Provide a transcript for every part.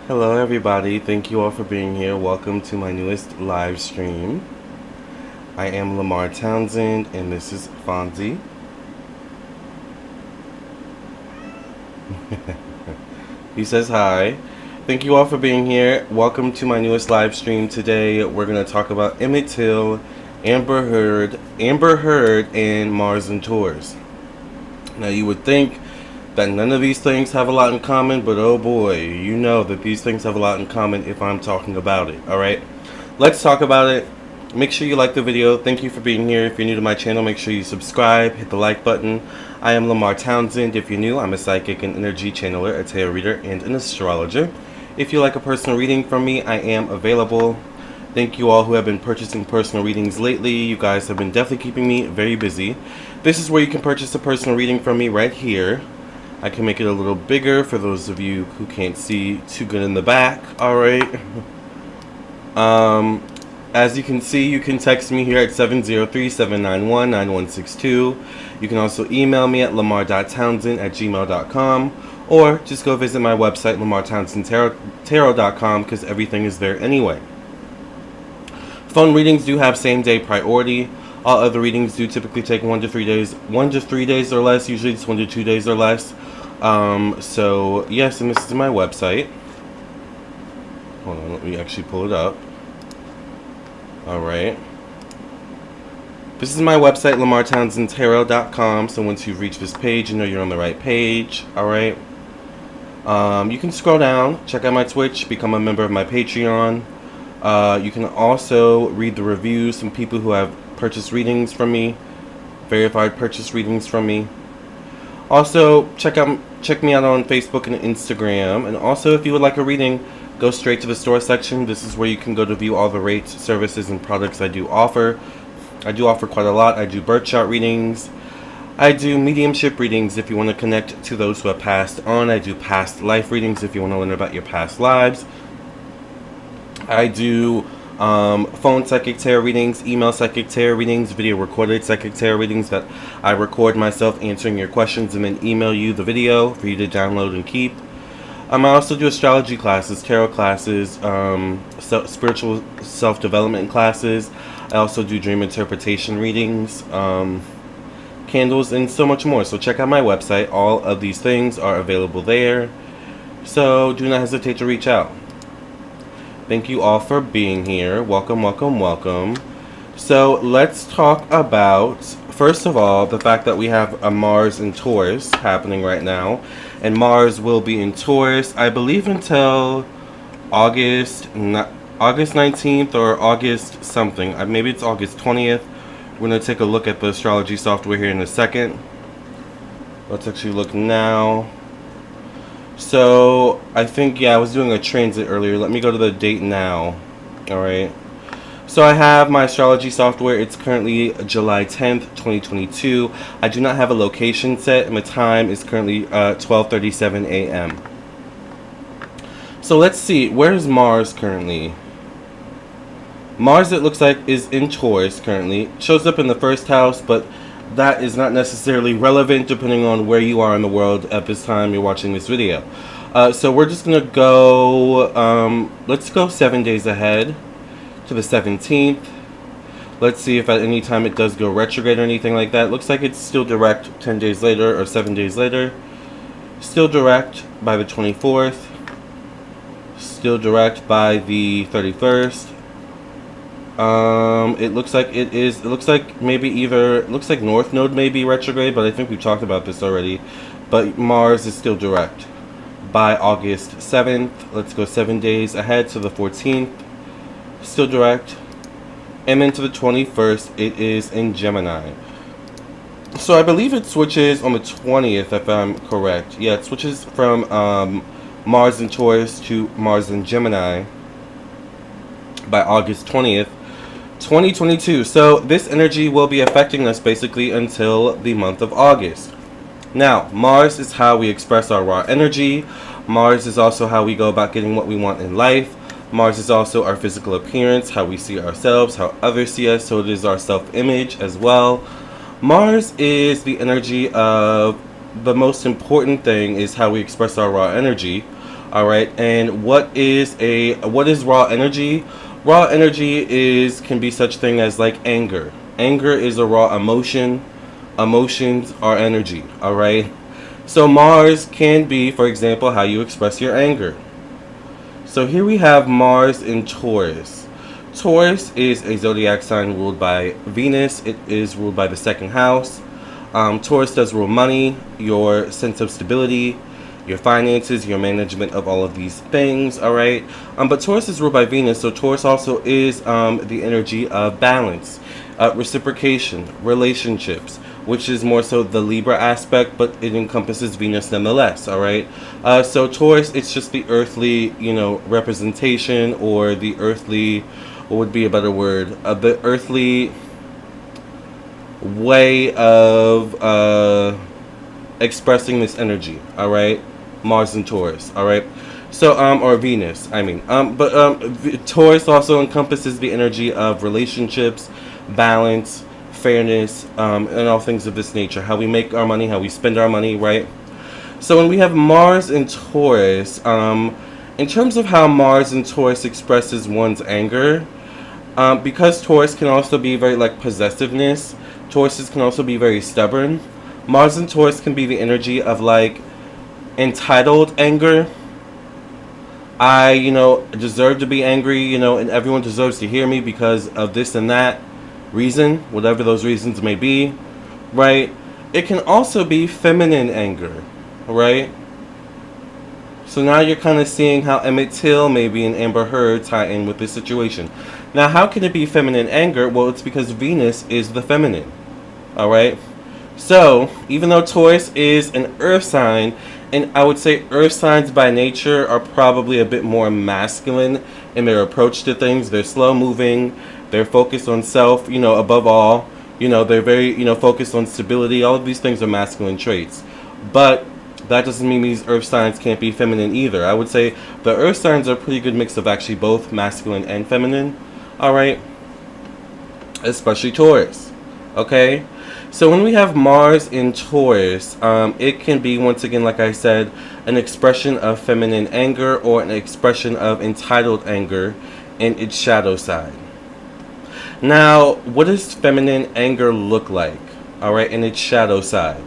Hello everybody, thank you all for being here. Welcome to my newest live stream. I am Lamarr Townsend and this is Fonzie. He says hi. Thank you all for being here. Welcome to my newest live stream. Today we're going to talk about Emmett Till, Amber Heard, and Mars and Taurus. Now you would think that none of these things have a lot in common, but oh boy, you know that these things have a lot in common if I'm talking about it. Alright, let's talk about it. Make sure you like the video. Thank you for being here. If you're new to my channel, make sure you subscribe, hit the like button. I am Lamarr Townsend. If you're new, I'm a psychic and energy channeler, a tarot reader, and an astrologer. If you like a personal reading from me, I am available. Thank you all who have been purchasing personal readings lately. You guys have been definitely keeping me very busy. This is where you can purchase a personal reading from me right here. I can make it a little bigger for those of you who can't see too good in the back. Alright. As you can see, you can text me here at 703-791-9162. You can also email me at lamarrtownsend@gmail.com, or just go visit my website, lamarrtownsendtarot.com, because everything is there anyway. Phone readings do have same-day priority. All other readings do typically take 1 to 3 days. 1 to 3 days or less. Usually it's 1 to 2 days or less. So yes, and this is my website. Hold on, let me actually pull it up. Alright. This is my website, lamarrtownsendtarot.com. So once you've reached this page, you know you're on the right page. Alright. You can scroll down, check out my Twitch, become a member of my Patreon. You can also read the reviews from people who have purchased readings from me, verified purchase readings from me. Also, check me out on Facebook and Instagram. And also, if you would like a reading, go straight to the store section. This is where you can go to view all the rates, services, and products I do offer. I do offer quite a lot. I do birth chart readings. I do mediumship readings if you want to connect to those who have passed on. I do past life readings if you want to learn about your past lives. I do phone psychic tarot readings, email psychic tarot readings, video recorded psychic tarot readings that I record myself answering your questions and then email you the video for you to download and keep. I also do astrology classes, tarot classes, spiritual self-development classes. I also do dream interpretation readings, candles, and so much more. So check out my website. All of these things are available there. So do not hesitate to reach out. Thank you all for being here. Welcome, welcome, welcome. So let's talk about, first of all, the fact that we have a Mars in Taurus happening right now. And Mars will be in Taurus, I believe, until August 19th or August something. Maybe it's August 20th. We're going to take a look at the astrology software here in a second. Let's actually look now. So, I think, yeah, I was doing a transit earlier. Let me go to the date now. Alright. So, I have my astrology software. It's currently July 10th, 2022. I do not have a location set, and the time is currently 12:37 a.m. So, let's see. Where is Mars currently? Mars, it looks like, is in Taurus currently. Shows up in the first house, but that is not necessarily relevant depending on where you are in the world at this time you're watching this video. So we're just going to go, let's go 7 days ahead to the 17th. Let's see if at any time it does go retrograde or anything like that. Looks like it's still direct 10 days later or 7 days later. Still direct by the 24th. Still direct by the 31st. It looks like it looks like North Node may be retrograde, but I think we've talked about this already. But Mars is still direct by August 7th. Let's go 7 days ahead to the 14th. Still direct. And then to the 21st, it is in Gemini. So I believe it switches on the 20th, if I'm correct. Yeah, it switches from Mars in Taurus to Mars in Gemini by August 20th. 2022. So this energy will be affecting us basically until the month of August. Now, Mars is how we express our raw energy. Mars is also how we go about getting what we want in life. Mars is also our physical appearance, how we see ourselves, how others see us, so it is our self-image as well. Mars is the energy of, the most important thing is how we express our raw energy. All right, and what is raw energy? Raw energy can be such thing as like anger. Anger is a raw emotion. Emotions are energy. All right. So Mars can be, for example, how you express your anger. So here we have Mars in Taurus. Taurus is a zodiac sign ruled by Venus. It is ruled by the second house. Taurus does rule money, your sense of stability, your finances, your management of all of these things, all right? But Taurus is ruled by Venus, so Taurus also is the energy of balance, reciprocation, relationships, which is more so the Libra aspect, but it encompasses Venus nonetheless, all right? So Taurus, it's just the earthly, representation, or the earthly, what would be a better word? The earthly way of expressing this energy, all right? Mars and Taurus, all right? So, or Venus, I mean. Taurus also encompasses the energy of relationships, balance, fairness, and all things of this nature. How we make our money, how we spend our money, right? So when we have Mars and Taurus, in terms of how Mars and Taurus expresses one's anger, because Taurus can also be very like possessiveness, Tauruses can also be very stubborn. Mars and Taurus can be the energy of like entitled anger. I, deserve to be angry, and everyone deserves to hear me because of this and that reason, whatever those reasons may be, right? It can also be feminine anger, right? So now you're kind of seeing how Emmett Till maybe and Amber Heard tie in with this situation. Now, how can it be feminine anger? Well, it's because Venus is the feminine, all right? So, even though Taurus is an earth sign, and I would say earth signs by nature are probably a bit more masculine in their approach to things. They're slow moving, they're focused on self, above all. They're very, focused on stability. All of these things are masculine traits. But that doesn't mean these earth signs can't be feminine either. I would say the earth signs are a pretty good mix of actually both masculine and feminine. All right? Especially Taurus. Okay? So when we have Mars in Taurus, it can be, once again, like I said, an expression of feminine anger or an expression of entitled anger in its shadow side. Now, what does feminine anger look like? All right, in its shadow side.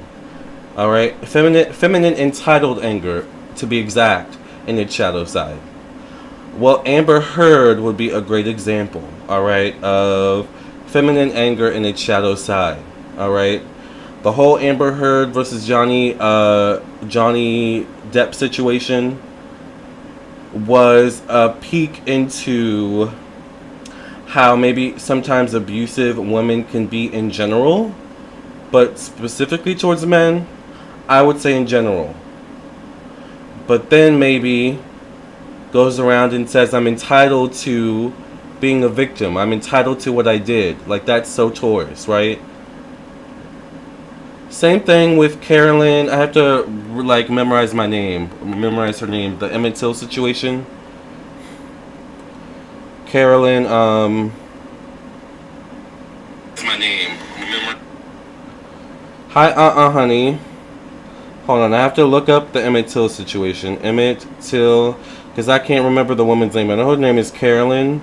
All right, feminine entitled anger, to be exact, in its shadow side. Well, Amber Heard would be a great example, all right, of feminine anger in its shadow side. All right, the whole Amber Heard versus Johnny Depp situation was a peek into how maybe sometimes abusive women can be in general, but specifically towards men, I would say in general. But then maybe goes around and says, I'm entitled to being a victim. I'm entitled to what I did. Like, that's so Taurus, right? Same thing with Carolyn. I have to memorize her name. The Emmett Till situation. Carolyn, What's my name? Remember? Hi, honey. Hold on, I have to look up the Emmett Till situation. Emmett Till, because I can't remember the woman's name. I know her name is Carolyn,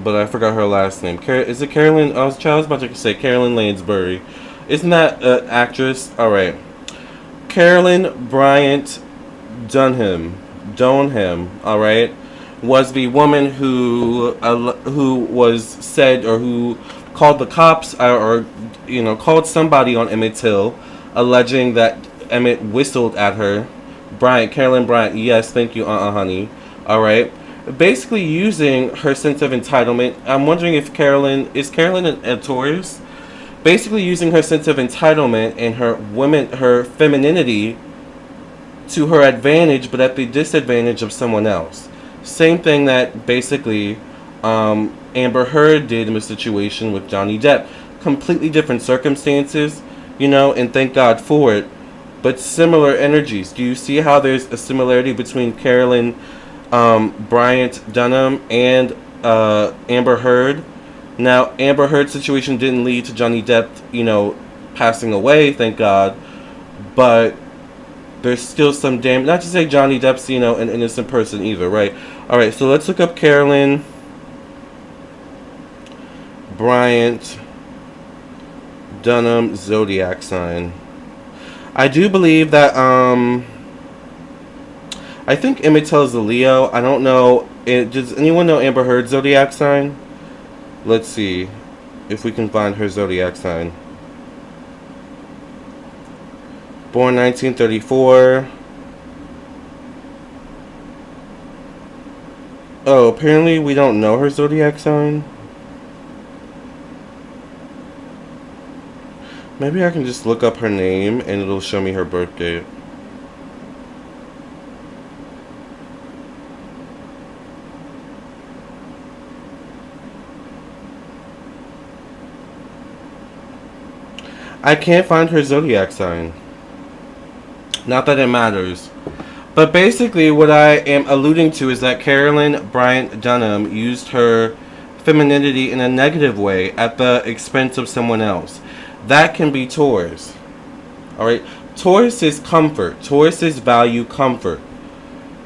but I forgot her last name. Is it Carolyn? I was about to say Carolyn Lansbury. Isn't that an actress? All right. Carolyn Bryant Dunham, all right, was the woman who was said, or who called the cops, or called somebody on Emmett Till, alleging that Emmett whistled at her. Carolyn Bryant, yes, thank you, honey. All right. Basically using her sense of entitlement. I'm wondering if Carolyn a Taurus? Basically using her sense of entitlement and her femininity to her advantage, but at the disadvantage of someone else. Same thing that basically Amber Heard did in the situation with Johnny Depp. Completely different circumstances, and thank God for it, but similar energies. Do you see how there's a similarity between Carolyn Bryant Dunham and Amber Heard? Now, Amber Heard's situation didn't lead to Johnny Depp, passing away, thank God, but there's still some damage. Not to say Johnny Depp's, you know, an innocent person either, right? All right, so let's look up Carolyn Bryant Dunham zodiac sign. I do believe that, I think Emmett tells the Leo. I don't know. Does anyone know Amber Heard's zodiac sign? Let's see if we can find her zodiac sign. Born 1934. Oh, apparently we don't know her zodiac sign. Maybe I can just look up her name and it'll show me her birth date. I can't find her zodiac sign. Not that it matters. But basically what I am alluding to is that Carolyn Bryant Dunham used her femininity in a negative way at the expense of someone else. That can be Taurus. Alright? Taurus is comfort. Taurus is value comfort.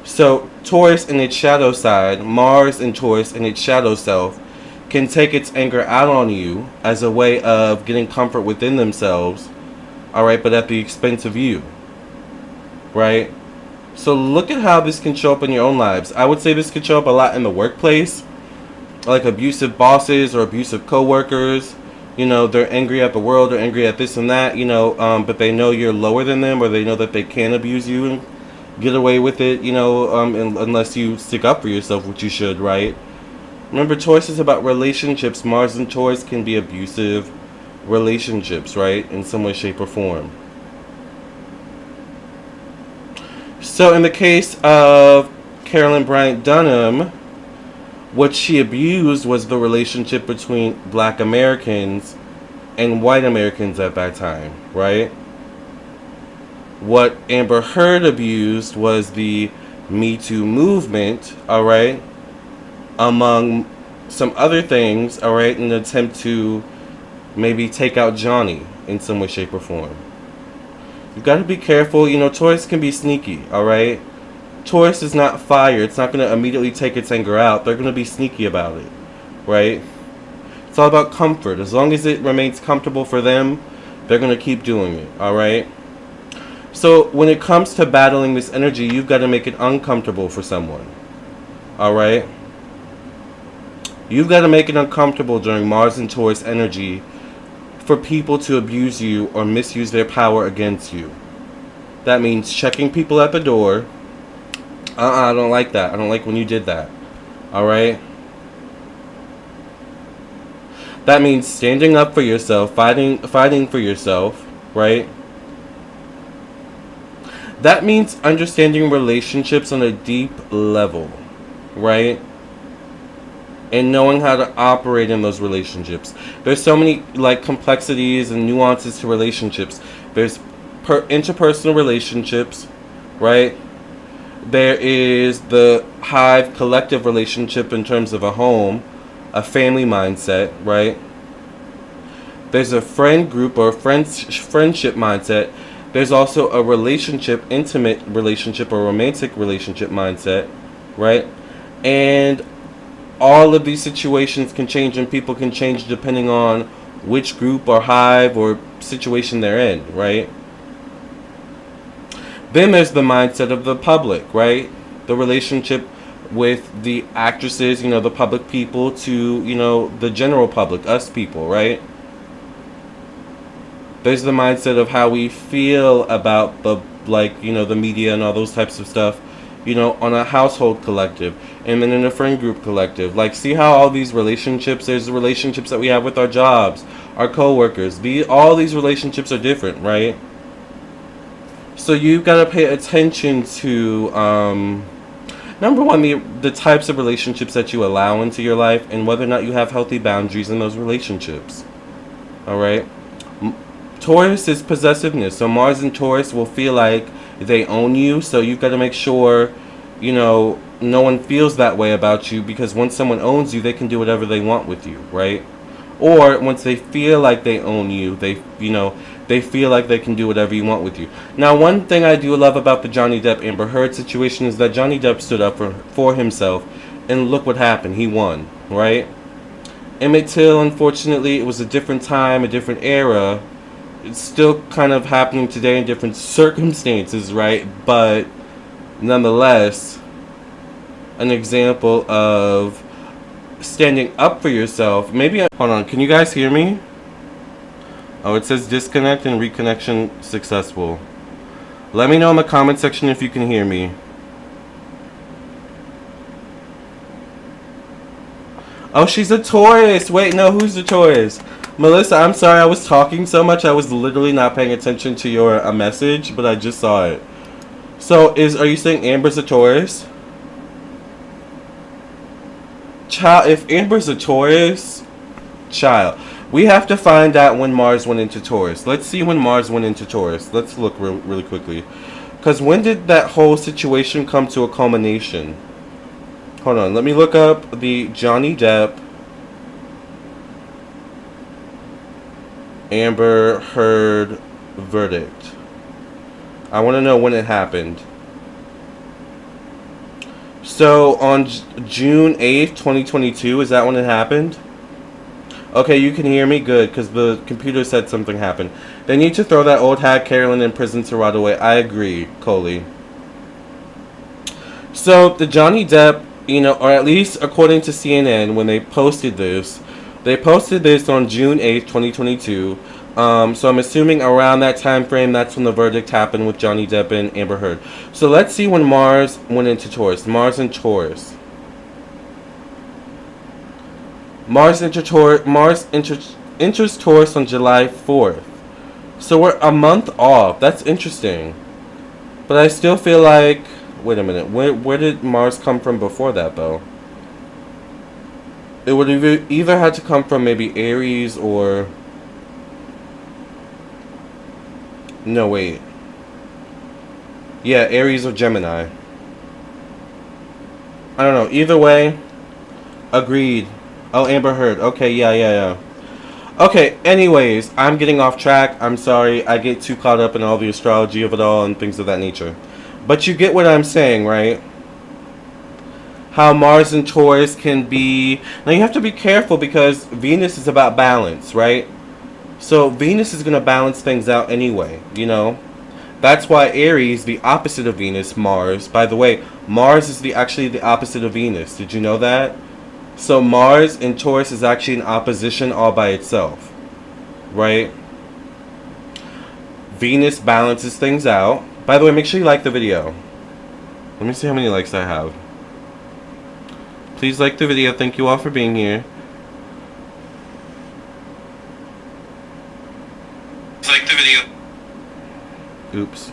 So Taurus in its shadow side, Mars in Taurus in its shadow self, can take its anger out on you as a way of getting comfort within themselves, alright, but at the expense of you, right? So look at how this can show up in your own lives. I would say this could show up a lot in the workplace, like abusive bosses or abusive co-workers. You know, they're angry at the world, they're angry at this and that, you know, but they know you're lower than them, or they know that they can abuse you and get away with it, you know, unless you stick up for yourself, which you should, right? Remember, Taurus is about relationships. Mars and Taurus can be abusive relationships, right? In some way, shape, or form. So in the case of Carolyn Bryant Dunham, what she abused was the relationship between Black Americans and white Americans at that time, right? What Amber Heard abused was the Me Too movement, all right? Among some other things, alright, in an attempt to maybe take out Johnny in some way, shape, or form. You've got to be careful. You know, Taurus can be sneaky, alright? Taurus is not fire. It's not going to immediately take its anger out. They're going to be sneaky about it, right? It's all about comfort. As long as it remains comfortable for them, they're going to keep doing it, alright? So when it comes to battling this energy, you've got to make it uncomfortable for someone, alright? You've got to make it uncomfortable during Mars and Taurus energy for people to abuse you or misuse their power against you. That means checking people at the door. I don't like that. I don't like when you did that. Alright? That means standing up for yourself, fighting for yourself, right? That means understanding relationships on a deep level, right? And knowing how to operate in those relationships. There's so many like complexities and nuances to relationships. There's interpersonal relationships, right? There is the hive collective relationship in terms of a home, a family mindset, right? There's a friend group or friendship mindset. There's also a relationship, intimate relationship or romantic relationship mindset, right? And all of these situations can change and people can change depending on which group or hive or situation they're in, right? Then there's the mindset of the public, right? The relationship with the actresses, you know, the public people to, you know, the general public, us people, right? There's the mindset of how we feel about the, like, you know, the media and all those types of stuff, you know, on a household collective, and then in a friend group collective. Like, see how all these relationships, there's the relationships that we have with our jobs, our co-workers. All these relationships are different, right? So you've got to pay attention to, number one, the types of relationships that you allow into your life and whether or not you have healthy boundaries in those relationships. All right? Taurus is possessiveness. So Mars and Taurus will feel like they own you. So you've got to make sure, you know, no one feels that way about you, because once someone owns you, they can do whatever they want with you, right? Or once they feel like they own you, they They feel like they can do whatever you want with you. Now, one thing I do love about the Johnny Depp Amber Heard situation is that Johnny Depp stood up for himself, and look what happened. He won, right? Emmett Till, unfortunately, it was a different time, a different era. It's still kind of happening today in different circumstances, right? But nonetheless, an example of standing up for yourself. Maybe hold on, can you guys hear me? Oh, it says disconnect and reconnection successful. Let me know in the comment section if you can hear me. Oh, she's a Taurus. Wait, no, who's the Taurus? Melissa, I'm sorry, I was talking so much I was literally not paying attention to your message, but I just saw it. So, are you saying Amber's a Taurus? Child, if Amber's a Taurus, child, we have to find out when Mars went into Taurus. Let's see when Mars went into Taurus. Let's look really quickly. Because when did that whole situation come to a culmination? Hold on, let me look up the Johnny Depp Amber Heard verdict. I want to know when it happened. So, on June 8th, 2022, is that when it happened? Okay, you can hear me? Good, because the computer said something happened. They need to throw that old hag Carolyn in prison to rot away. I agree, Coley. So, the Johnny Depp, you know, or at least according to CNN, when they posted this on June 8th, 2022. So I'm assuming around that time frame, that's when the verdict happened with Johnny Depp and Amber Heard. So let's see when Mars went into Taurus. Mars and Taurus. Mars enters Taurus on July 4th. So we're a month off. That's interesting. But I still feel like... Wait a minute. Where did Mars come from before that, though? It would either had to come from maybe Aries or... No, wait. Yeah, Aries or Gemini. I don't know. Either way, agreed. Oh, Amber Heard. Okay, yeah. Okay, anyways, I'm getting off track. I'm sorry. I get too caught up in all the astrology of it all and things of that nature. But you get what I'm saying, right? How Mars and Taurus can be... Now, you have to be careful because Venus is about balance, right? So, Venus is going to balance things out anyway, you know? That's why Aries, the opposite of Venus, Mars... By the way, Mars is actually the opposite of Venus. Did you know that? So, Mars in Taurus is actually an opposition all by itself, right? Venus balances things out. By the way, make sure you like the video. Let me see how many likes I have. Please like the video. Thank you all for being here. Like the video. Oops.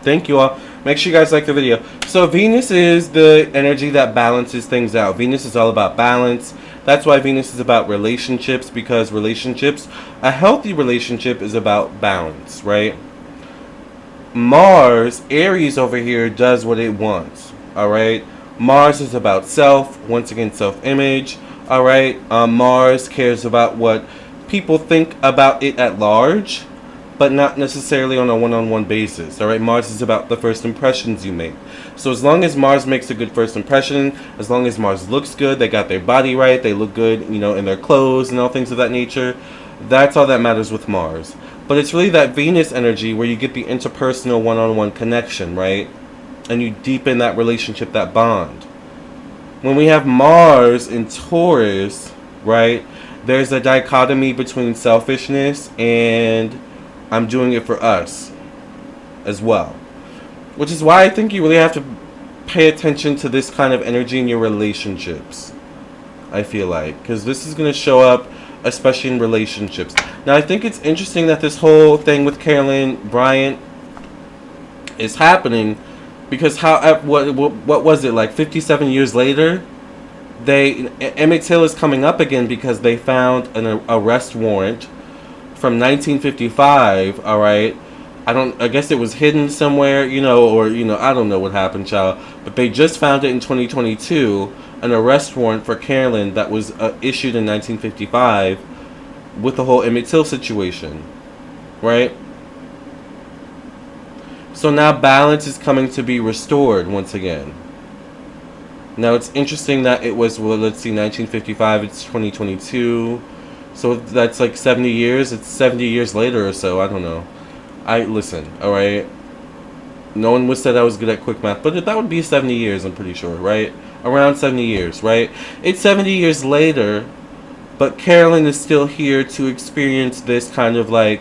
Thank you all. Make sure you guys like the video. So Venus is the energy that balances things out. Venus is all about balance. That's why Venus is about relationships, because relationships, a healthy relationship is about balance, right? Mars, Aries over here, does what it wants, all right? Mars is about self, once again, self-image, all right? Mars cares about what people think about it at large, but not necessarily on a one-on-one basis, all right? Mars is about the first impressions you make. So as long as Mars makes a good first impression, as long as Mars looks good, they got their body right, they look good, you know, in their clothes and all things of that nature, that's all that matters with Mars. But it's really that Venus energy where you get the interpersonal one-on-one connection, right? And you deepen that relationship, that bond. When we have Mars in Taurus, right, there's a dichotomy between selfishness and I'm doing it for us as well. Which is why I think you really have to pay attention to this kind of energy in your relationships, I feel like. Because this is going to show up, especially in relationships. Now, I think it's interesting that this whole thing with Carolyn Bryant is happening. Because what was it, like 57 years later? Emmett Till is coming up again because they found an arrest warrant from 1955, all right? I guess it was hidden somewhere, you know, or, you know, I don't know what happened, child. But they just found it in 2022, an arrest warrant for Carolyn that was issued in 1955. with the whole Emmett Till situation, right? So now balance is coming to be restored once again. Now it's interesting that it was, well, let's see, 1955, it's 2022. So that's like 70 years. It's 70 years later or so. I don't know. Listen, alright? No one would said I was good at quick math, but that would be 70 years, I'm pretty sure, right? Around 70 years, right? It's 70 years later, but Carolyn is still here to experience this kind of like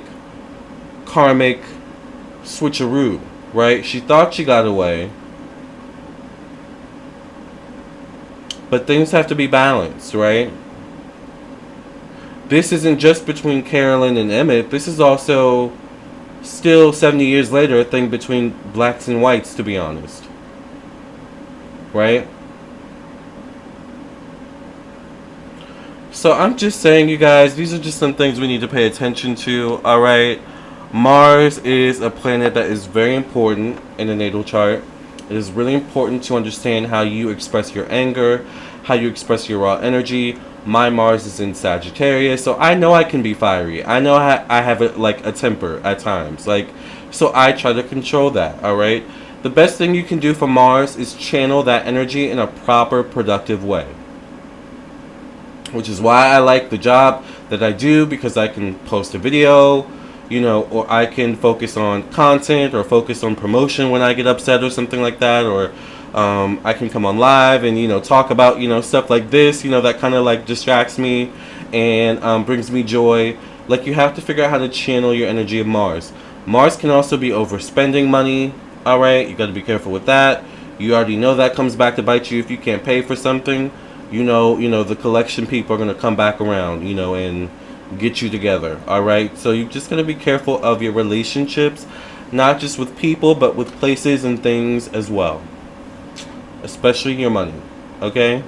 karmic switcheroo, right? She thought she got away, but things have to be balanced, right? This isn't just between Carolyn and Emmett. This is also still 70 years later a thing between blacks and whites, to be honest, right? So I'm just saying, you guys, these are just some things we need to pay attention to, alright? Mars is a planet that is very important in the natal chart. It is really important to understand how you express your anger, how you express your raw energy. My Mars is in Sagittarius, so I know I can be fiery. I know I have a temper at times. So I try to control that, alright? The best thing you can do for Mars is channel that energy in a proper, productive way. Which is why I like the job that I do, because I can post a video, you know, or I can focus on content or focus on promotion when I get upset or something like that, or I can come on live and, you know, talk about, you know, stuff like this, you know, that kind of like distracts me and brings me joy. Like, you have to figure out how to channel your energy of Mars. Mars can also be overspending money, alright? You got to be careful with that. You already know that comes back to bite you if you can't pay for something. You know, the collection people are going to come back around, you know, and get you together, alright? So you just got to be careful of your relationships, not just with people, but with places and things as well. Especially your money, okay?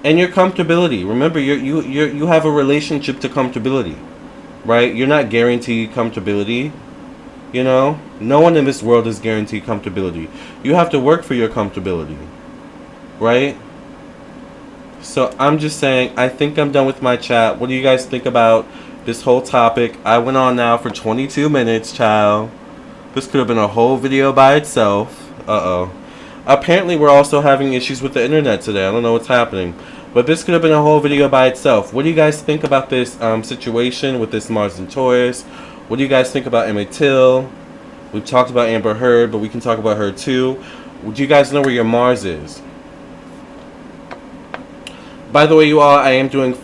And your comfortability. Remember, you have a relationship to comfortability, right? You're not guaranteed comfortability, you know? No one in this world is guaranteed comfortability. You have to work for your comfortability, right? So I'm just saying, I think I'm done with my chat. What do you guys think about this whole topic? I went on now for 22 minutes, child. This could have been a whole video by itself. Uh-oh. Apparently, we're also having issues with the internet today. I don't know what's happening. But this could have been a whole video by itself. What do you guys think about this situation with this Mars and Taurus? What do you guys think about Emmett Till? We've talked about Amber Heard, but we can talk about her too. Do you guys know where your Mars is? By the way, you all, I am doing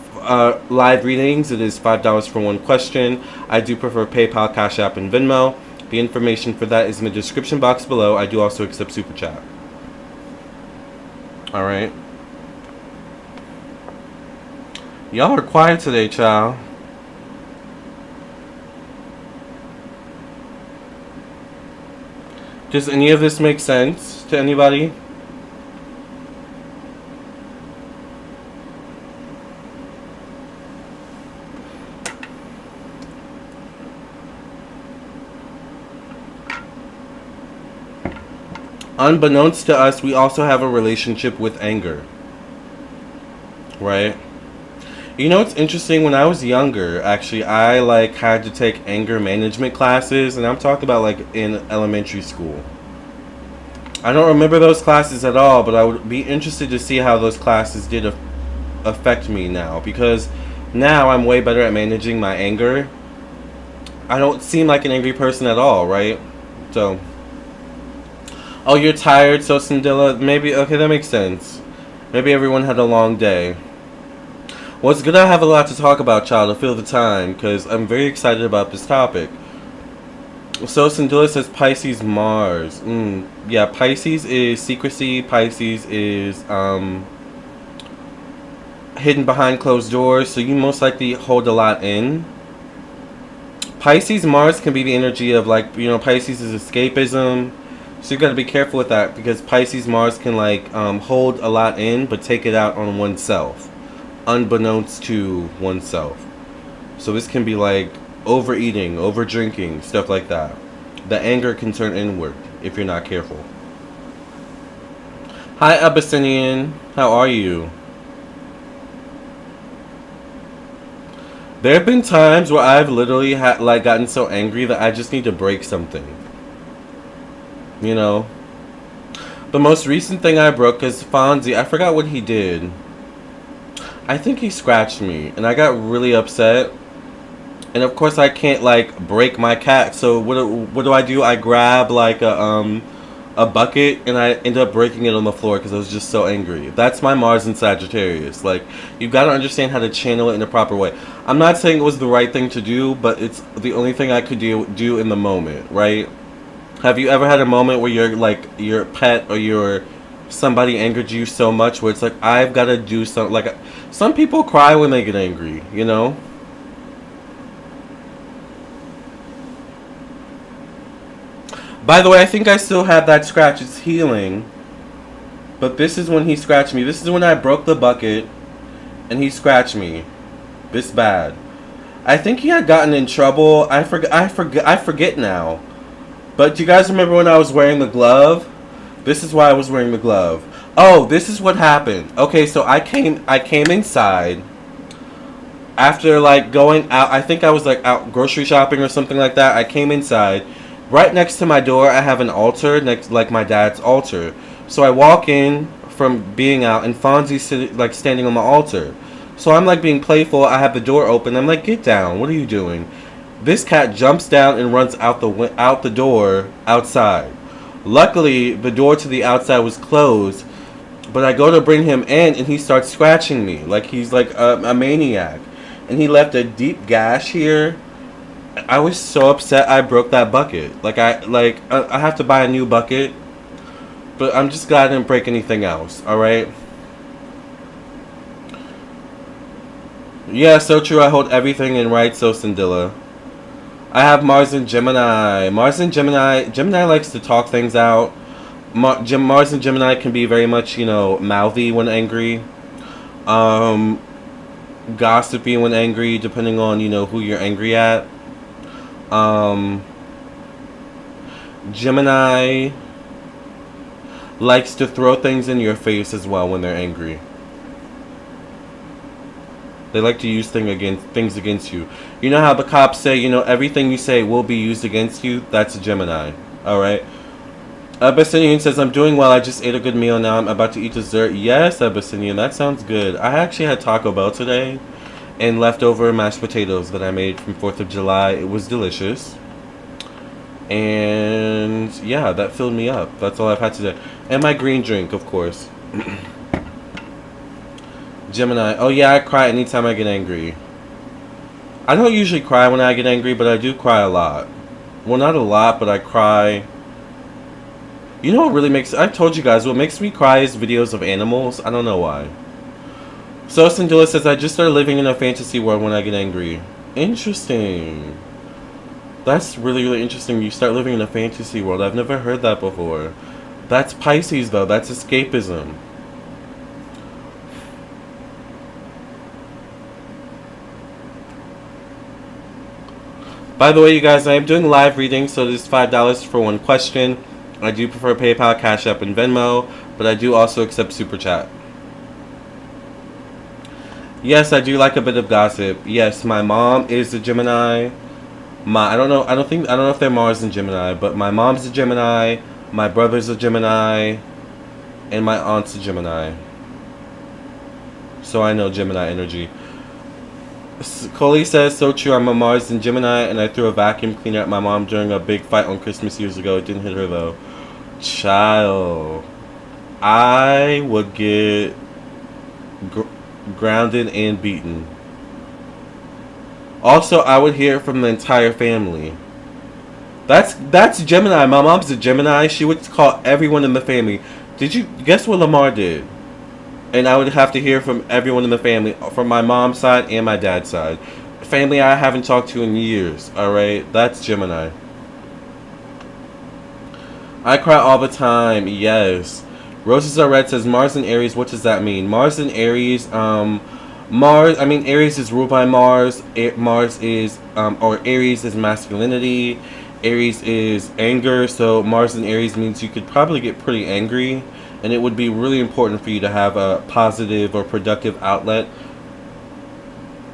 live readings. It is $5 for one question. I do prefer PayPal, Cash App, and Venmo. The information for that is in the description box below. I do also accept Super Chat. Alright. Y'all are quiet today, child. Does any of this make sense to anybody? Unbeknownst to us, we also have a relationship with anger. Right? You know, it's interesting. When I was younger, actually, I had to take anger management classes, and I'm talking about in elementary school. I don't remember those classes at all, but I would be interested to see how those classes did affect me now, because now I'm way better at managing my anger. I don't seem like an angry person at all, right? So, oh, you're tired, so Cindilla, maybe, okay, that makes sense. Maybe everyone had a long day. Well, it's good I have a lot to talk about, child, to fill the time, because I'm very excited about this topic. So Cindilla says Pisces Mars. Yeah, Pisces is secrecy. Pisces is hidden behind closed doors, so you most likely hold a lot in. Pisces Mars can be the energy of, Pisces is escapism. So you got to be careful with that, because Pisces Mars can hold a lot in but take it out on oneself, unbeknownst to oneself. So this can be overeating, over drinking, stuff like that. The anger can turn inward if you're not careful. Hi Abyssinian, how are you? There have been times where I've literally like gotten so angry that I just need to break something. You know? The most recent thing I broke is Fonzie. I forgot what he did. I think he scratched me, and I got really upset. And of course I can't like break my cat, so what do? I grab like a bucket and I end up breaking it on the floor because I was just so angry. That's my Mars in Sagittarius. Like, you've got to understand how to channel it in a proper way. I'm not saying it was the right thing to do, but it's the only thing I could do in the moment, right? Have you ever had a moment where your pet or your somebody angered you so much where it's like, I've got to do something? Like, some people cry when they get angry, you know? By the way, I think I still have that scratch. It's healing. But this is when he scratched me. This is when I broke the bucket and he scratched me. This bad. I think he had gotten in trouble. I forget now. But do you guys remember when I was wearing the glove? This is why I was wearing the glove. Oh, this is what happened. Okay, so I came inside after like going out. I think I was like out grocery shopping or something like that. I came inside. Right next to my door, I have an altar, like my dad's altar. So I walk in from being out, and Fonzie's like standing on the altar. So I'm like being playful. I have the door open. I'm like, get down. What are you doing? This cat jumps down and runs out the door outside. Luckily, the door to the outside was closed. But I go to bring him in, and he starts scratching me like he's like a maniac. And he left a deep gash here. I was so upset I broke that bucket. Like I have to buy a new bucket. But I'm just glad I didn't break anything else, alright? Yeah, so true. I hold everything in right, so Cindilla. I have Mars and Gemini. Gemini likes to talk things out. Mars and Gemini can be very much, you know, mouthy when angry. Gossipy when angry, depending on, you know, who you're angry at. Gemini likes to throw things in your face as well when they're angry. They like to use things against you. You know how the cops say, you know, everything you say will be used against you? That's a Gemini. Alright? Abyssinian says, I'm doing well. I just ate a good meal. Now I'm about to eat dessert. Yes, Abyssinian. That sounds good. I actually had Taco Bell today. And leftover mashed potatoes that I made from 4th of July. It was delicious. And yeah, that filled me up. That's all I've had today. And my green drink, of course. Gemini. Oh yeah, I cry anytime I get angry. I don't usually cry when I get angry, but I do cry a lot. Well, not a lot, but I cry. You know what really makes... I've told you guys, what makes me cry is videos of animals. I don't know why. So Cindilla says, I just started living in a fantasy world when I get angry. Interesting. That's really, really interesting. You start living in a fantasy world. I've never heard that before. That's Pisces, though. That's escapism. By the way, you guys, I am doing live readings, so there's $5 for one question. I do prefer PayPal, Cash App, and Venmo, but I do also accept Super Chat. Yes, I do like a bit of gossip. Yes, my mom is a Gemini. I don't know if they're Mars and Gemini, but my mom's a Gemini, my brother's a Gemini, and my aunt's a Gemini. So I know Gemini energy. Coley says, so true, I'm a Mars and Gemini, and I threw a vacuum cleaner at my mom during a big fight on Christmas years ago. It didn't hit her though. Child. I would get grounded and beaten. Also, I would hear from the entire family. That's Gemini. My mom's a Gemini. She would call everyone in the family. Did you guess what Lamarr did? And I would have to hear from everyone in the family, from my mom's side and my dad's side. Family I haven't talked to in years. Alright? That's Gemini. I cry all the time. Yes. Roses Are Red says, Mars and Aries, what does that mean? Mars and Aries, Aries is ruled by Mars. Aries is masculinity. Aries is anger. So Mars and Aries means you could probably get pretty angry. And it would be really important for you to have a positive or productive outlet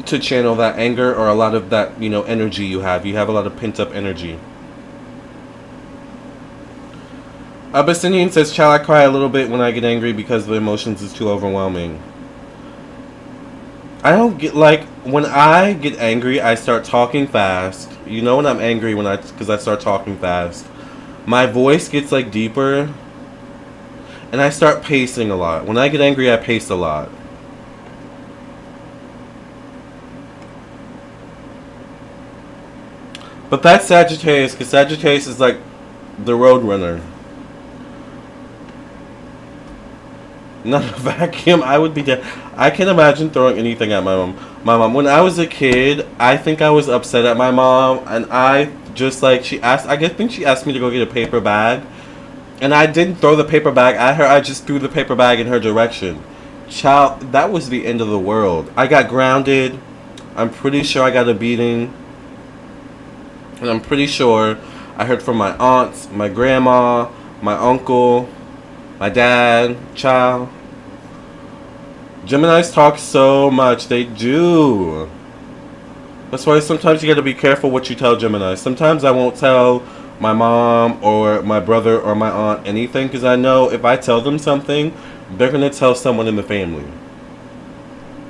to channel that anger or a lot of that, you know, energy you have. You have a lot of pent-up energy. Abyssinian says, child, I cry a little bit when I get angry because the emotions is too overwhelming. I don't get, like, when I get angry, I start talking fast. You know when I'm angry because I start talking fast. My voice gets, like, deeper. And I start pacing a lot. When I get angry, I pace a lot. But that's Sagittarius, because Sagittarius is like the road runner. Not a vacuum. I would be dead. I can't imagine throwing anything at my mom. My mom. When I was a kid, I think I was upset at my mom, and I just like she asked. I think she asked me to go get a paper bag, and I didn't throw the paper bag at her. I just threw the paper bag in her direction. Child, that was the end of the world. I got grounded. I'm pretty sure I got a beating, and I'm pretty sure I heard from my aunts, my grandma, my uncle, my dad. Child, Geminis talk so much. They do. That's why sometimes you gotta be careful what you tell Gemini. Sometimes I won't tell my mom or my brother or my aunt anything, because I know if I tell them something, they're gonna tell someone in the family.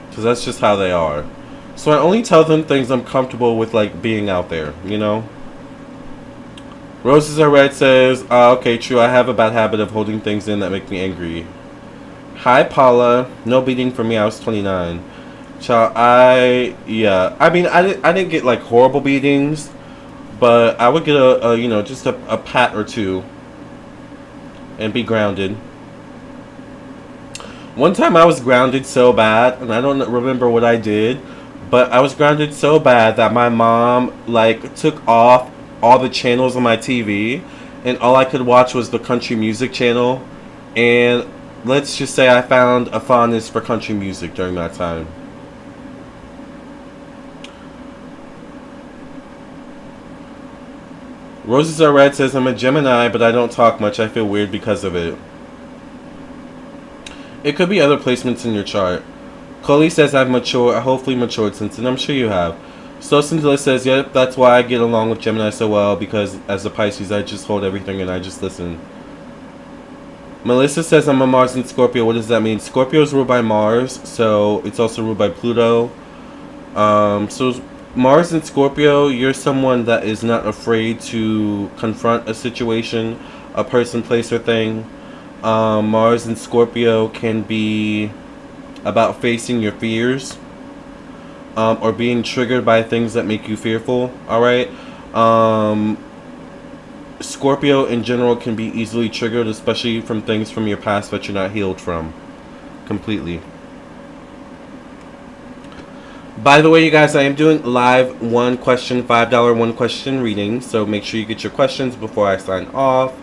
Because that's just how they are. So I only tell them things I'm comfortable with, like being out there, you know? Roses Are Red says, okay, true, I have a bad habit of holding things in that make me angry. Hi, Paula. No beating for me. I was 29. Child, yeah. I mean, I didn't get, like, horrible beatings, but I would get you know, just a pat or two and be grounded. One time I was grounded so bad, and I don't remember what I did, but I was grounded so bad that my mom, like, took off all the channels on my TV, and all I could watch was the country music channel, and let's just say I found a fondness for country music during that time. Roses Are Red says, I'm a Gemini, but I don't talk much. I feel weird because of it. It could be other placements in your chart. Coley says, I've hopefully matured since, and I'm sure you have. So Cinderella says, yep, that's why I get along with Gemini so well, because as a Pisces, I just hold everything and I just listen. Melissa says, I'm a Mars and Scorpio. What does that mean? Scorpio is ruled by Mars, so it's also ruled by Pluto. So Mars and Scorpio, you're someone that is not afraid to confront a situation, a person, place, or thing. Mars and Scorpio can be about facing your fears, or being triggered by things that make you fearful. Alright? Scorpio in general can be easily triggered, especially from things from your past that you're not healed from completely. By the way, you guys, I am doing live one question, $5 one question reading, so make sure you get your questions before I sign off.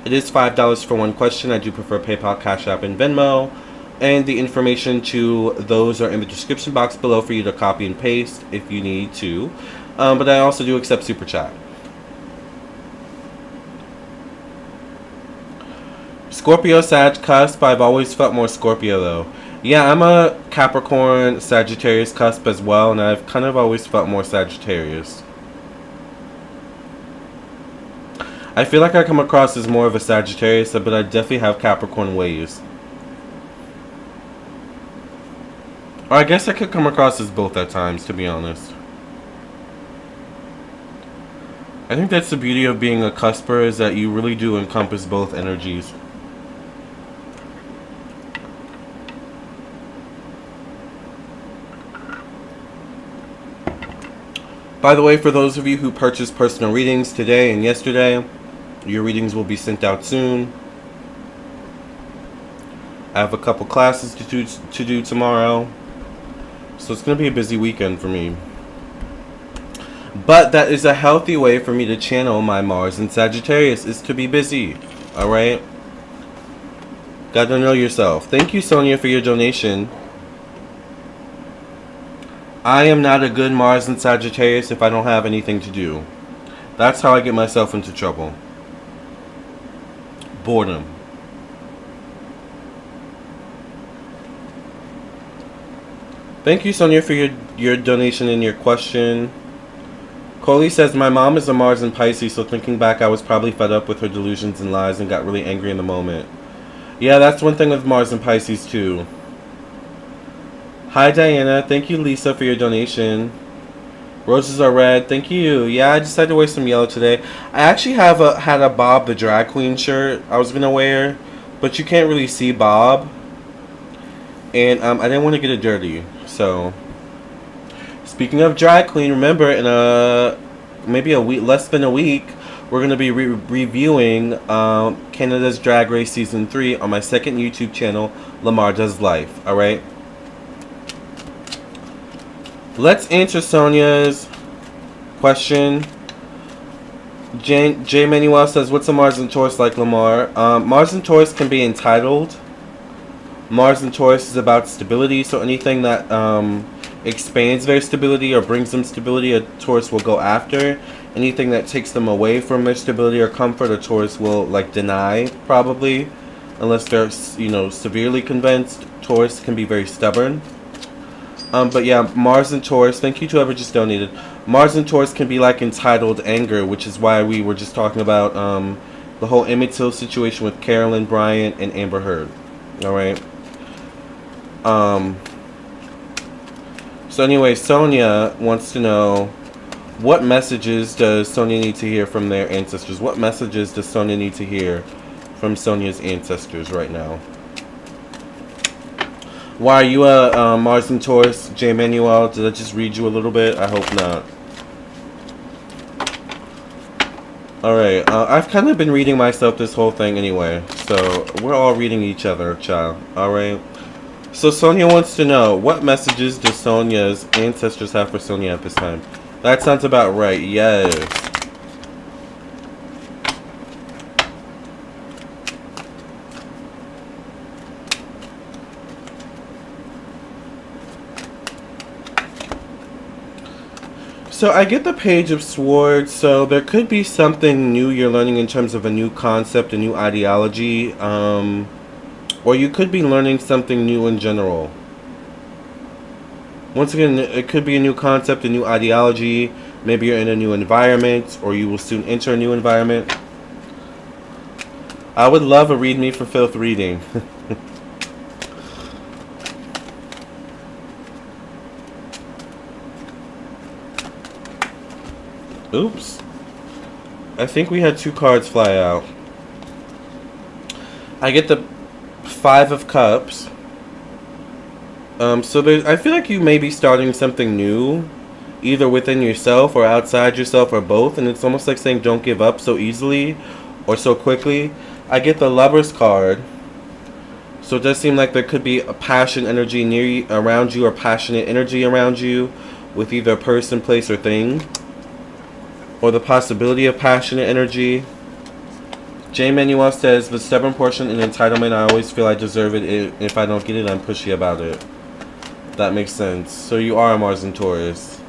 It is $5 for one question. I do prefer PayPal, Cash App, and Venmo, and the information to those are in the description box below for you to copy and paste if you need to. But I also do accept Super Chat. Scorpio, Sag, cusp. I've always felt more Scorpio though. Yeah, I'm a Capricorn, Sagittarius cusp as well, and I've kind of always felt more Sagittarius. I feel like I come across as more of a Sagittarius, but I definitely have Capricorn ways. Or I guess I could come across as both at times, to be honest. I think that's the beauty of being a cusper, is that you really do encompass both energies. By the way, for those of you who purchased personal readings today and yesterday, your readings will be sent out soon. I have a couple classes to do tomorrow, so it's going to be a busy weekend for me. But that is a healthy way for me to channel my Mars and Sagittarius, is to be busy. Alright? Gotta know yourself. Thank you, Sonia, for your donation. I am not a good Mars and Sagittarius if I don't have anything to do. That's how I get myself into trouble. Boredom. Thank you, Sonia, for your your donation and your question. Coley says, my mom is a Mars in Pisces, so thinking back, I was probably fed up with her delusions and lies and got really angry in the moment. Yeah, that's one thing with Mars in Pisces, too. Hi, Diana. Thank you, Lisa, for your donation. Roses are red. Thank you. Yeah, I decided to wear some yellow today. I actually had a Bob the Drag Queen shirt I was going to wear, but you can't really see Bob. And I didn't want to get it dirty, so... Speaking of drag queen, remember in maybe a week, less than a week, we're going to be reviewing Canada's Drag Race Season 3 on my second YouTube channel, Lamarr Does Life. Alright? Let's answer Sonia's question. J. Manuel says, what's a Mars and Taurus like, Lamarr? Mars and Taurus can be entitled. Mars and Taurus is about stability, so anything that... expands their stability or brings them stability, a Taurus will go after. Anything that takes them away from their stability or comfort, a Taurus will like deny, probably, unless they're, you know, severely convinced. Taurus can be very stubborn. But yeah, Mars and Taurus, thank you to whoever just donated. Mars and Taurus can be like entitled anger, which is why we were just talking about the whole Emmett situation with Carolyn Bryant and Amber Heard. Alright. So anyway, Sonia wants to know, what messages does Sonia need to hear from their ancestors? What messages does Sonia need to hear from Sonia's ancestors right now? Why, are you a Mars and Taurus, J. Manuel? Did I just read you a little bit? I hope not. Alright, I've kind of been reading myself this whole thing anyway, so we're all reading each other, child. Alright? So Sonia wants to know, what messages do Sonia's ancestors have for Sonia at this time? That sounds about right, yes. So I get the Page of Swords, so there could be something new you're learning in terms of a new concept, a new ideology, or you could be learning something new in general. Once again, it could be a new concept, a new ideology. Maybe you're in a new environment, or you will soon enter a new environment. I would love a Read Me for Filth reading. Oops. I think we had 2 cards fly out. I get the 5 of Cups. So I feel like you may be starting something new, either within yourself or outside yourself or both, and it's almost like saying don't give up so easily or so quickly. I get the Lovers card. So it does seem like there could be a passion energy near you, around you, or passionate energy around you with either a person, place, or thing, or the possibility of passionate energy. J. Manuel says, the stubborn portion and entitlement, I always feel I deserve it. If I don't get it, I'm pushy about it. That makes sense. So you are a Mars and Taurus.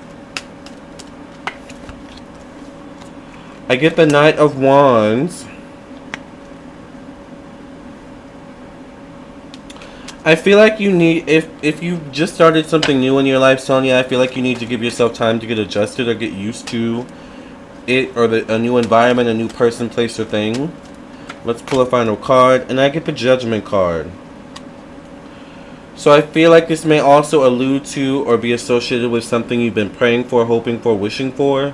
I get the Knight of Wands. I feel like you need, if you just started something new in your life, Sonia, I feel like you need to give yourself time to get adjusted or get used to it, or a new environment, a new person, place, or thing. Let's pull a final card, and I get the Judgment card. So I feel like this may also allude to or be associated with something you've been praying for, hoping for, wishing for.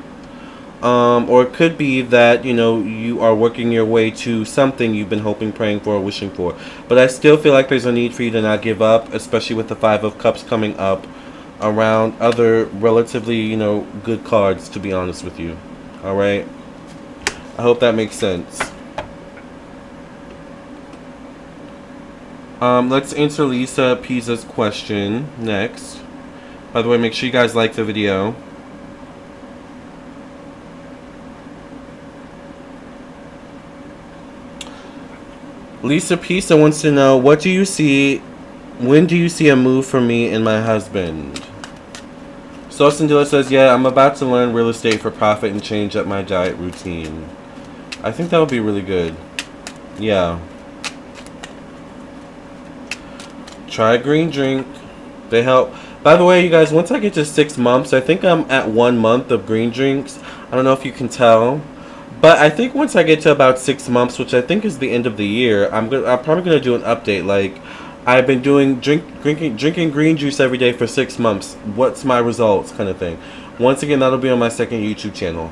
Or it could be that, you know, you are working your way to something you've been hoping, praying for, or wishing for. But I still feel like there's a need for you to not give up, especially with the 5 of Cups coming up around other relatively, you know, good cards, to be honest with you. Alright? I hope that makes sense. Let's answer Lisa Pisa's question next. By the way, make sure you guys like the video. Lisa Pisa wants to know, what do you see, when do you see a move for me and my husband? Sosindila says, yeah, I'm about to learn real estate for profit and change up my diet routine. I think that would be really good. Yeah. Try a green drink. They help. By the way, you guys, once I get to 6 months, I think I'm at 1 month of green drinks. I don't know if you can tell. But I think once I get to about 6 months, which I think is the end of the year, I'm probably gonna do an update. Like, I've been doing drinking green juice every day for 6 months. What's my results, kind of thing. Once again, that'll be on my second YouTube channel.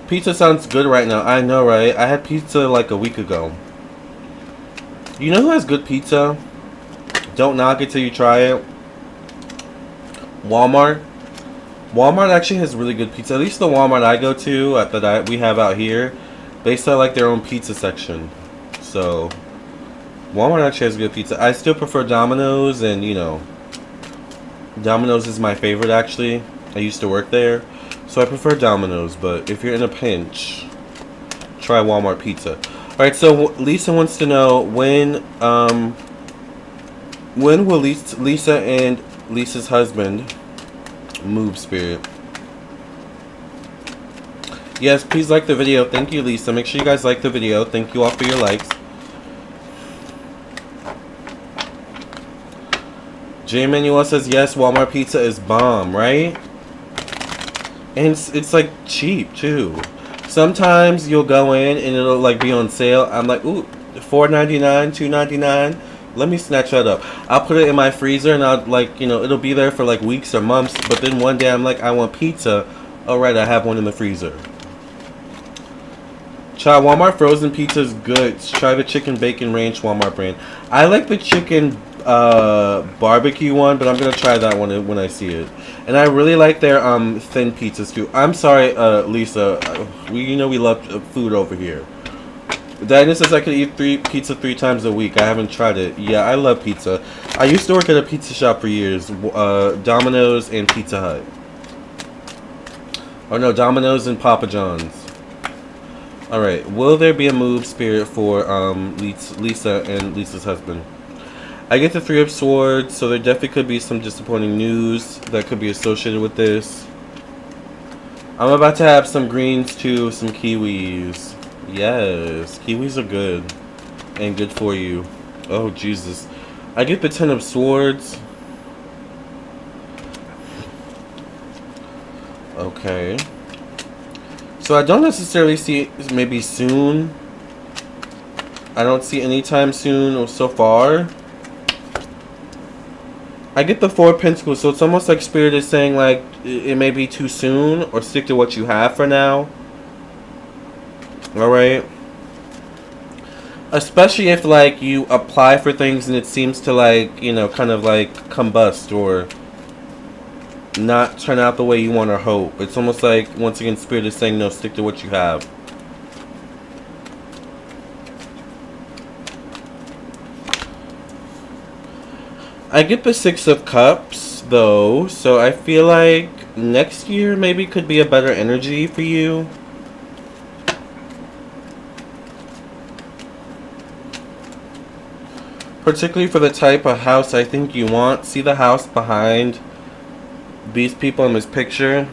Pizza sounds good right now. I know, right? I had pizza like a week ago. You know who has good pizza? Don't knock it till you try it. Walmart. Walmart actually has really good pizza. At least the Walmart I go to, we have out here, they sell like their own pizza section. So, Walmart actually has good pizza. I still prefer Domino's, and you know, Domino's is my favorite actually. I used to work there, so I prefer Domino's. But if you're in a pinch, try Walmart pizza. All right. So Lisa wants to know when will Lisa and Lisa's husband move, spirit? Yes, please like the video. Thank you, Lisa. Make sure you guys like the video. Thank you all for your likes. J Manuel says yes, Walmart pizza is bomb, right? And it's like cheap too. Sometimes you'll go in and it'll like be on sale. I'm like, ooh, $4.99, $2.99. Let me snatch that up. I'll put it in my freezer and I'll like, you know, it'll be there for like weeks or months. But then one day I'm like, I want pizza. All right, I have one in the freezer. Child, Walmart frozen pizza is good. Try the chicken bacon ranch Walmart brand. I like the chicken barbecue one, but I'm gonna try that one when I see it. And I really like their thin pizzas too. I'm sorry, Lisa. You know we love food over here. Diana says I could eat pizza 3 times a week. I haven't tried it. Yeah, I love pizza. I used to work at a pizza shop for years. Domino's and Pizza Hut. Oh no, Domino's and Papa John's. Alright, will there be a move, spirit, for Lisa and Lisa's husband? I get the 3 of Swords, so there definitely could be some disappointing news that could be associated with this. I'm about to have some greens too, some kiwis. Yes, kiwis are good and good for you. Oh Jesus, I get the 10 of Swords. Okay, so I don't necessarily see maybe soon. I don't see anytime soon or so far. I get the 4 of Pentacles, so it's almost like Spirit is saying like it may be too soon, or stick to what you have for now. Alright? Especially if like you apply for things and it seems to like, you know, kind of like combust or not turn out the way you want or hope. It's almost like, once again, Spirit is saying no, stick to what you have. I get the 6 of Cups, though, so I feel like next year maybe could be a better energy for you. Particularly for the type of house I think you want. See the house behind these people in this picture?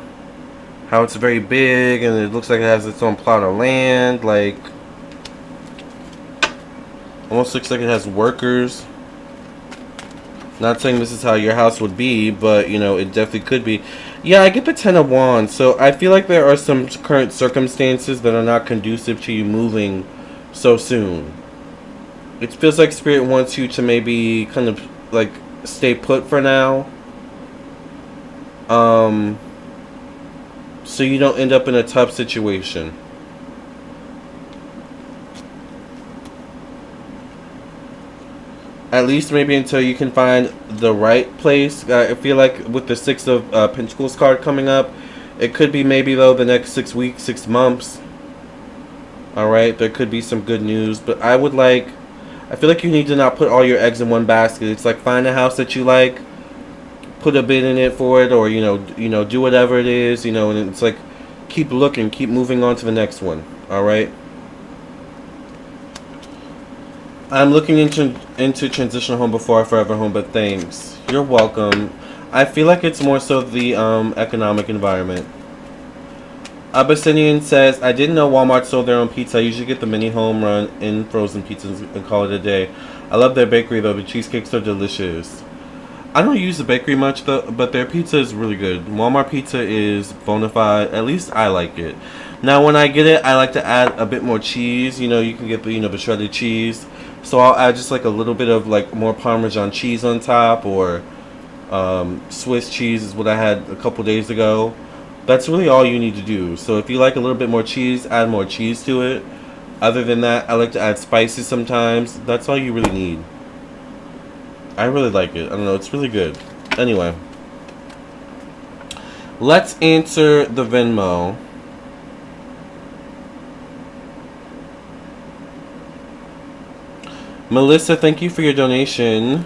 How it's very big and it looks like it has its own plot of land. Like, almost looks like it has workers. Not saying this is how your house would be, but, you know, it definitely could be. Yeah, I get the 10 of Wands. So I feel like there are some current circumstances that are not conducive to you moving so soon. It feels like Spirit wants you to maybe kind of, like, stay put for now. So you don't end up in a tough situation. At least maybe until you can find the right place. I feel like with the 6 of Pentacles card coming up, it could be maybe, though, the next 6 weeks, 6 months. Alright, there could be some good news. But I would like, I feel like you need to not put all your eggs in one basket. It's like, find a house that you like, put a bid in it for it, or, you know, do whatever it is, you know, and it's like, keep looking, keep moving on to the next one. Alright? I'm looking into transitional home before a forever home, but thanks. You're welcome. I feel like it's more so the economic environment. Abyssinian says, I didn't know Walmart sold their own pizza. I usually get the mini home run in frozen pizzas and call it a day. I love their bakery though. The cheesecakes are delicious. I don't use the bakery much though, but their pizza is really good. Walmart pizza is bona fide. At least I like it. Now when I get it, I like to add a bit more cheese. You know, you can get the, you know, the shredded cheese. So I'll add just like a little bit of like more Parmesan cheese on top, or Swiss cheese is what I had a couple days ago. That's really all you need to do. So if you like a little bit more cheese, add more cheese to it. Other than that, I like to add spices sometimes. That's all you really need. I really like it. I don't know, it's really good. Anyway, let's answer the Venmo. Melissa, thank you for your donation.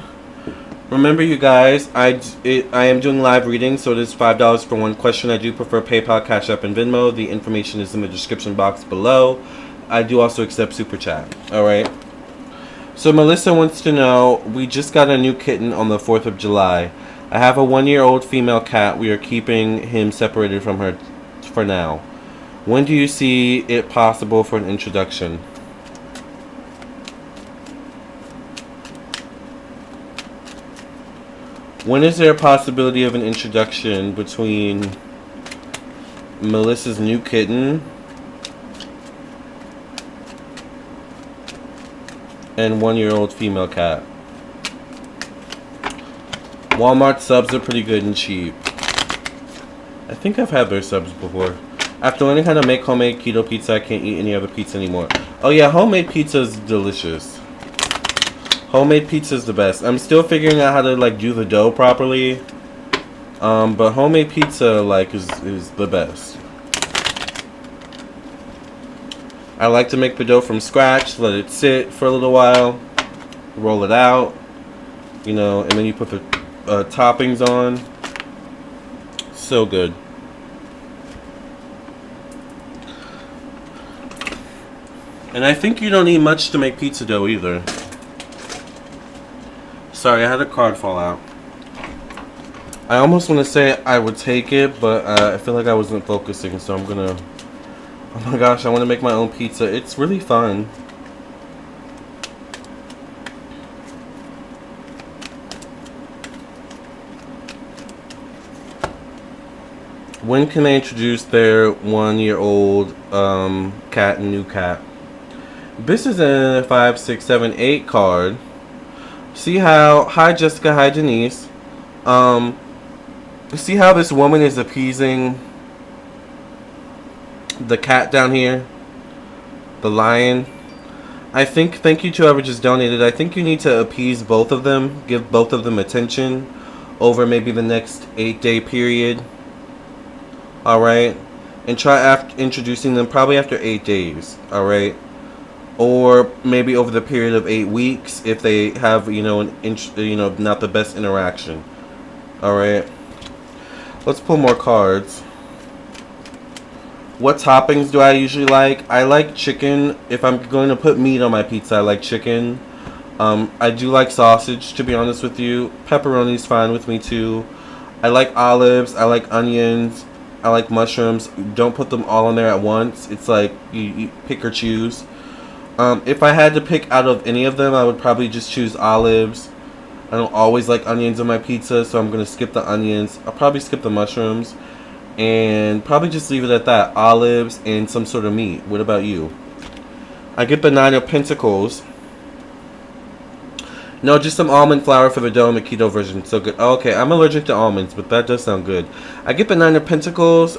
Remember, you guys, I am doing live readings, so it is $5 for one question. I do prefer PayPal, Cash App, and Venmo. The information is in the description box below. I do also accept Super Chat. Alright. So Melissa wants to know, we just got a new kitten on the 4th of July. I have a 1-year-old female cat. We are keeping him separated from her for now. When do you see it possible for an introduction? When is there a possibility of an introduction between Melissa's new kitten and 1-year-old female cat? Walmart subs are pretty good and cheap. I think I've had their subs before. After learning how to make homemade keto pizza, I can't eat any other pizza anymore. Oh yeah, homemade pizza is delicious. Homemade pizza is the best. I'm still figuring out how to like do the dough properly. But homemade pizza like is the best. I like to make the dough from scratch, let it sit for a little while, roll it out, you know, and then you put the toppings on. So good. And I think you don't need much to make pizza dough either. Sorry, I had a card fall out. I almost want to say I would take it, but I feel like I wasn't focusing, so I'm gonna... Oh my gosh, I want to make my own pizza. It's really fun. When can they introduce their 1-year-old cat and new cat? This is a 5, 6, 7, 8 card. See how, hi Jessica, hi Denise. See how this woman is appeasing the cat down here? The lion. I think, thank you to whoever just donated. I think you need to appease both of them. Give both of them attention over maybe the next 8-day period. Alright? And try after introducing them probably after 8 days. Alright? Or maybe over the period of 8 weeks if they have, you know, not the best interaction. Alright. Let's pull more cards. What toppings do I usually like? I like chicken. If I'm going to put meat on my pizza, I like chicken. I do like sausage, to be honest with you. Pepperoni's fine with me too. I like olives. I like onions. I like mushrooms. Don't put them all in there at once. It's like you pick or choose. If I had to pick out of any of them, I would probably just choose olives. I don't always like onions on my pizza, so I'm going to skip the onions. I'll probably skip the mushrooms. And probably just leave it at that. Olives and some sort of meat. What about you? I get the 9 of Pentacles. No, just some almond flour for the dough and the keto version. So good. Oh, okay, I'm allergic to almonds, but that does sound good. I get the 9 of Pentacles.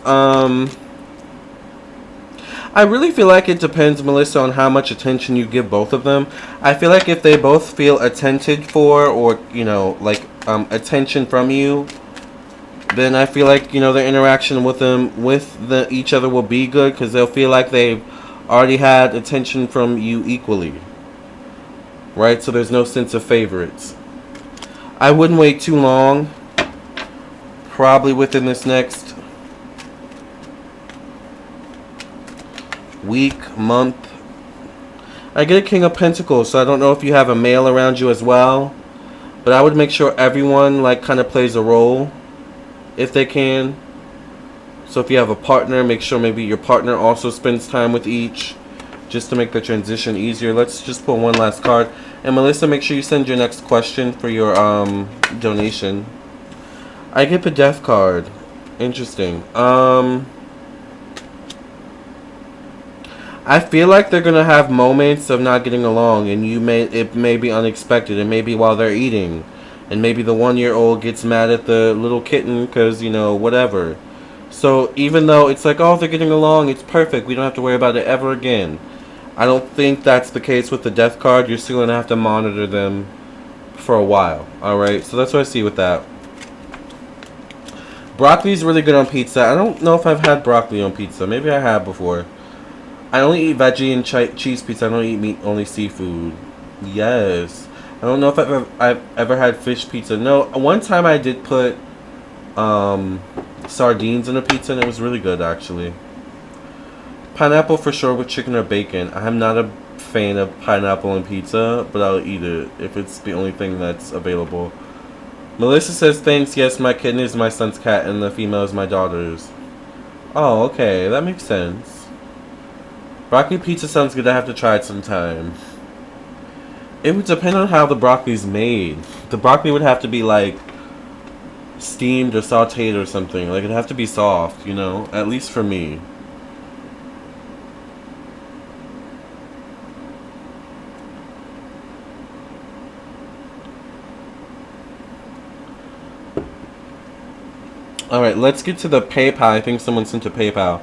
I really feel like it depends, Melissa, on how much attention you give both of them. I feel like if they both feel attended for, or, you know, like, attention from you, then I feel like, you know, their interaction with them, with each other will be good, because they'll feel like they've already had attention from you equally. Right? So there's no sense of favorites. I wouldn't wait too long. Probably within this next week, month. I get a King of Pentacles, so I don't know if you have a male around you as well, but I would make sure everyone like kind of plays a role if they can. So if you have a partner, make sure maybe your partner also spends time with each, just to make the transition easier. Let's just pull one last card. And Melissa, make sure you send your next question for your donation. I get the death card. Interesting. I feel like they're gonna have moments of not getting along, and it may be unexpected, and maybe while they're eating, and maybe the 1-year-old gets mad at the little kitten because, you know, whatever. So even though it's like, oh, they're getting along, it's perfect, we don't have to worry about it ever again, I don't think that's the case with the death card. You're still gonna have to monitor them for a while. All right, so that's what I see with that. Broccoli's really good on pizza. I don't know if I've had broccoli on pizza. Maybe I have before. I only eat veggie and cheese pizza. I don't eat meat, only seafood. Yes. I don't know if I've ever had fish pizza. No, one time I did put sardines in a pizza, and it was really good, actually. Pineapple for sure with chicken or bacon. I'm not a fan of pineapple on pizza, but I'll eat it if it's the only thing that's available. Melissa says, thanks, yes, my kitten is my son's cat, and the female is my daughter's. Oh, okay, that makes sense. Broccoli pizza sounds good. I have to try it sometime. It would depend on how the broccoli's made. The broccoli would have to be, like, steamed or sauteed or something. Like, it'd have to be soft, you know? At least for me. Alright, let's get to the PayPal. I think someone sent a PayPal.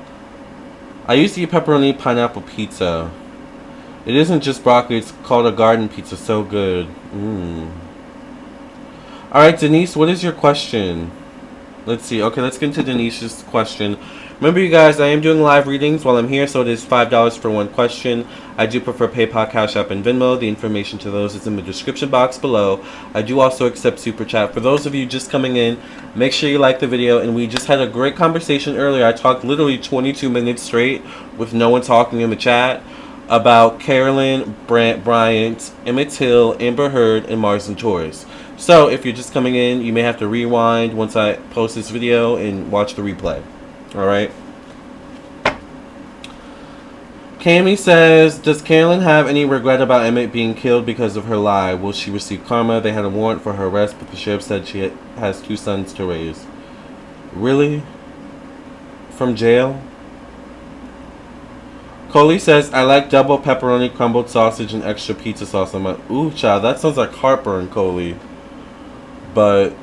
I used to eat pepperoni pineapple pizza. It isn't just broccoli, it's called a garden pizza. So good. Alright, Denise, what is your question? Let's see. Okay, let's get into Denise's question. Remember, you guys, I am doing live readings while I'm here, so it is $5 for one question. I do prefer PayPal, Cash App, and Venmo. The information to those is in the description box below. I do also accept Super Chat. For those of you just coming in, make sure you like the video. And we just had a great conversation earlier. I talked literally 22 minutes straight with no one talking in the chat about Carolyn, Bryant, Emmett Till, Amber Heard, and Mars and Taurus. So if you're just coming in, you may have to rewind once I post this video and watch the replay. Alright. Cami says, does Carolyn have any regret about Emmett being killed because of her lie? Will she receive karma? They had a warrant for her arrest, but the sheriff said she has 2 sons to raise. Really? From jail? Coley says, I like double pepperoni, crumbled sausage, and extra pizza sauce on my... Ooh, child, that sounds like heartburn, Coley. But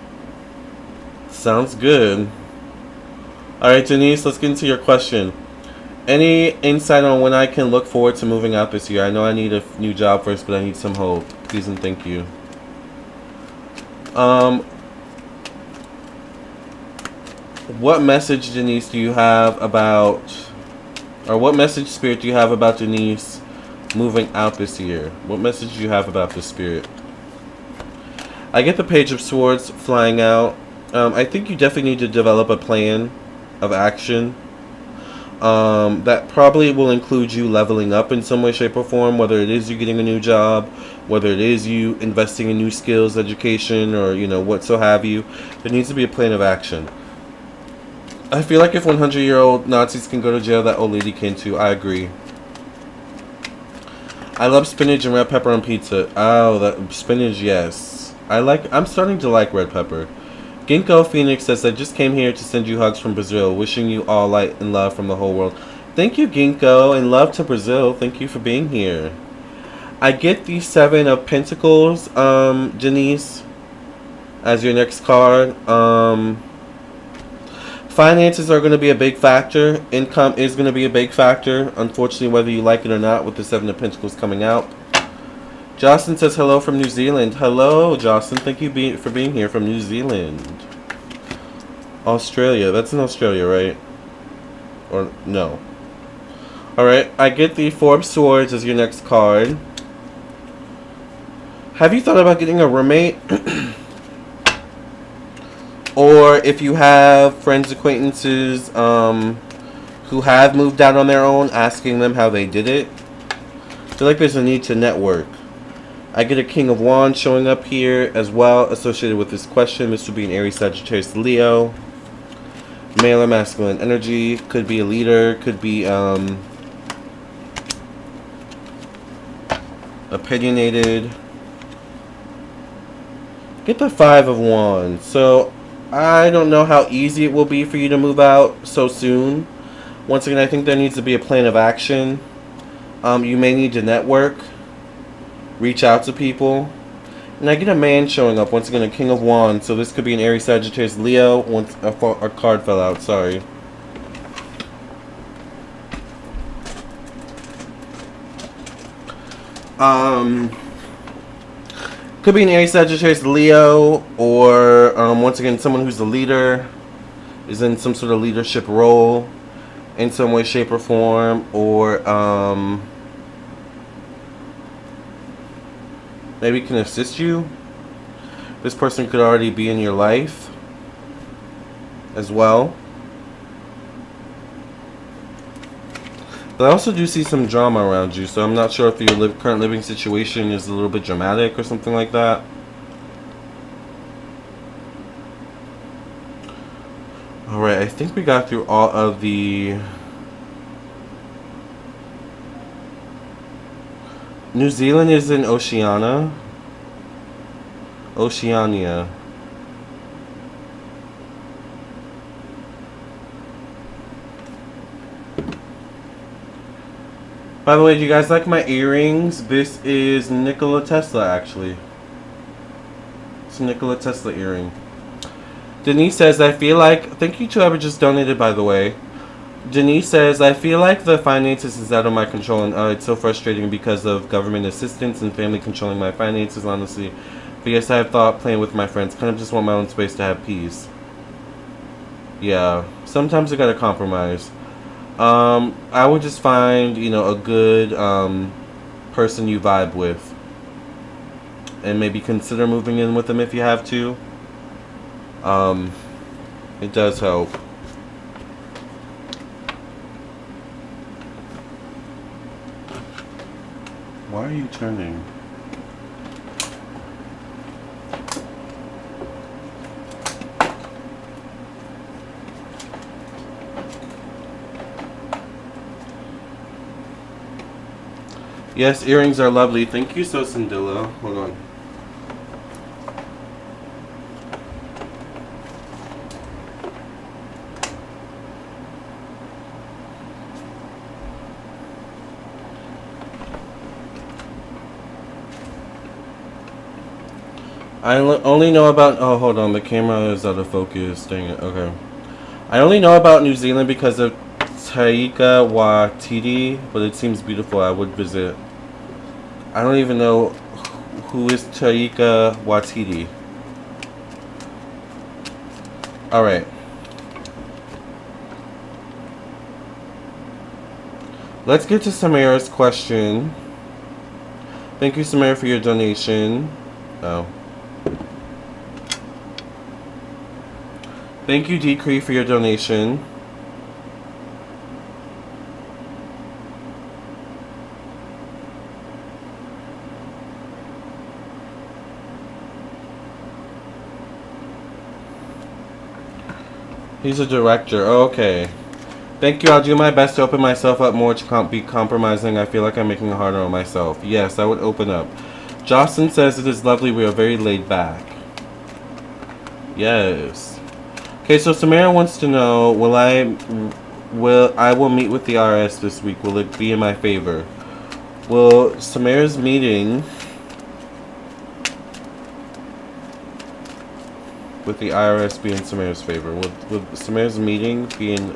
sounds good. Alright, Denise, let's get into your question. Any insight on when I can look forward to moving out this year? I know I need a new job first, but I need some hope. Please and thank you. What message, Denise, do you have about... Or what message, Spirit, do you have about Denise moving out this year? What message do you have about this, Spirit? I get the Page of Swords flying out. I think you definitely need to develop a plan of action. That probably will include you leveling up in some way, shape, or form, whether it is you getting a new job, whether it is you investing in new skills, education, or, you know, what so have you. There needs to be a plan of action. I feel like if 100-year-old Nazis can go to jail, that old lady can too. I agree. I love spinach and red pepper on pizza. Oh, that spinach, yes. I'm starting to like red pepper. Ginkgo Phoenix says, I just came here to send you hugs from Brazil. Wishing you all light and love from the whole world. Thank you, Ginkgo, and love to Brazil. Thank you for being here. I get the 7 of Pentacles, Denise, as your next card. Finances are going to be a big factor. Income is going to be a big factor. Unfortunately, whether you like it or not, with the 7 of Pentacles coming out. Jocelyn says hello from New Zealand. Hello, Jocelyn. Thank you for being here from New Zealand. Australia. That's in Australia, right? Or no? Alright, I get the 4 of Swords as your next card. Have you thought about getting a roommate? Or if you have friends, acquaintances who have moved out on their own, asking them how they did it. I feel like there's a need to network. I get a King of Wands showing up here as well, associated with this question. This would be an Aries, Sagittarius, Leo. Male or masculine energy. Could be a leader. Could be opinionated. Get the 5 of Wands. So, I don't know how easy it will be for you to move out so soon. Once again, I think there needs to be a plan of action. You may need to network. Reach out to people. And I get a man showing up. Once again, a King of Wands. So this could be an Aries, Sagittarius, Leo. Once a card fell out. Sorry. Could be an Aries, Sagittarius, Leo. Or, once again, someone who's a leader. Is in some sort of leadership role. In some way, shape, or form. Or, maybe can assist you. This person could already be in your life as well. But I also do see some drama around you, so I'm not sure if your current living situation is a little bit dramatic or something like that. Alright, I think we got through all of the... New Zealand is in Oceania. By the way, do you guys like my earrings? This is Nikola Tesla, actually. It's a Nikola Tesla earring. Denise says, I feel like... Thank you to whoever just donated, by the way. Denise says, I feel like the finances is out of my control, and it's so frustrating because of government assistance and family controlling my finances, honestly. But yes, I have thought playing with my friends. Kind of just want my own space to have peace. Yeah, sometimes you gotta compromise. I would just find, you know, a good person you vibe with. And maybe consider moving in with them if you have to. It does help. Why are you turning? Yes, earrings are lovely. Thank you, so Sindilla. Hold on. I only know about... Oh, hold on. The camera is out of focus. Dang it. Okay. I only know about New Zealand because of Taika Waititi, but it seems beautiful. I would visit. I don't even know who is Taika Waititi. Alright. Let's get to Samara's question. Thank you, Samara, for your donation. Oh. Thank you, Decree, for your donation. He's a director. Oh, okay. Thank you. I'll do my best to open myself up more to be compromising. I feel like I'm making it harder on myself. Yes, I would open up. Jocelyn says it is lovely. We are very laid back. Yes. Okay, so Samara wants to know, I will meet with the IRS this week. Will it be in my favor? Will Samara's meeting with the IRS be in Samara's favor? Will Samara's meeting be in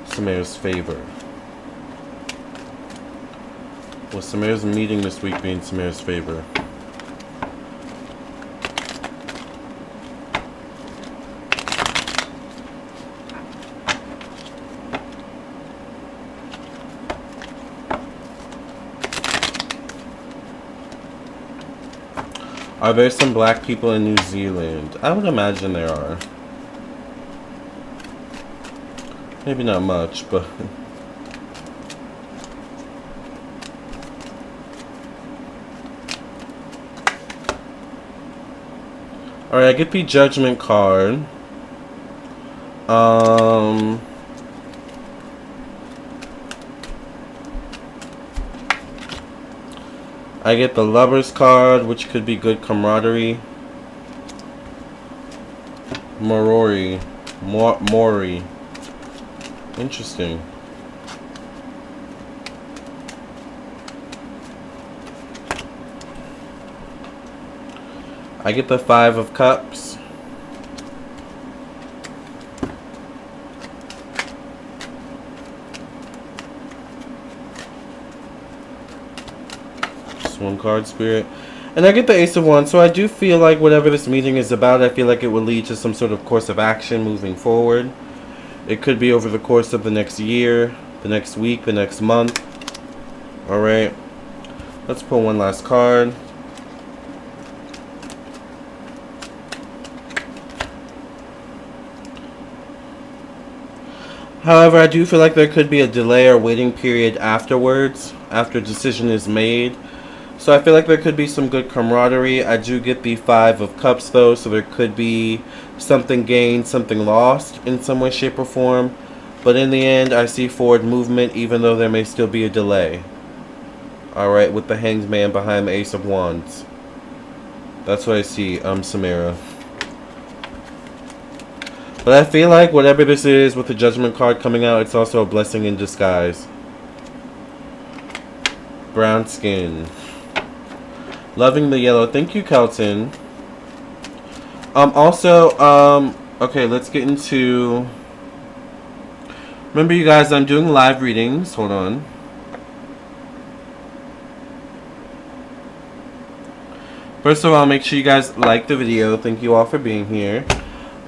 Samara's favor? Will Samara's meeting this week be in Samara's favor? Are there some black people in New Zealand? I would imagine there are. Maybe not much, but... Alright, I get the Judgment card. I get the Lovers card, which could be good camaraderie. Mori. Interesting. I get the Five of Cups. Just one card, Spirit. And I get the Ace of Wands, so I do feel like whatever this meeting is about, I feel like it will lead to some sort of course of action moving forward. It could be over the course of the next year, the next week, the next month. Alright. Let's pull one last card. However, I do feel like there could be a delay or waiting period afterwards, after a decision is made. So I feel like there could be some good camaraderie. I do get the Five of Cups though, so there could be something gained, something lost in some way, shape, or form. But in the end, I see forward movement even though there may still be a delay. Alright, with the Hanged Man behind the Ace of Wands. That's what I see, Samara. But I feel like whatever this is with the Judgment card coming out, it's also a blessing in disguise. Brown skin. Loving the yellow. Thank you, Kelton. Okay, let's get into... Remember, you guys, I'm doing live readings. Hold on. First of all, make sure you guys like the video. Thank you all for being here.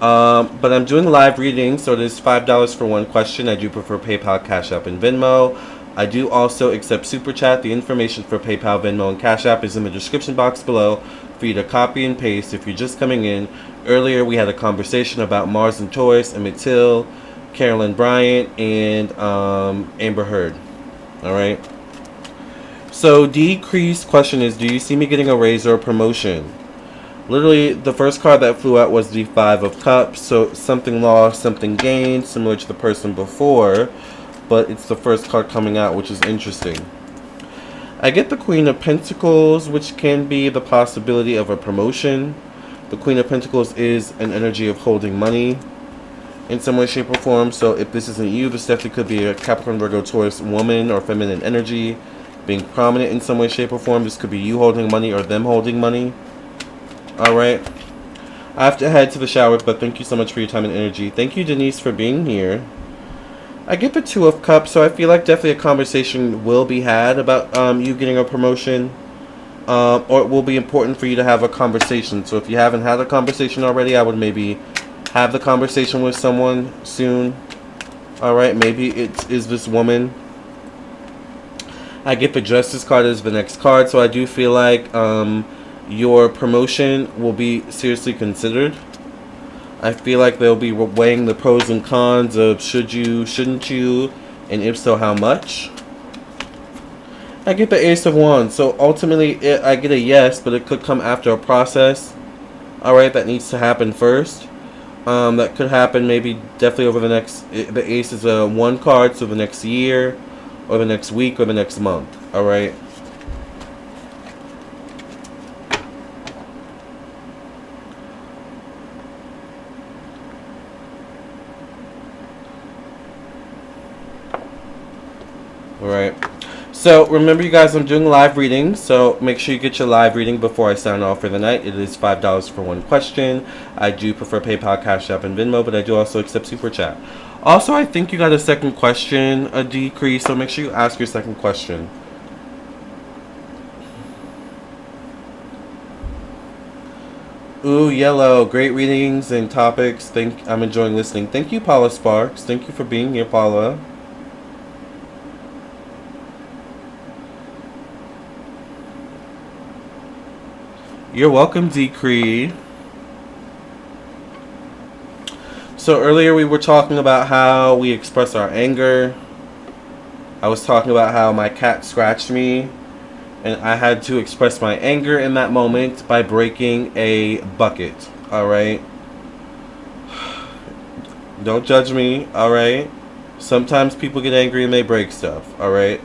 But I'm doing live readings, so it is $5 for one question. I do prefer PayPal, Cash App, and Venmo. I do also accept Super Chat. The information for PayPal, Venmo, and Cash App is in the description box below for you to copy and paste if you're just coming in. Earlier, we had a conversation about Mars and Taurus, Emmett, Carolyn Bryant, and Amber Heard. Alright? So, decreased question is, do you see me getting a raise or a promotion? Literally, the first card that flew out was the Five of Cups. So, something lost, something gained, similar to the person before. But it's the first card coming out, which is interesting. I get the Queen of Pentacles, which can be the possibility of a promotion. The Queen of Pentacles is an energy of holding money in some way, shape, or form. So, if this isn't you, this definitely could be a Capricorn, Virgo, Taurus woman or feminine energy being prominent in some way, shape, or form. This could be you holding money or them holding money. Alright, I have to head to the shower, but thank you so much for your time and energy. Thank you, Denise, for being here. I get the Two of Cups, so I feel like definitely a conversation will be had about you getting a promotion. Or it will be important for you to have a conversation. So if you haven't had a conversation already, I would maybe have the conversation with someone soon. Alright, maybe it is this woman. I get the Justice card as the next card, so I do feel like... your promotion will be seriously considered. I feel like they'll be weighing the pros and cons of should you, shouldn't you, and if so, how much. I get the Ace of Wands, so ultimately I get a yes, but it could come after a process. Alright, that needs to happen first. That could happen maybe definitely over the next... The Ace is a one card, so the next year, or the next week, or the next month. Alright. Alright, so remember you guys, I'm doing live readings, so make sure you get your live reading before I sign off for the night. It is $5 for one question. I do prefer PayPal, Cash App, and Venmo, but I do also accept Super Chat. Also, I think you got a second question, a decrease, so make sure you ask your second question. Ooh, yellow, great readings and topics. I'm enjoying listening. Thank you, Paula Sparks. Thank you for being here, Paula. You're welcome, Decree. So earlier we were talking about how we express our anger. I was talking about how my cat scratched me, and I had to express my anger in that moment by breaking a bucket. Alright? Don't judge me, alright? Sometimes people get angry and they break stuff, alright?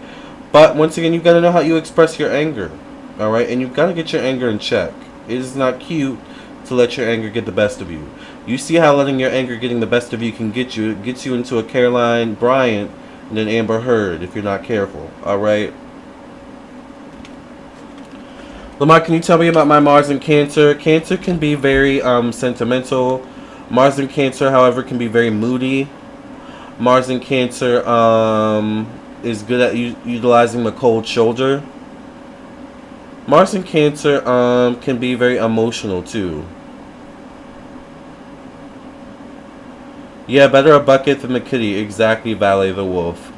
But once again, you gotta know how you express your anger, alright? And you gotta get your anger in check. It is not cute to let your anger get the best of you. You see how letting your anger getting the best of you can get you. It gets you into a Caroline Bryant and an Amber Heard if you're not careful, alright? Lamarr, can you tell me about my Mars in Cancer? Cancer can be very sentimental. Mars in Cancer, however, can be very moody. Mars in Cancer is good at utilizing the cold shoulder. Mars in Cancer can be very emotional too. Yeah, better a bucket than the kitty. Exactly, Valet the Wolf.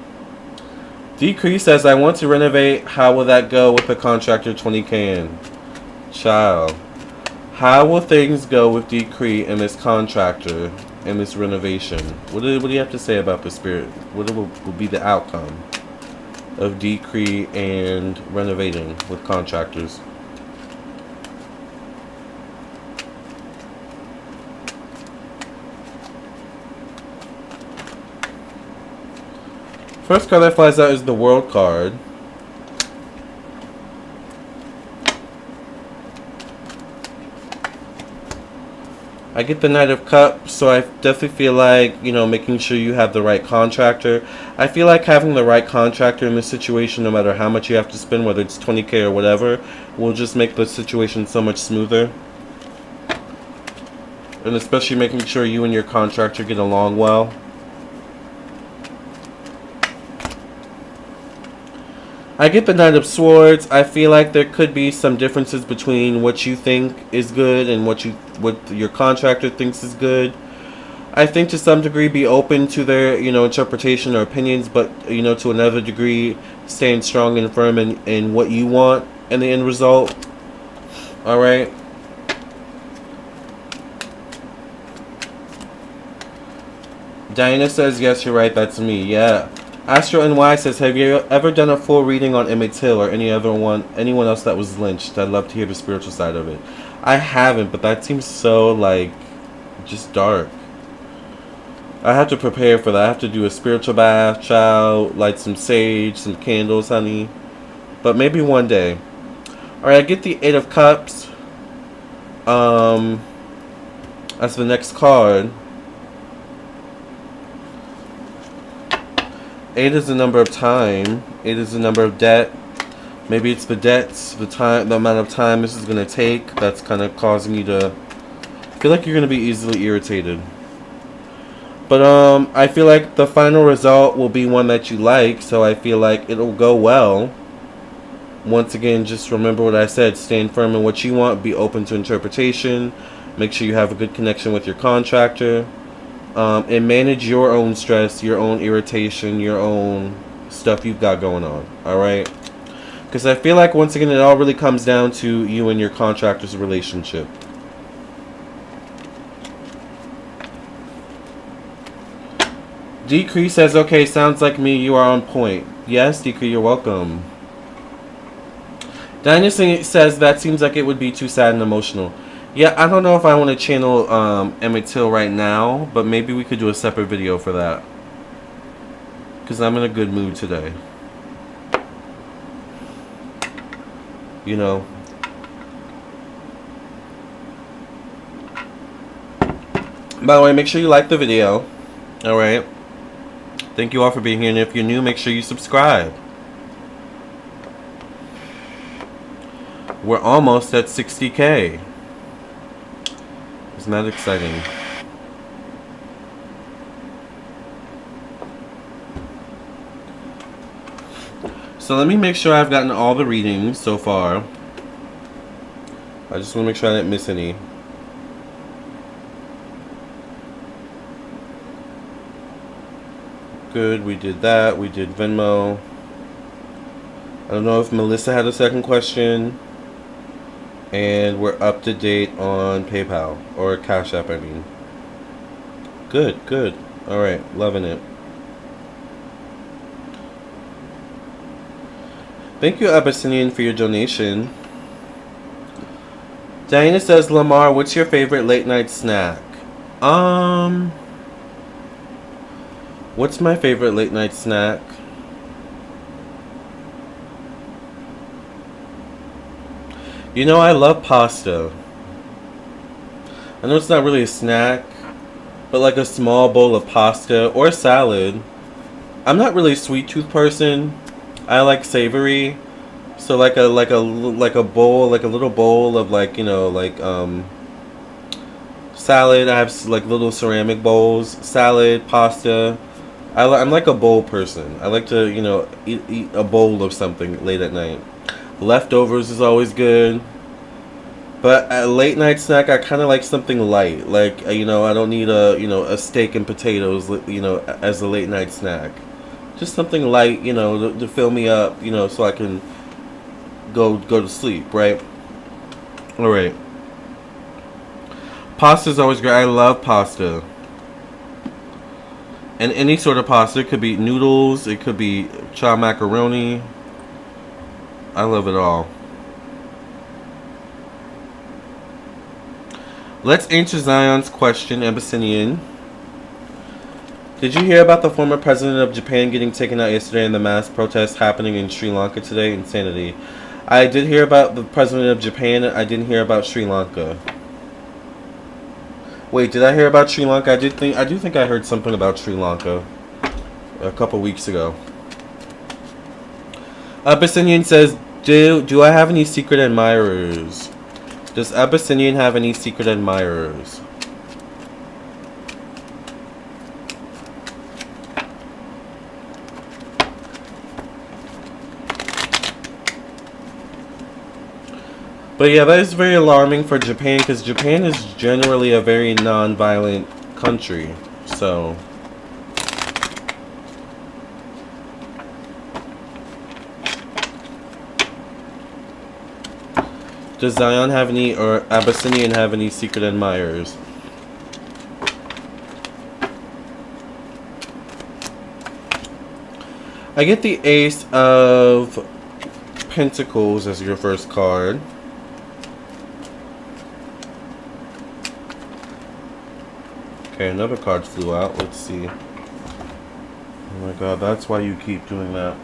Decree says, I want to renovate. How will that go with the contractor 20K in? Child. How will things go with Decree and this contractor and this renovation? What do you have to say about the spirit? What will be the outcome of Decree and renovating with contractors? First card that flies out is the World card. I get the Knight of Cups, so I definitely feel like, you know, making sure you have the right contractor. I feel like having the right contractor in this situation, no matter how much you have to spend, whether it's 20K or whatever, will just make the situation so much smoother. And especially making sure you and your contractor get along well. I get the Knight of Swords. I feel like there could be some differences between what you think is good and what your contractor thinks is good. I think to some degree be open to their, you know, interpretation or opinions, but, you know, to another degree staying strong and firm in what you want in the end result. Alright. Diana says, yes, you're right, that's me. Yeah. Astro NY says, have you ever done a full reading on Emmett Till or anyone else that was lynched? I'd love to hear the spiritual side of it. I haven't, but that seems so, like, just dark. I have to prepare for that. I have to do a spiritual bath, child, light some sage, some candles, honey. But maybe one day. Alright, I get the Eight of Cups. That's the next card. 8 is the number of time. 8 is the number of debt. Maybe it's the debts, the amount of time this is going to take that's kind of causing you to feel like you're going to be easily irritated. But I feel like the final result will be one that you like, so I feel like it'll go well. Once again, just remember what I said. Stand firm in what you want. Be open to interpretation. Make sure you have a good connection with your contractor. And manage your own stress, your own irritation, your own stuff you've got going on. Alright? Because I feel like, once again, it all really comes down to you and your contractor's relationship. Decree says, okay, sounds like me, you are on point. Yes, Decree, you're welcome. Diana says, that seems like it would be too sad and emotional. Yeah, I don't know if I want to channel Emmett Till right now, but maybe we could do a separate video for that. Because I'm in a good mood today. You know. By the way, make sure you like the video. Alright. Thank you all for being here, and if you're new, make sure you subscribe. We're almost at 60K. Isn't that exciting? So let me make sure I've gotten all the readings so far. I just want to make sure I didn't miss any. Good, we did that. We did Venmo. I don't know if Melissa had a second question. And we're up to date on PayPal. Or Cash App, I mean. Good, good. Alright, loving it. Thank you, Abyssinian, for your donation. Diana says, Lamarr, what's your favorite late night snack? What's my favorite late night snack? You know, I love pasta. I know it's not really a snack, but like a small bowl of pasta or salad. I'm not really a sweet tooth person. I like savory. So like a bowl, like a little bowl of like, you know, like salad. I have like little ceramic bowls, salad, pasta. I'm like a bowl person. I like to, you know, eat a bowl of something late at night. Leftovers is always good. But a late night snack, I kind of like something light. Like, you know, I don't need a steak and potatoes, you know, as a late night snack. Just something light, you know, to fill me up, you know, so I can go to sleep, right? All right. Pasta's always great. I love pasta. And any sort of pasta. It could be noodles. It could be chow macaroni. I love it all. Let's answer Zion's question, Abyssinian. Did you hear about the former president of Japan getting taken out yesterday and the mass protests happening in Sri Lanka today? Insanity. I did hear about the president of Japan. I didn't hear about Sri Lanka. Wait, did I hear about Sri Lanka? I do think I heard something about Sri Lanka a couple weeks ago. Abyssinian says, do I have any secret admirers? Does Abyssinian have any secret admirers? But yeah, that is very alarming for Japan, because Japan is generally a very non-violent country. So does Zion have any, or Abyssinian have any secret admirers? I get the Ace of Pentacles as your first card. Okay, another card flew out. Let's see. Oh my god, that's why you keep doing that.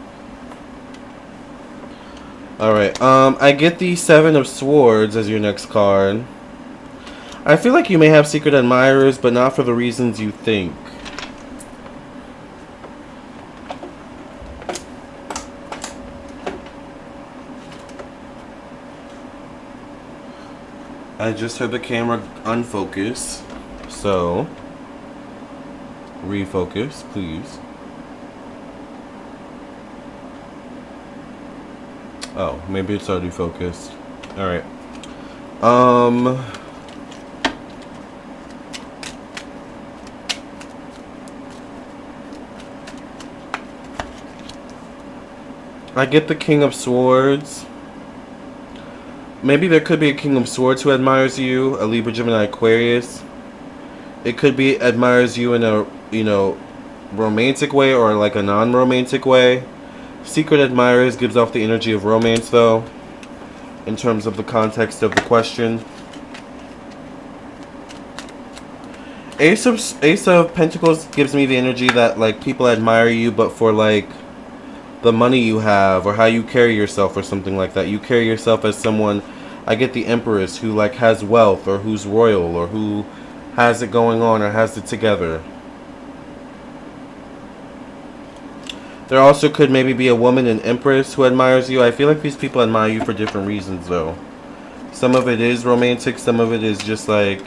Alright, I get the Seven of Swords as your next card. I feel like you may have secret admirers, but not for the reasons you think. I just heard the camera unfocus, so refocus, please. Oh, maybe it's already focused. Alright. I get the King of Swords. Maybe there could be a King of Swords who admires you, a Libra, Gemini, Aquarius. It could be admires you in a, you know, romantic way or like a non-romantic way. Secret admirers gives off the energy of romance, though, in terms of the context of the question. Ace of Pentacles gives me the energy that, like, people admire you, but for, like, the money you have or how you carry yourself or something like that. You carry yourself as someone, I get the Empress, who, like, has wealth or who's royal or who has it going on or has it together. There also could maybe be a woman, an Empress, who admires you. I feel like these people admire you for different reasons, though. Some of it is romantic. Some of it is just like,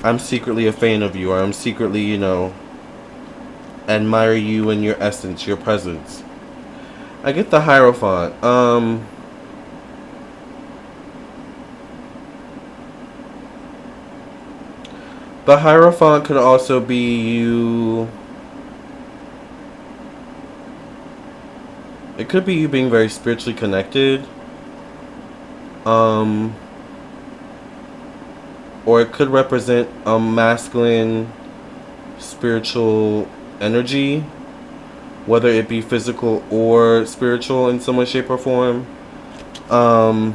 I'm secretly a fan of you. Or I'm secretly, you know, admire you and your essence, your presence. I get the Hierophant. The Hierophant could also be you. It could be you being very spiritually connected. Or it could represent a masculine spiritual energy, whether it be physical or spiritual in some way, shape, or form. But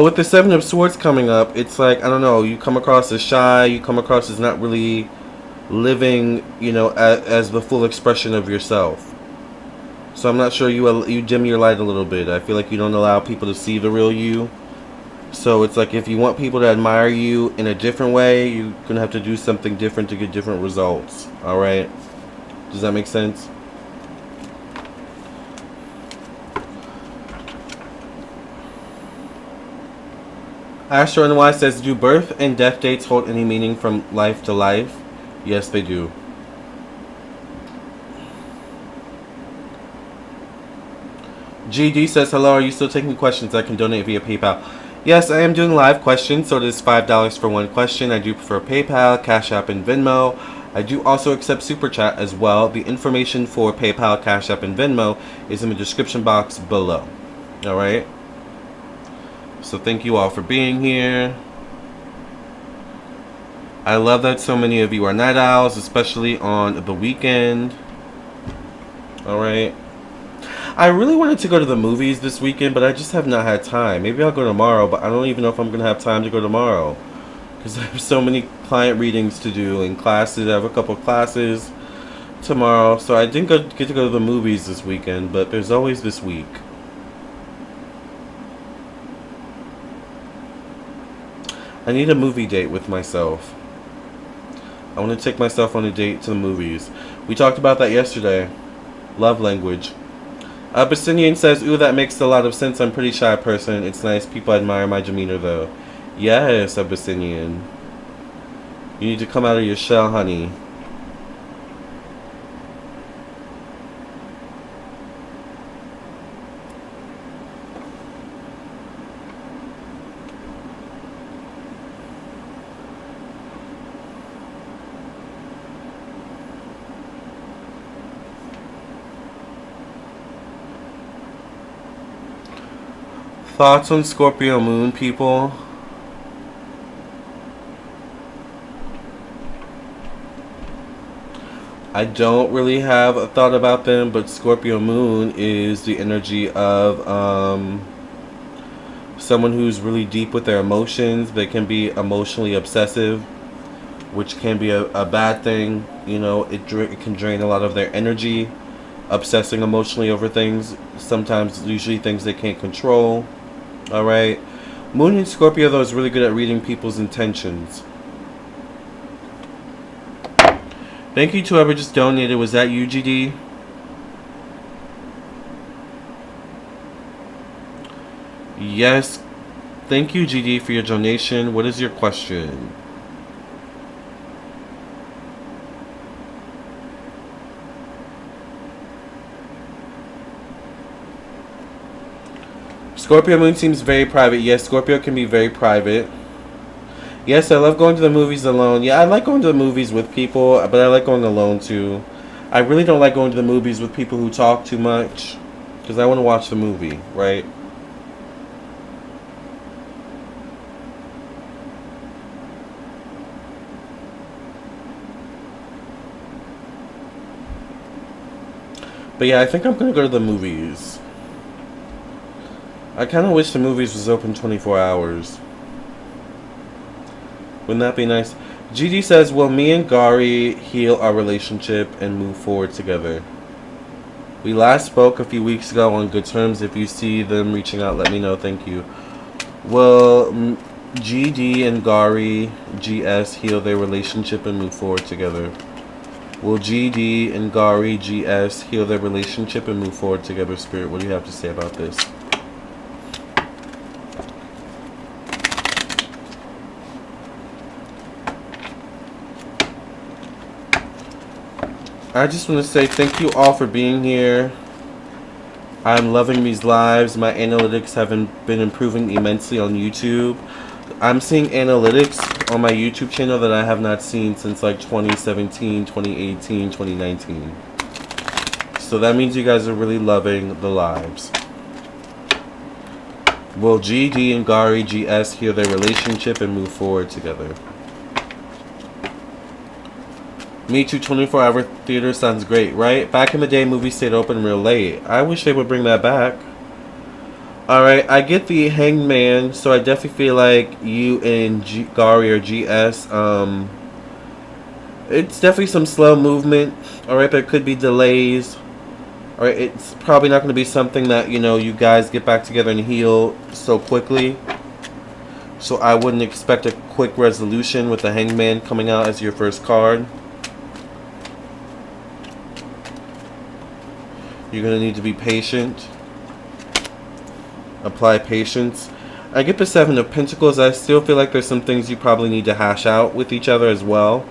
with the Seven of Swords coming up, it's like, I don't know, you come across as shy, you come across as not really living, you know, as the full expression of yourself. So I'm not sure you dim your light a little bit. I feel like you don't allow people to see the real you. So it's like if you want people to admire you in a different way, you're going to have to do something different to get different results. Alright? Does that make sense? Astro NY says, do birth and death dates hold any meaning from life to life? Yes, they do. GD says, hello, are you still taking questions? I can donate via PayPal. Yes, I am doing live questions, so it is $5 for one question. I do prefer PayPal, Cash App, and Venmo. I do also accept Super Chat as well. The information for PayPal, Cash App, and Venmo is in the description box below. Alright? So thank you all for being here. I love that so many of you are night owls, especially on the weekend. Alright? I really wanted to go to the movies this weekend, but I just have not had time. Maybe I'll go tomorrow, but I don't even know if I'm going to have time to go tomorrow. Because I have so many client readings to do and classes. I have a couple classes tomorrow. So I didn't get to go to the movies this weekend, but there's always this week. I need a movie date with myself. I want to take myself on a date to the movies. We talked about that yesterday. Love language. Abyssinian says, ooh, that makes a lot of sense. I'm a pretty shy person. It's nice. People admire my demeanor, though. Yes, Abyssinian. You need to come out of your shell, honey. Thoughts on Scorpio moon, people? I don't really have a thought about them, but Scorpio moon is the energy of someone who's really deep with their emotions. They can be emotionally obsessive, which can be a bad thing. You know, it can drain a lot of their energy, obsessing emotionally over things, sometimes usually things they can't control. Alright. Moon in Scorpio, though, is really good at reading people's intentions. Thank you to whoever just donated. Was that you, GD? Yes. Thank you, GD, for your donation. What is your question? Scorpio moon seems very private. Yes, Scorpio can be very private. Yes, I love going to the movies alone. Yeah, I like going to the movies with people, but I like going alone too. I really don't like going to the movies with people who talk too much, because I want to watch the movie, right? But yeah, I think I'm going to go to the movies. I kind of wish the movies was open 24 hours. Wouldn't that be nice? GD says, will me and Gary heal our relationship and move forward together? We last spoke a few weeks ago on good terms. If you see them reaching out, let me know. Thank you. Will GD and Gary GS heal their relationship and move forward together? Will GD and Gary GS heal their relationship and move forward together? Spirit, what do you have to say about this? I just want to say thank you all for being here. I'm loving these lives. My analytics have been improving immensely on YouTube. I'm seeing analytics on my YouTube channel that I have not seen since like 2017, 2018, 2019. So that means you guys are really loving the lives. Will GD and Gary GS heal their relationship and move forward together? Me Too 24-hour theater sounds great, right? Back in the day, movies stayed open real late. I wish they would bring that back. Alright, I get the hangman, so I definitely feel like you and Gary or GS It's definitely some slow movement. All right, there could be delays. All right, it's probably not going to be something that, you know, you guys get back together and heal so quickly. So I wouldn't expect a quick resolution with the Hangman coming out as your first card. You're going to need to be patient. Apply patience. I get the Seven of Pentacles. I still feel like there's some things you probably need to hash out with each other as well.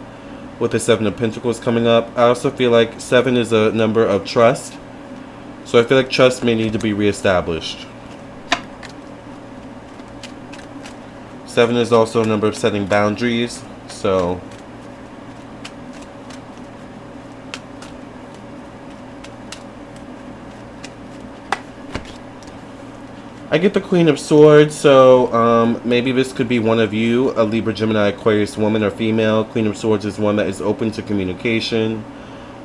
With the Seven of Pentacles coming up. I also feel like 7 is a number of trust. So I feel like trust may need to be reestablished. 7 is also a number of setting boundaries. So I get the Queen of Swords, so maybe this could be one of you, a Libra, Gemini, Aquarius woman or female. Queen of Swords is one that is open to communication,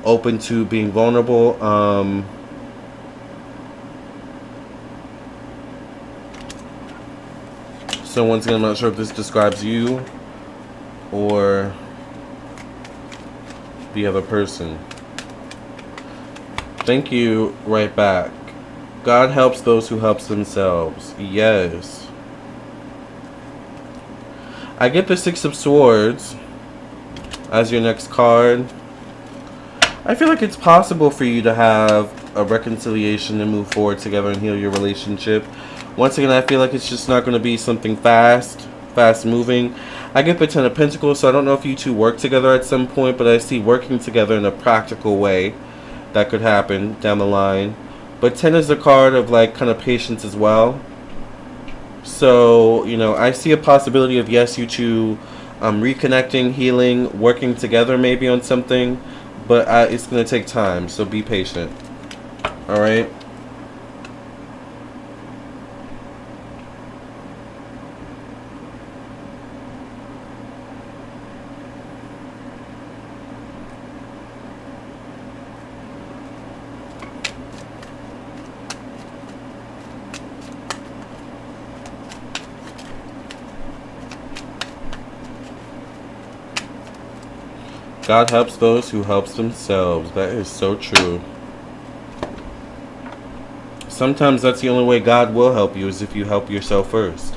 open to being vulnerable. So once again, I'm not sure if this describes you or the other person. Thank you, right back. God helps those who helps themselves. Yes. I get the Six of Swords as your next card. I feel like it's possible for you to have a reconciliation and move forward together and heal your relationship. Once again, I feel like it's just not going to be something fast moving. I get the Ten of Pentacles, so I don't know if you two work together at some point, but I see working together in a practical way that could happen down the line. But 10 is a card of like kind of patience as well. So, you know, I see a possibility of, yes, you two reconnecting, healing, working together maybe on something. But it's going to take time, so be patient. Alright? God helps those who helps themselves. That is so true. Sometimes that's the only way God will help you, is if you help yourself first.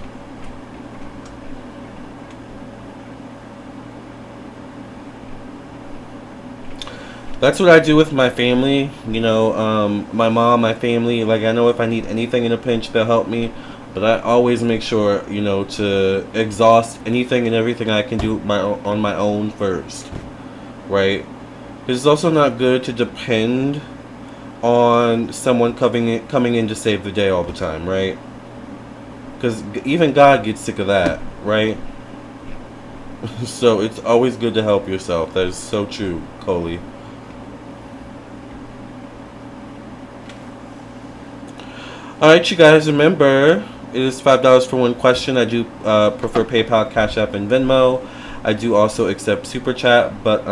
That's what I do with my family. You know, my mom, my family. Like, I know if I need anything in a pinch, they'll help me. But I always make sure, you know, to exhaust anything and everything I can do on my own first. Right? It's also not good to depend on someone coming in to save the day all the time, right? Because even God gets sick of that, right? So it's always good to help yourself. That is so true, Coley. Alright, you guys, remember, it is $5 for one question. I do prefer PayPal, Cash App, and Venmo. I do also accept Super Chat, but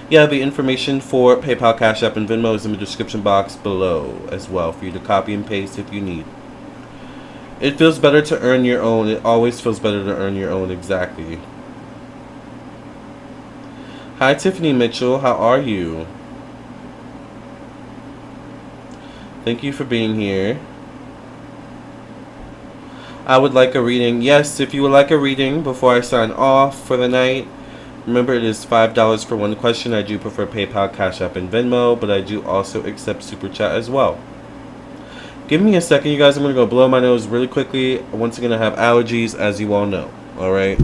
yeah, the information for PayPal, Cash App, and Venmo is in the description box below as well for you to copy and paste if you need. It feels better to earn your own. It always feels better to earn your own, exactly. Hi, Tiffany Mitchell. How are you? Thank you for being here. I would like a reading. Yes, if you would like a reading before I sign off for the night, remember it is $5 for one question. I do prefer PayPal, Cash App, and Venmo, but I do also accept Super Chat as well. Give me a second, you guys. I'm going to go blow my nose really quickly. Once again, I have allergies, as you all know. Alright?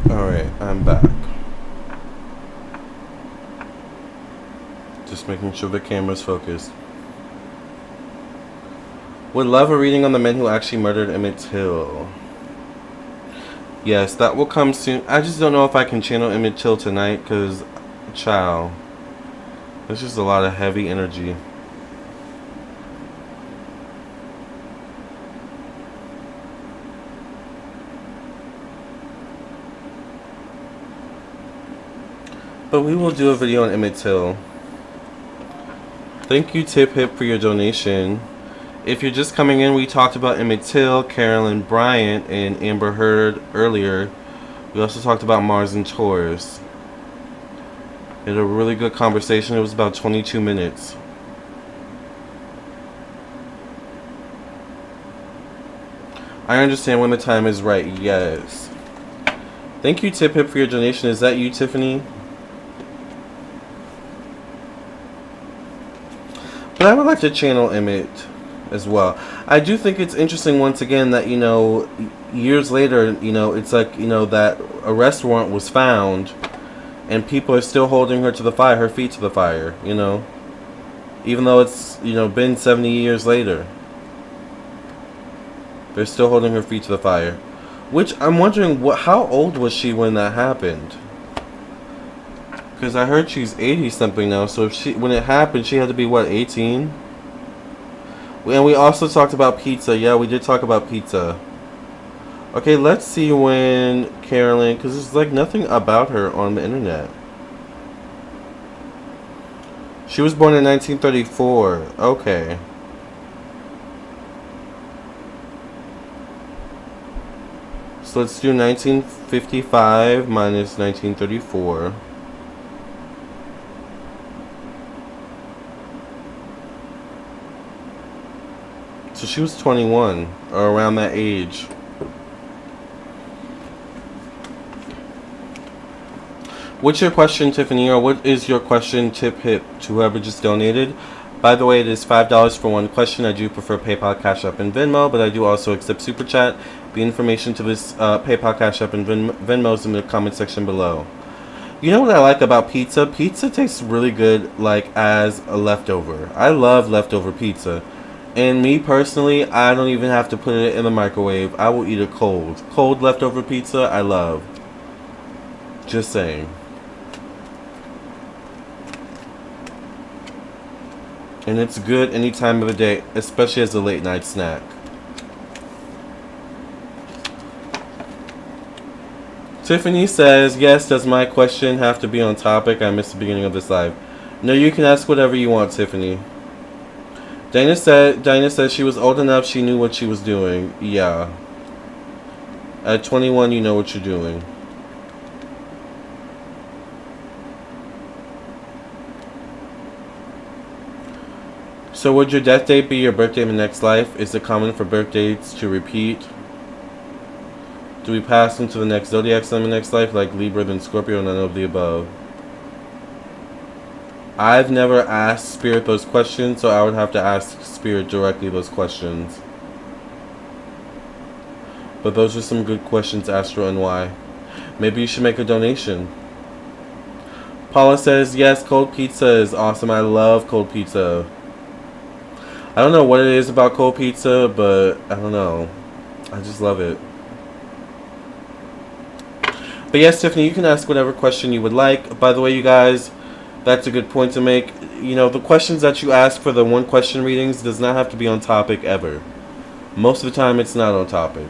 Alright, I'm back. Just making sure the camera's focused. Would love a reading on the men who actually murdered Emmett Till. Yes, that will come soon. I just don't know if I can channel Emmett Till tonight because, child, there's just a lot of heavy energy. But we will do a video on Emmett Till. Thank you, Tip Hip, for your donation. If you're just coming in, we talked about Emmett Till, Carolyn Bryant, and Amber Heard earlier. We also talked about Mars and Taurus. We had a really good conversation. It was about 22 minutes. I understand when the time is right. Yes. Thank you, Tip Hip, for your donation. Is that you, Tiffany? But I would like to channel Emmett as well. I do think it's interesting once again that, you know, years later, you know, it's like, you know, that arrest warrant was found and people are still holding her to the fire, her feet to the fire, you know, even though it's, you know, been 70 years later. They're still holding her feet to the fire. Which I'm wondering, how old was she when that happened? Because I heard she's 80 something now, so if when it happened, she had to be, what, 18? And we also talked about pizza. Yeah, we did talk about pizza. Okay, let's see when Carolyn, because there's like nothing about her on the internet. She was born in 1934. Okay. So let's do 1955 minus 1934. So she was 21, or around that age. What's your question, Tiffany, or what is your question, Tip Hip, to whoever just donated? By the way, it is $5 for one question. I do prefer PayPal, Cash App, and Venmo, but I do also accept Super Chat. The information to this PayPal, Cash App, and Venmo is in the comment section below. You know what I like about pizza? Pizza tastes really good, like, as a leftover. I love leftover pizza. And me personally, I don't even have to put it in the microwave. I will eat it cold. Cold leftover pizza, I love. Just saying. And it's good any time of the day, especially as a late night snack. Tiffany says, yes, does my question have to be on topic? I missed the beginning of this live. No, you can ask whatever you want, Tiffany. Dinah says she was old enough, she knew what she was doing. Yeah. At 21, you know what you're doing. So would your death date be your birthday in the next life? Is it common for birth dates to repeat? Do we pass into the next zodiac sign in the next life, like Libra then Scorpio, none of the above? I've never asked Spirit those questions, so I would have to ask Spirit directly those questions. But those are some good questions, Astro, and why. Maybe you should make a donation. Paula says, yes, cold pizza is awesome. I love cold pizza. I don't know what it is about cold pizza, but I don't know. I just love it. But yes, Tiffany, you can ask whatever question you would like. By the way, you guys, that's a good point to make. You know, the questions that you ask for the one question readings does not have to be on topic ever. Most of the time, it's not on topic.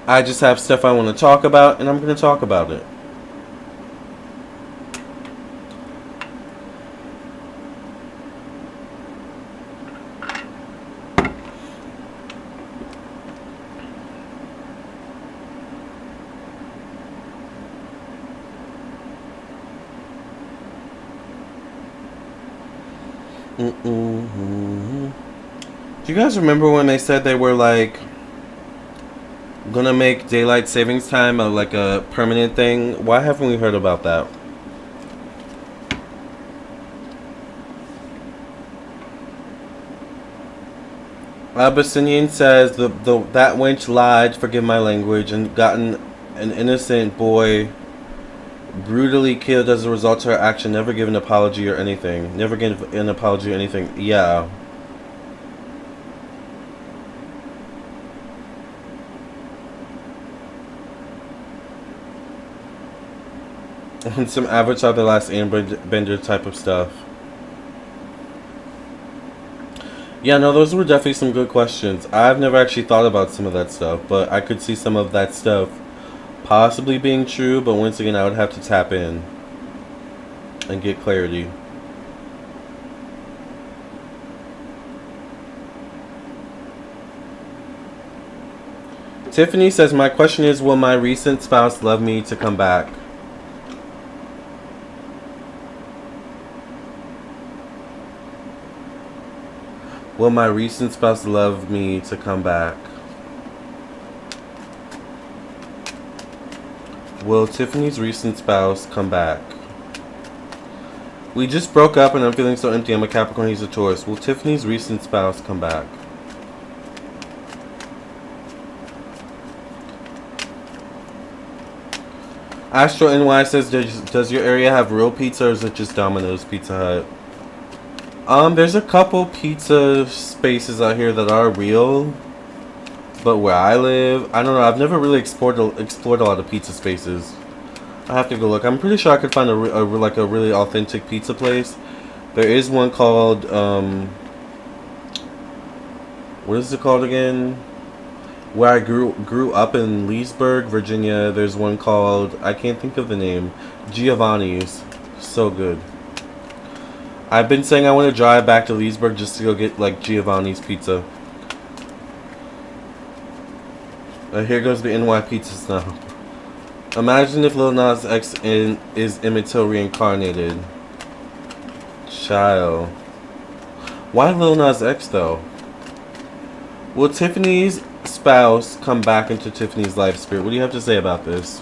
I just have stuff I want to talk about, and I'm going to talk about it. Do you guys remember when they said they were like gonna make daylight savings time like a permanent thing? Why haven't we heard about that? Abyssinian says that wench lied, forgive my language, and gotten an innocent boy Brutally killed as a result of her action. Never give an apology or anything. Never give an apology or anything. Yeah. And some Avatar The Last Airbender type of stuff. Yeah, no, those were definitely some good questions. I've never actually thought about some of that stuff, but I could see some of that stuff possibly being true, but once again, I would have to tap in and get clarity. Tiffany says, my question is, will my recent spouse love me to come back? Will my recent spouse love me to come back? Will Tiffany's recent spouse come back? We just broke up and I'm feeling so empty. I'm a Capricorn, he's a Taurus. Will Tiffany's recent spouse come back? Astro NY says, does your area have real pizza or is it just Domino's Pizza Hut? There's a couple pizza spaces out here that are real, but where I live, I don't know. I've never really explored a lot of pizza spaces. I have to go look. I'm pretty sure I could find a really authentic pizza place. There is one called what is it called again? Where I grew up in Leesburg, Virginia. There's one called, I can't think of the name, Giovanni's. So good. I've been saying I want to drive back to Leesburg just to go get like Giovanni's pizza. Here goes the NY pizzas now. Imagine if Lil Nas X is Emmett Till reincarnated. Child. Why Lil Nas X though? Will Tiffany's spouse come back into Tiffany's life spirit? What do you have to say about this?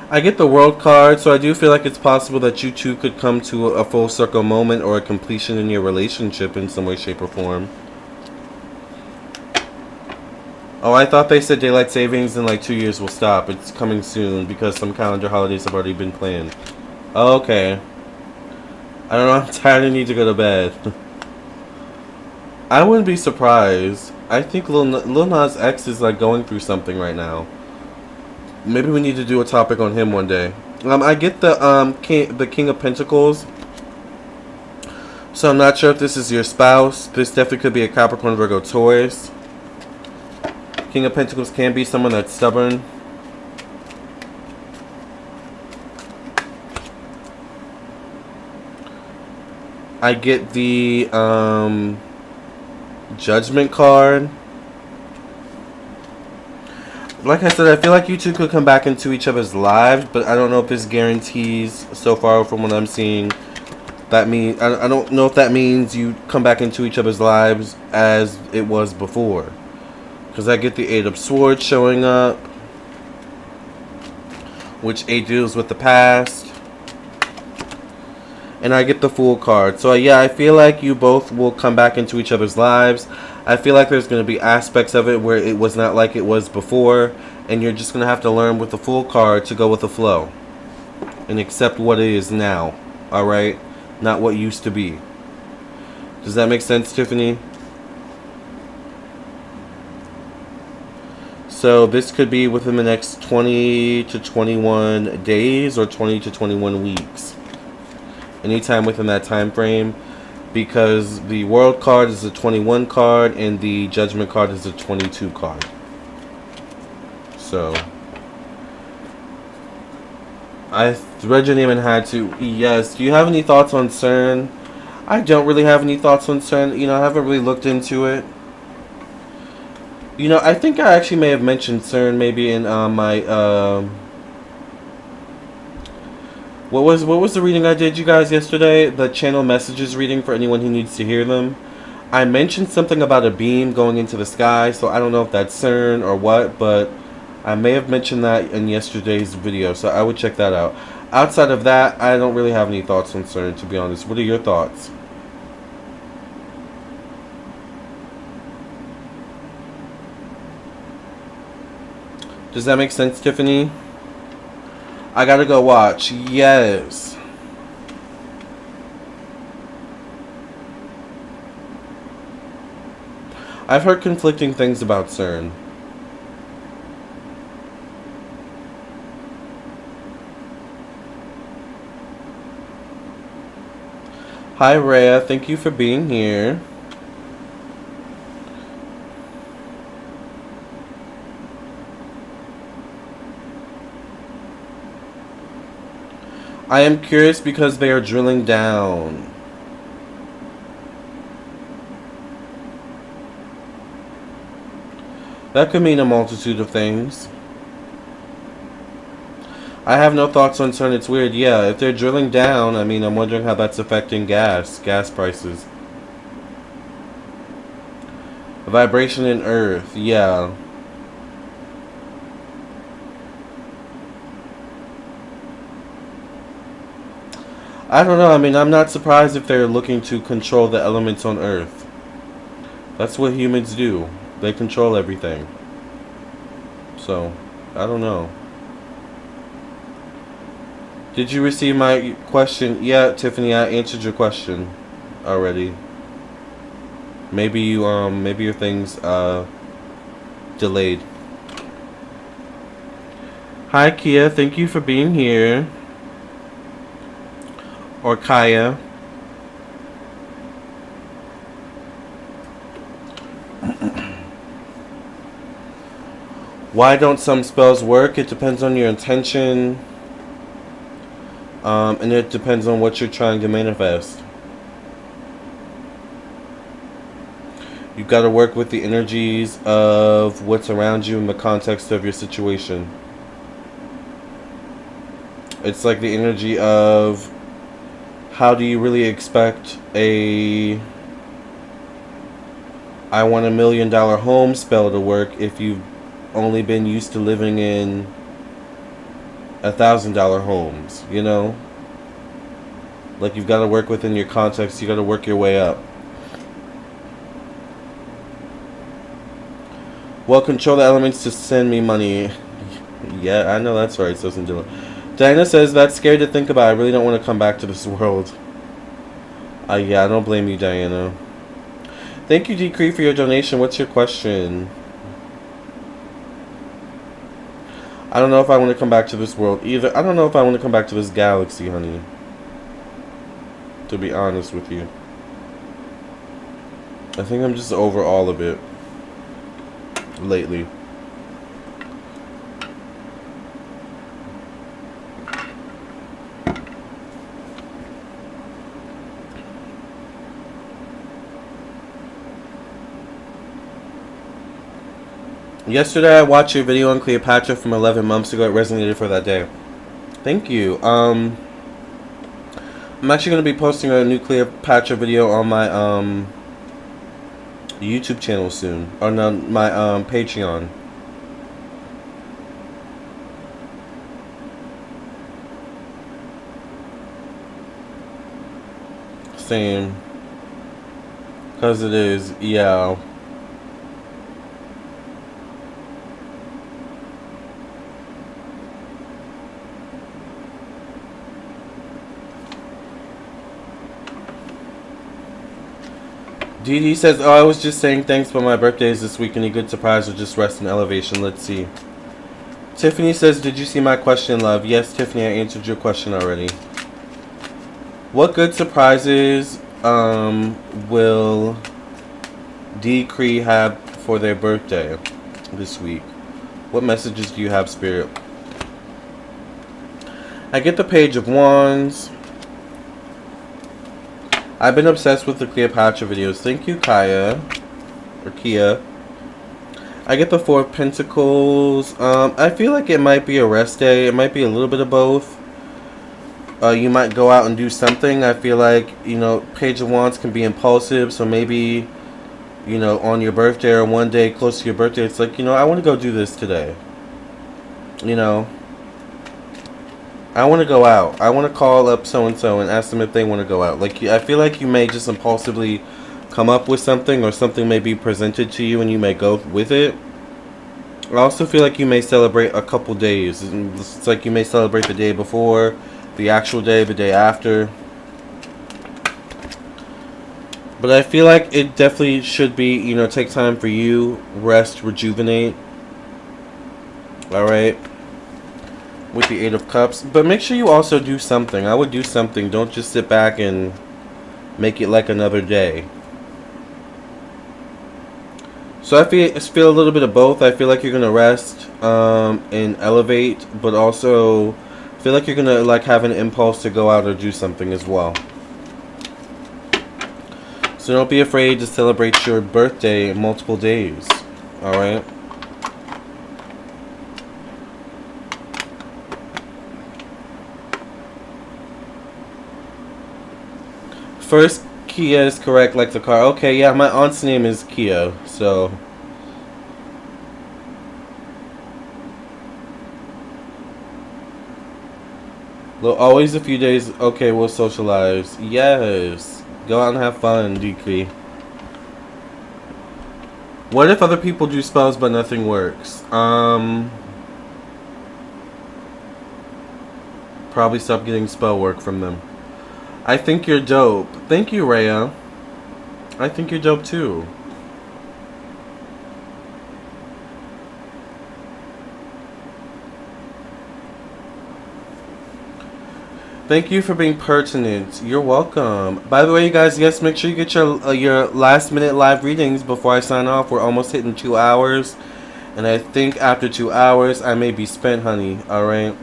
I get the World card, so I do feel like it's possible that you two could come to a full circle moment or a completion in your relationship in some way, shape, or form. Oh, I thought they said daylight savings in like 2 years will stop. It's coming soon because some calendar holidays have already been planned. Oh, okay. I don't know, I'm tired and need to go to bed. I wouldn't be surprised. I think Lil Nas X is like going through something right now. Maybe we need to do a topic on him one day. I get the King of Pentacles. So I'm not sure if this is your spouse. This definitely could be a Capricorn, Virgo, Taurus. King of Pentacles can be someone that's stubborn. I get the Judgment card. Like I said, I feel like you two could come back into each other's lives, but I don't know if this guarantees, so far from what I'm seeing, that means I don't know if that means you come back into each other's lives as it was before. Because I get the Eight of Swords showing up, which 8 deals with the past. And I get the Fool card. So yeah, I feel like you both will come back into each other's lives. I feel like there's going to be aspects of it where it was not like it was before. And you're just going to have to learn with the Fool card to go with the flow. And accept what it is now. Alright? Not what used to be. Does that make sense, Tiffany? So this could be within the next 20 to 21 days or 20 to 21 weeks. Anytime within that time frame, because the World card is a 21 card and the Judgment card is a 22 card. So I read your name and had to. Yes. Do you have any thoughts on CERN? I don't really have any thoughts on CERN. You know, I haven't really looked into it. You know, I think I actually may have mentioned CERN maybe in my what was the reading I did, you guys, yesterday? The channel messages reading for anyone who needs to hear them. I mentioned something about a beam going into the sky, so I don't know if that's CERN or what, but I may have mentioned that in yesterday's video, so I would check that out. Outside of that, I don't really have any thoughts on CERN, to be honest. What are your thoughts? Does that make sense, Tiffany? I gotta go watch. Yes. I've heard conflicting things about CERN. Hi, Rhea. Thank you for being here. I am curious because they are drilling down. That could mean a multitude of things. I have no thoughts on CERN. It's weird. Yeah, if they're drilling down, I mean, I'm wondering how that's affecting gas prices. Vibration in Earth. Yeah. I don't know. I mean, I'm not surprised if they're looking to control the elements on Earth. That's what humans do. They control everything. So, I don't know. Did you receive my question? Yeah, Tiffany, I answered your question already. Maybe you, maybe your thing's, delayed. Hi, Kia. Thank you for being here. Or Kaya. Why don't some spells work? It depends on your intention. And it depends on what you're trying to manifest. You've got to work with the energies of what's around you in the context of your situation. It's like the energy of how do you really expect a I want $1 million home spell to work if you've only been used to living in $1,000 homes, you know? Like, you've got to work within your context. You got to work your way up. Well, control the elements to send me money. Yeah, I know that's right, Susan Dillon. Diana says, that's scary to think about. I really don't want to come back to this world. Yeah, I don't blame you, Diana. Thank you, Decree, for your donation. What's your question? I don't know if I want to come back to this world either. I don't know if I want to come back to this galaxy, honey. To be honest with you. I think I'm just over all of it. Lately. Yesterday I watched your video on Cleopatra from 11 months ago. It resonated for that day. Thank you. I'm actually going to be posting a new Cleopatra video on my YouTube channel soon. Or no, my Patreon. Same. Because it is, yeah. Dee Dee says, oh, I was just saying thanks, but my birthday is this week. Any good surprise or just rest in elevation? Let's see. Tiffany says, did you see my question, love? Yes, Tiffany, I answered your question already. What good surprises will Decree have for their birthday this week? What messages do you have, Spirit? I get the Page of Wands. I've been obsessed with the Cleopatra videos. Thank you, Kaya. Or Kia. I get the Four of Pentacles. I feel like it might be a rest day. It might be a little bit of both. You might go out and do something. I feel like, you know, Page of Wands can be impulsive. So maybe, you know, on your birthday or one day close to your birthday, it's like, you know, I want to go do this today. You know. I want to go out. I want to call up so-and-so and ask them if they want to go out. Like, I feel like you may just impulsively come up with something, or something may be presented to you and you may go with it. I also feel like you may celebrate a couple days. It's like you may celebrate the day before, the actual day, the day after. But I feel like it definitely should be, you know, take time for you, rest, rejuvenate. Alright? With the Eight of Cups. But make sure you also do something. I would do something. Don't just sit back and make it like another day. So I feel a little bit of both. I feel like you're gonna rest and elevate, but also feel like you're gonna like have an impulse to go out or do something as well. So don't be afraid to celebrate your birthday in multiple days. All right. First, Kia is correct, like the car. Okay, yeah, my aunt's name is Kia, so. Well, always a few days. Okay, we'll socialize. Yes. Go out and have fun, Decree. What if other people do spells but nothing works? Probably stop getting spell work from them. I think you're dope. Thank you, Rhea. I think you're dope too. Thank you for being pertinent. You're welcome. By the way, you guys, yes, make sure you get your last minute live readings before I sign off. We're almost hitting 2 hours. And I think after 2 hours, I may be spent, honey. Alright?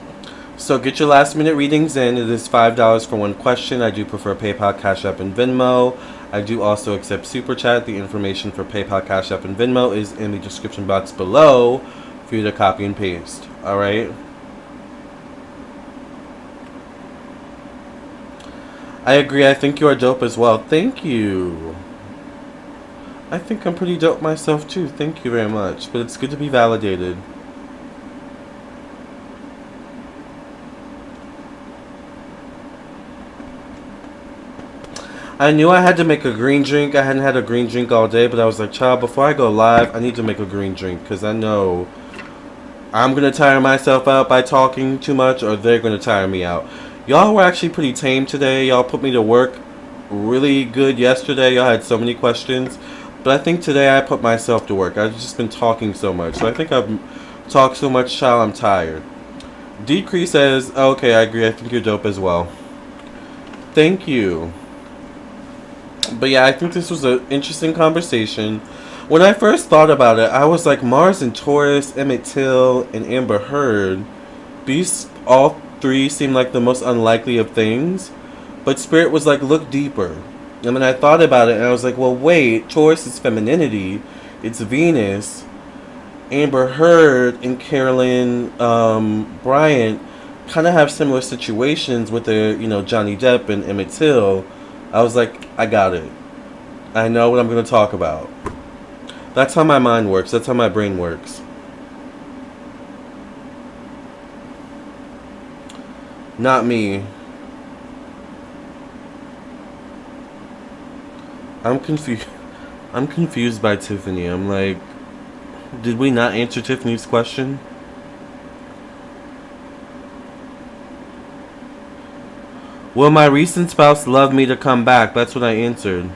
So get your last minute readings in. It is $5 for one question. I do prefer PayPal, Cash App, and Venmo. I do also accept Super Chat. The information for PayPal, Cash App, and Venmo is in the description box below for you to copy and paste. Alright? I agree. I think you are dope as well. Thank you. I think I'm pretty dope myself too. Thank you very much. But it's good to be validated. I knew I had to make a green drink. I hadn't had a green drink all day, but I was like, child, before I go live, I need to make a green drink because I know I'm going to tire myself out by talking too much or they're going to tire me out. Y'all were actually pretty tame today. Y'all put me to work really good yesterday. Y'all had so many questions. But I think today I put myself to work. I've just been talking so much. So I think I've talked so much, child, I'm tired. Decree says, okay, I agree. I think you're dope as well. Thank you. But yeah, I think this was an interesting conversation. When I first thought about it, I was like, Mars and Taurus, Emmett Till, and Amber Heard. These all three seem like the most unlikely of things. But Spirit was like, look deeper. And then I thought about it and I was like, well, wait, Taurus is femininity. It's Venus. Amber Heard and Carolyn Bryant kind of have similar situations with the, you know, Johnny Depp and Emmett Till. I was like, I got it. I know what I'm going to talk about. That's how my mind works. That's how my brain works. Not me. I'm confused. I'm confused by Tiffany. I'm like, did we not answer Tiffany's question? Will my recent spouse love me to come back? That's what I answered.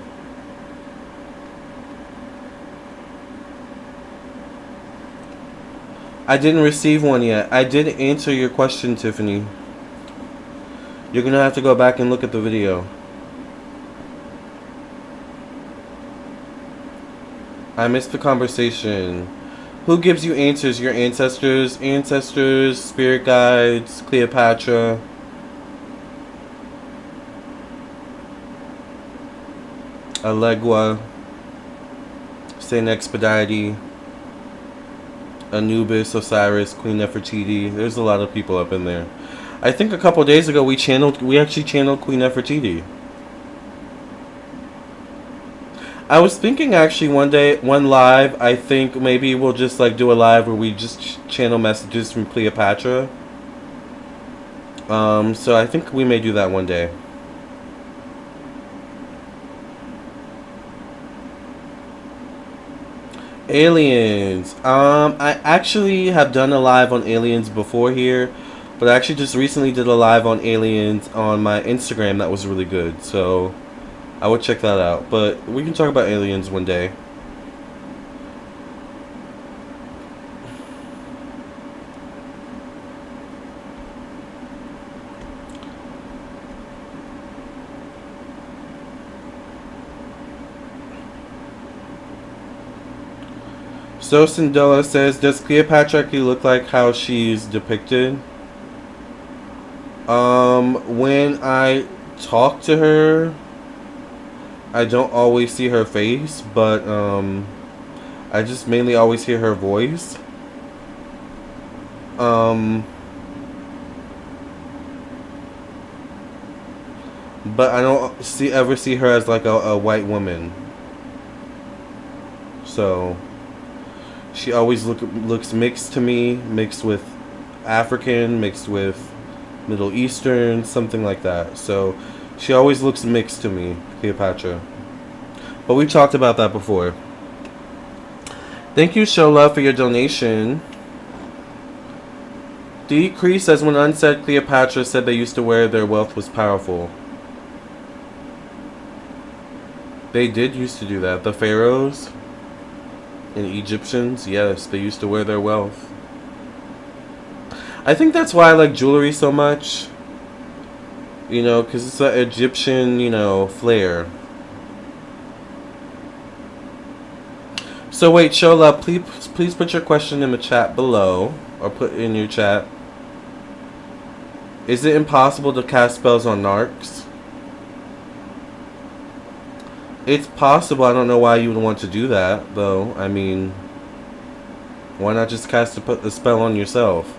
I didn't receive one yet. I did answer your question, Tiffany. You're going to have to go back and look at the video. I missed the conversation. Who gives you answers? Your ancestors? Ancestors, spirit guides, Cleopatra. Alegua. Saint Expedite. Anubis, Osiris, Queen Nefertiti. There's a lot of people up in there. I think a couple days ago we actually channeled Queen Nefertiti. I was thinking actually one live, I think maybe we'll just like do a live where we just channel messages from Cleopatra. So I think we may do that one day. Aliens. I actually have done a live on aliens before here, but I actually just recently did a live on aliens on my Instagram that was really good. So I would check that out. But we can talk about aliens one day. So Cinderella says, does Cleopatra actually look like how she's depicted? When I talk to her, I don't always see her face, but I just mainly always hear her voice. But I don't ever see her as like a white woman. So she always looks mixed to me, mixed with African, mixed with Middle Eastern, something like that. So she always looks mixed to me, Cleopatra. But we talked about that before. Thank you, Show Love, for your donation. Decrease says, when unsaid, Cleopatra said they used to wear their wealth was powerful. They did used to do that. The pharaohs and Egyptians, yes, they used to wear their wealth. I think that's why I like jewelry so much. You know, because it's an Egyptian, you know, flair. So wait, Shola, please put your question in the chat below. Or put in your chat. Is it impossible to cast spells on narcs? It's possible. I don't know why you would want to do that, though. I mean, why not just cast a spell on yourself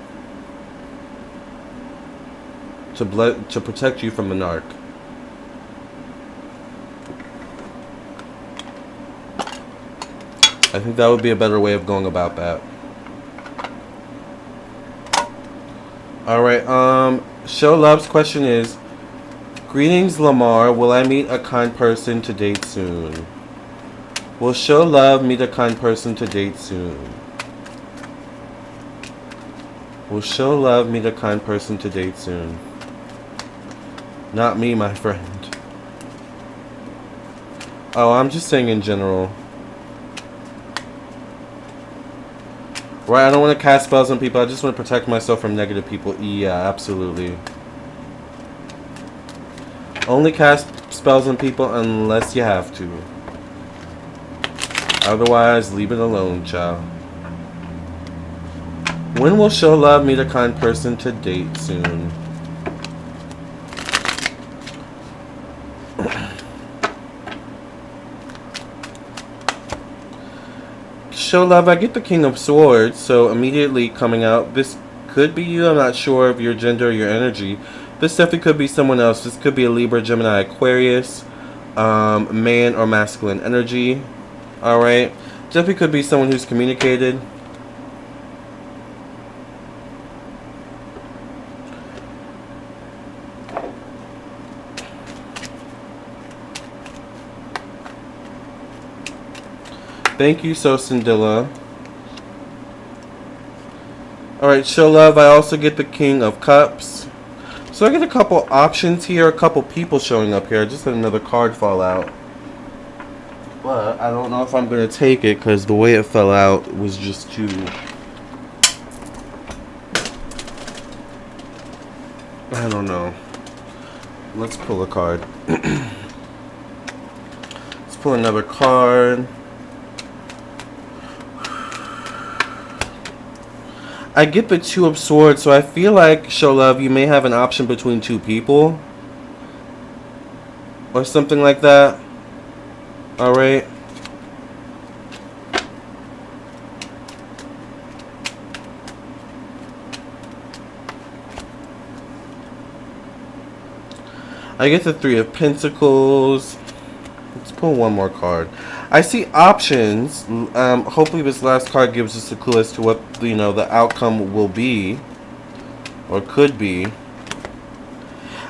to protect you from the narc? I think that would be a better way of going about that. All right. Show Love's question is, greetings, Lamarr. Will I meet a kind person to date soon? Will Show Love meet a kind person to date soon? Will Show Love meet a kind person to date soon? Not me, my friend. Oh, I'm just saying in general. Right, I don't want to cast spells on people. I just want to protect myself from negative people. Yeah, absolutely. Only cast spells on people unless you have to. Otherwise, leave it alone, child. When will Show Love meet a kind person to date soon? Show Love, I get the King of Swords, so immediately coming out. This could be you. I'm not sure of your gender or your energy. This definitely could be someone else. This could be a Libra, Gemini, Aquarius, man or masculine energy. Alright. Definitely could be someone who's communicated. Thank you, So Cindilla. Alright, Show Love, I also get the King of Cups. So I get a couple options here, a couple people showing up here. I just had another card fall out. But I don't know if I'm going to take it because the way it fell out was just too... I don't know. Let's pull a card. Let's pull another card. I get the Two of Swords, so I feel like, Show Love, you may have an option between two people. Or something like that. Alright. I get the Three of Pentacles. Let's pull one more card. I see options. Hopefully this last card gives us a clue as to what, you know, the outcome will be. Or could be.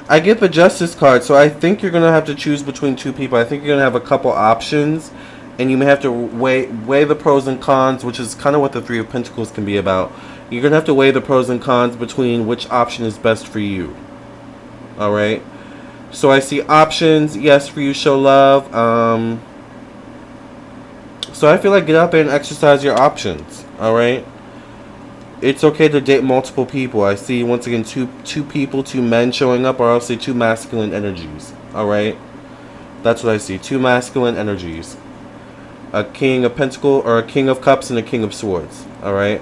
I get the Justice card, so I think you're going to have to choose between two people. I think you're going to have a couple options. and you may have to weigh the pros and cons, which is kind of what the Three of Pentacles can be about. You're going to have to weigh the pros and cons between which option is best for you. Alright? So I see options. Yes, for you, show love. So I feel like get out there and exercise your options. Alright? It's okay to date multiple people. I see, once again, two people, two men showing up, or I'll say two masculine energies. Alright? That's what I see. Two masculine energies. A King of Pentacles, or a King of Cups, and a King of Swords. Alright?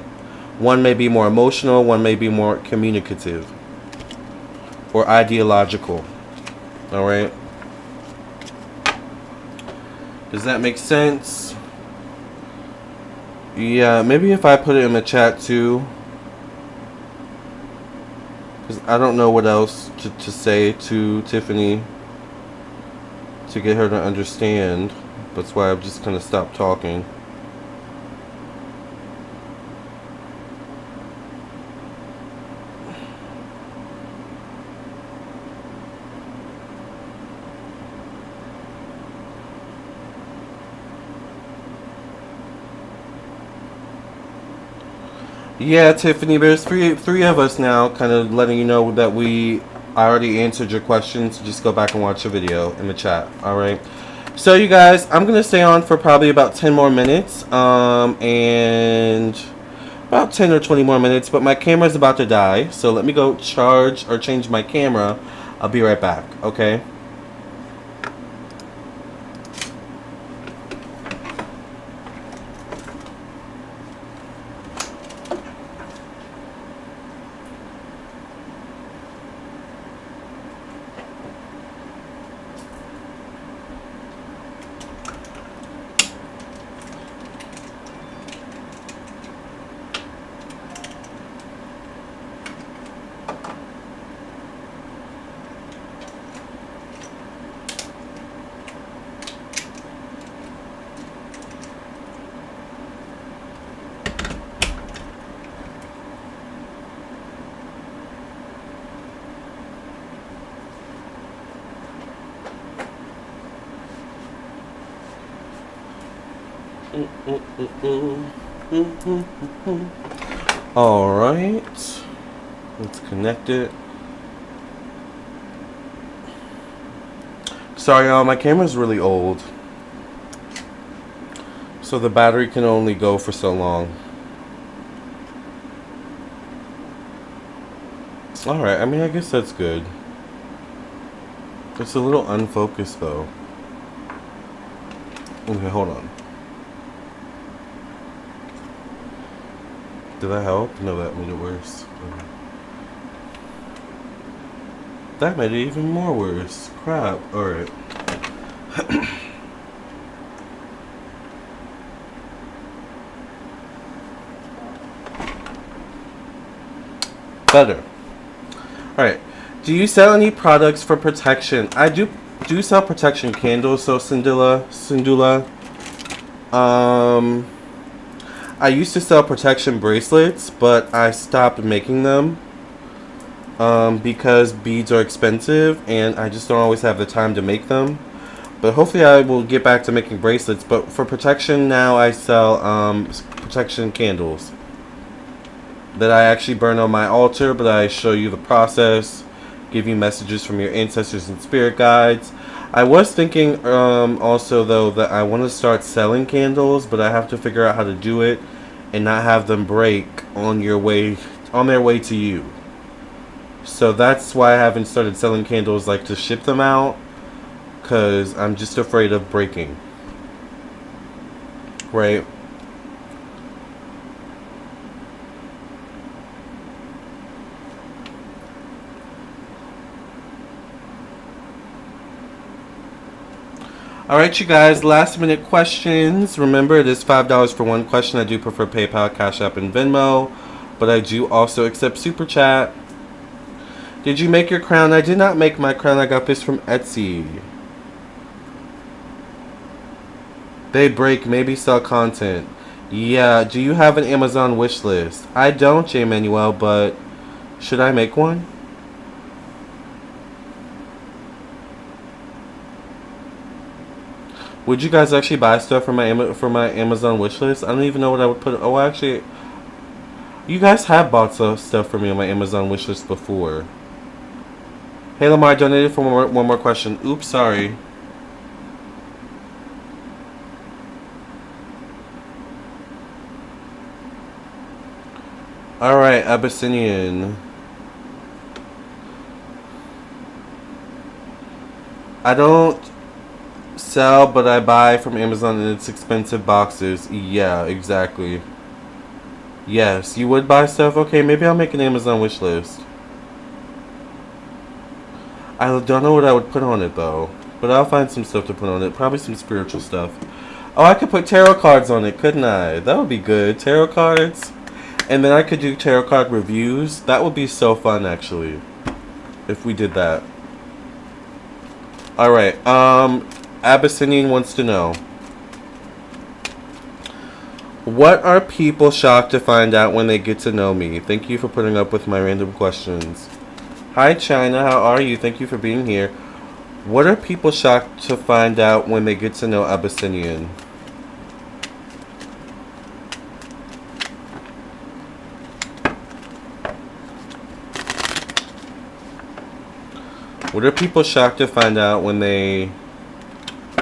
One may be more emotional, one may be more communicative. Or ideological. Alright? Does that make sense? Yeah, maybe if I put it in the chat too. Because I don't know what else to say to Tiffany to get her to understand. That's why I've just kind of stopped talking. Yeah, Tiffany, there's three of us now, kind of letting you know that I already answered your questions. Just go back and watch the video in the chat. Alright. So you guys, I'm going to stay on for probably about 10 more minutes. And about 10 or 20 more minutes. But my camera's about to die. So let me go charge or change my camera. I'll be right back. Okay? Alright, let's connect it. Sorry y'all, my camera's really old, so the battery can only go for so long. Alright, I mean, I guess that's good. It's a little unfocused though. Okay, hold on. Did that help? No, that made it worse. Okay. That made it even more worse. Crap. Alright. Better. Alright. Do you sell any products for protection? I do sell protection candles, so Sindula. I used to sell protection bracelets, but I stopped making them because beads are expensive and I just don't always have the time to make them. But hopefully I will get back to making bracelets. But for protection now, I sell protection candles that I actually burn on my altar, but I show you the process, give you messages from your ancestors and spirit guides. I was thinking also though that I want to start selling candles, but I have to figure out how to do it and not have them break on their way to you. So that's why I haven't started selling candles, like to ship them out, because I'm just afraid of breaking. Right? Alright, you guys, last minute questions. Remember, it is $5 for one question. I do prefer PayPal, Cash App, and Venmo, but I do also accept Super Chat. Did you make your crown? I did not make my crown. I got this from Etsy. They break, maybe sell content. Yeah, do you have an Amazon wish list? I don't, J. Manuel, but should I make one? Would you guys actually buy stuff for my Amazon wish list? I don't even know what I would put. Oh, actually, you guys have bought some stuff for me on my Amazon wish list before. Hey, Lamarr, I donated for one more question. Oops, sorry. Alright, Abyssinian. I don't sell, but I buy from Amazon and it's expensive boxes. Yeah, exactly. Yes, you would buy stuff? Okay, maybe I'll make an Amazon wish list. I don't know what I would put on it though, but I'll find some stuff to put on it. Probably some spiritual stuff. Oh, I could put tarot cards on it, couldn't I? That would be good. Tarot cards. And then I could do tarot card reviews. That would be so fun, actually, if we did that. Alright, Abyssinian wants to know, what are people shocked to find out when they get to know me? Thank you for putting up with my random questions. Hi, China. How are you? Thank you for being here. What are people shocked to find out when they get to know Abyssinian? What are people shocked to find out when they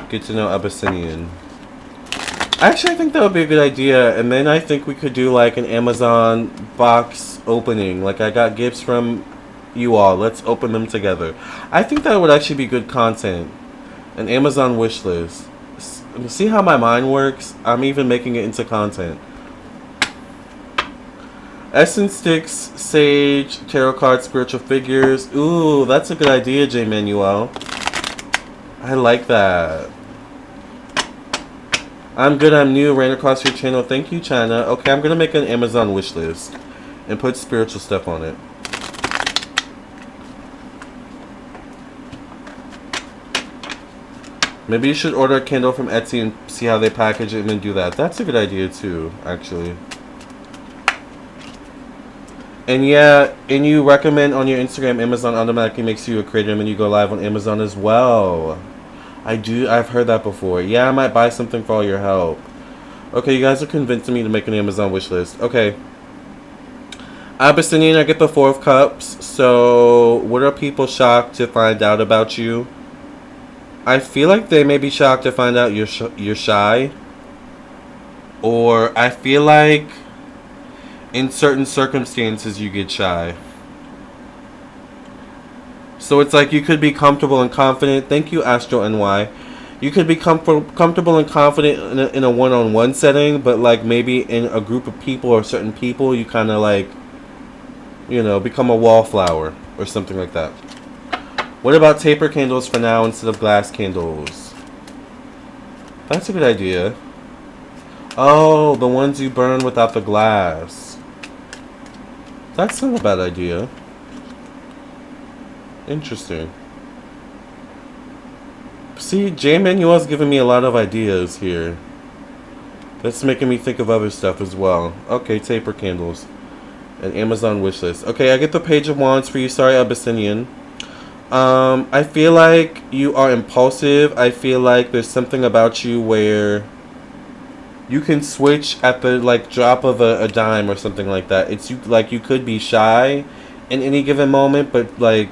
get to know Abyssinian? Actually, I think that would be a good idea. And then I think we could do like an Amazon box opening. Like, I got gifts from you all. Let's open them together. I think that would actually be good content. An Amazon wish list. See how my mind works? I'm even making it into content. Essence sticks, sage, tarot cards, spiritual figures. Ooh, that's a good idea, J. Manuel. I like that. I'm good, I'm new, ran across your channel. Thank you, China. Okay, I'm going to make an Amazon wish list and put spiritual stuff on it. Maybe you should order a candle from Etsy and see how they package it and then do that. That's a good idea, too, actually. And yeah, and you recommend on your Instagram, Amazon automatically makes you a creator and then you go live on Amazon as well. I've heard that before. Yeah, I might buy something for all your help. Okay, you guys are convincing me to make an Amazon wish list. Okay. Abyssinian, I get the 4 of Cups. So, what are people shocked to find out about you? I feel like they may be shocked to find out you're shy. Or I feel like in certain circumstances you get shy. So it's like you could be comfortable and confident. Thank you, Astro NY. You could be comfortable and confident in a one-on-one setting, but like maybe in a group of people or certain people, you kind of like, you know, become a wallflower or something like that. What about taper candles for now instead of glass candles? That's a good idea. Oh, the ones you burn without the glass. That's not a bad idea. Interesting. See, J. Manuel's giving me a lot of ideas here. That's making me think of other stuff as well. Okay, taper candles. An Amazon wishlist. Okay, I get the Page of Wands for you. Sorry, Abyssinian. I feel like you are impulsive. I feel like there's something about you where you can switch at the like drop of a dime or something like that. It's like you could be shy in any given moment, but like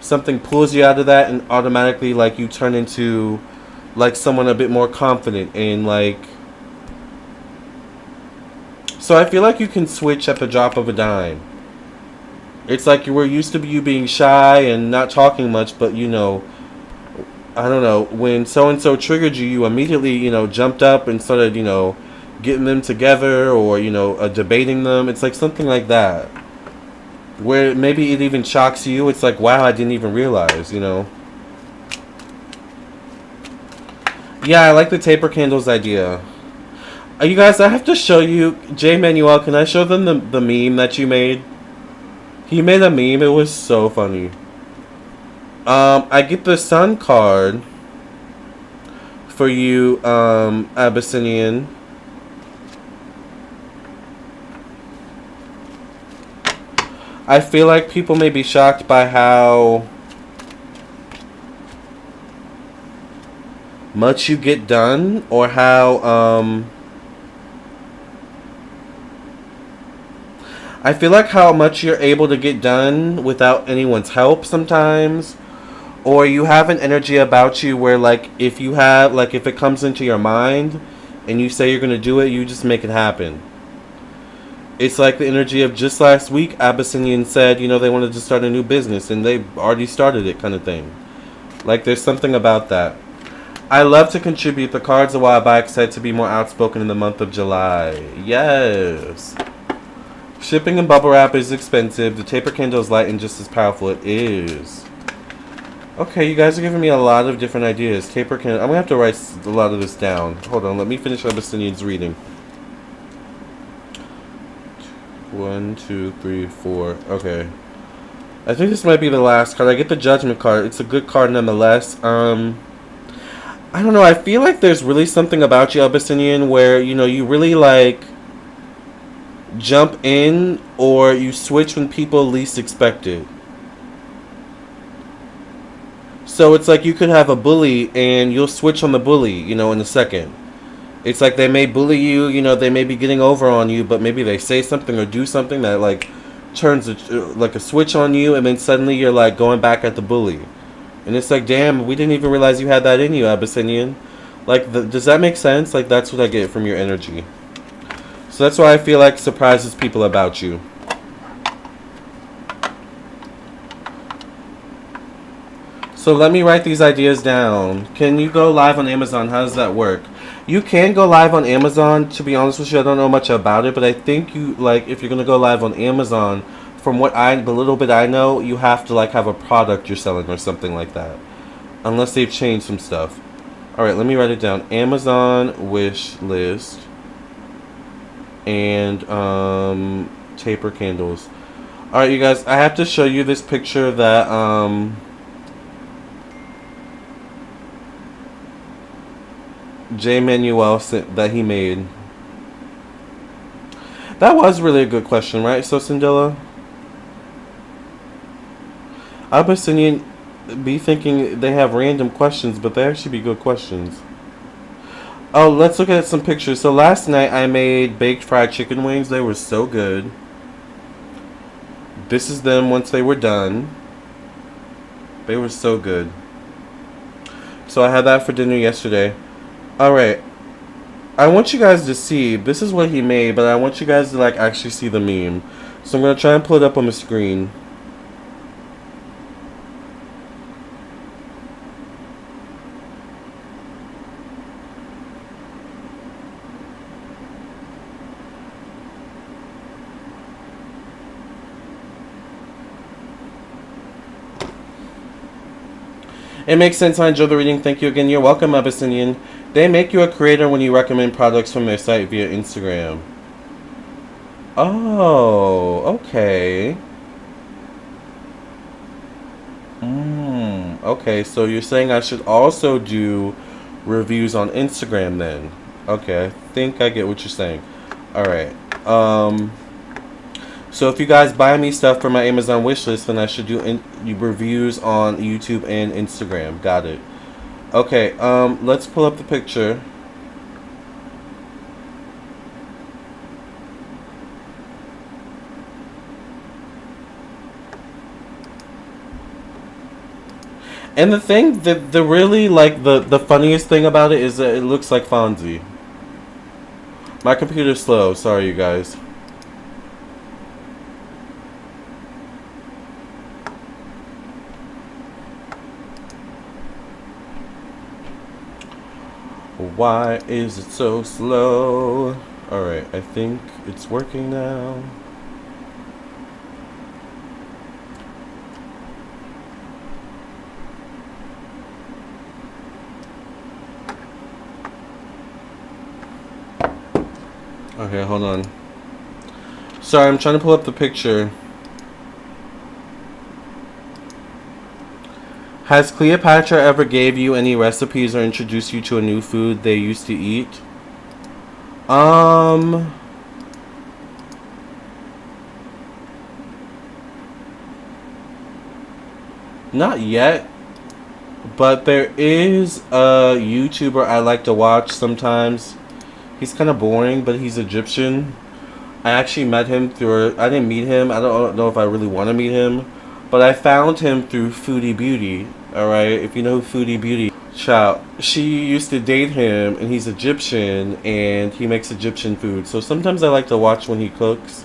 something pulls you out of that and automatically like you turn into like someone a bit more confident and like. So I feel like you can switch at the drop of a dime. It's like you were used to you being shy and not talking much, but you know, I don't know, when so-and-so triggered you, you immediately, you know, jumped up and started, you know, getting them together or, you know, debating them. It's like something like that. Where maybe it even shocks you. It's like, wow, I didn't even realize, you know. Yeah, I like the taper candles idea. You guys, I have to show you, J. Manuel, can I show them the meme that you made? He made a meme. It was so funny. I get the Sun card for you, Abyssinian. I feel like people may be shocked by how much you get done, or how I feel like how much you're able to get done without anyone's help sometimes. Or you have an energy about you where, like, if you have, like, if it comes into your mind and you say you're going to do it, you just make it happen. It's like the energy of just last week, Abyssinian said, you know, they wanted to start a new business and they already started it, kind of thing. Like, there's something about that. I love to contribute. The cards a while back said to be more outspoken in the month of July. Yes. Shipping and bubble wrap is expensive. The taper candle is light and just as powerful. It is. Okay, you guys are giving me a lot of different ideas. Taper candle. I'm going to have to write a lot of this down. Hold on. Let me finish Abyssinian's reading. 1, 2, 3, 4. Okay. I think this might be the last card. I get the Judgment card. It's a good card nonetheless. I don't know. I feel like there's really something about you, Abyssinian, where, you know, you really, like, jump in or you switch when people least expect it. So it's like you could have a bully and you'll switch on the bully, you know, in a second. It's like they may bully you, you know, they may be getting over on you, but maybe they say something or do something that, like, turns like a switch on you, and then suddenly you're, like, going back at the bully. And it's like, damn, we didn't even realize you had that in you, Abyssinian. Like, does that make sense? Like, that's what I get from your energy. So that's why I feel like surprises people about you. So let me write these ideas down. Can you go live on Amazon? How does that work? You can go live on Amazon. To be honest with you, I don't know much about it, but I think you, like, if you're going to go live on Amazon, from what the little bit I know, you have to, like, have a product you're selling or something like that. Unless they've changed some stuff. Alright, let me write it down. Amazon wish list. And, taper candles. Alright, you guys, I have to show you this picture that, J. Manuel sent, that he made. That was really a good question, right? So, Cinderella? Abyssinian be thinking they have random questions, but they actually be good questions. Oh, let's look at some pictures. So last night I made baked fried chicken wings. They were so good. This is them once they were done. They were so good. So I had that for dinner yesterday. Alright. I want you guys to see. This is what he made, but I want you guys to, like, actually see the meme. So I'm going to try and pull it up on the screen. It makes sense. I enjoy the reading. Thank you again. You're welcome, Abyssinian. They make you a creator when you recommend products from their site via Instagram. Oh, okay. Okay, so you're saying I should also do reviews on Instagram then. Okay, I think I get what you're saying. Alright. So if you guys buy me stuff for my Amazon wishlist, then I should do reviews on YouTube and Instagram. Got it. Okay, let's pull up the picture. And the thing, the really, like, the funniest thing about it is that it looks like Fonzie. My computer's slow. Sorry, you guys. Why is it so slow? Alright, I think it's working now. Okay, hold on. Sorry, I'm trying to pull up the picture. Has Cleopatra ever gave you any recipes or introduced you to a new food they used to eat? Not yet. But there is a YouTuber I like to watch sometimes. He's kind of boring, but he's Egyptian. I actually met him through... I didn't meet him. I don't know if I really want to meet him. But I found him through Foodie Beauty. Alright? If you know Foodie Beauty. Child. She used to date him, and he's Egyptian, and he makes Egyptian food. So sometimes I like to watch when he cooks.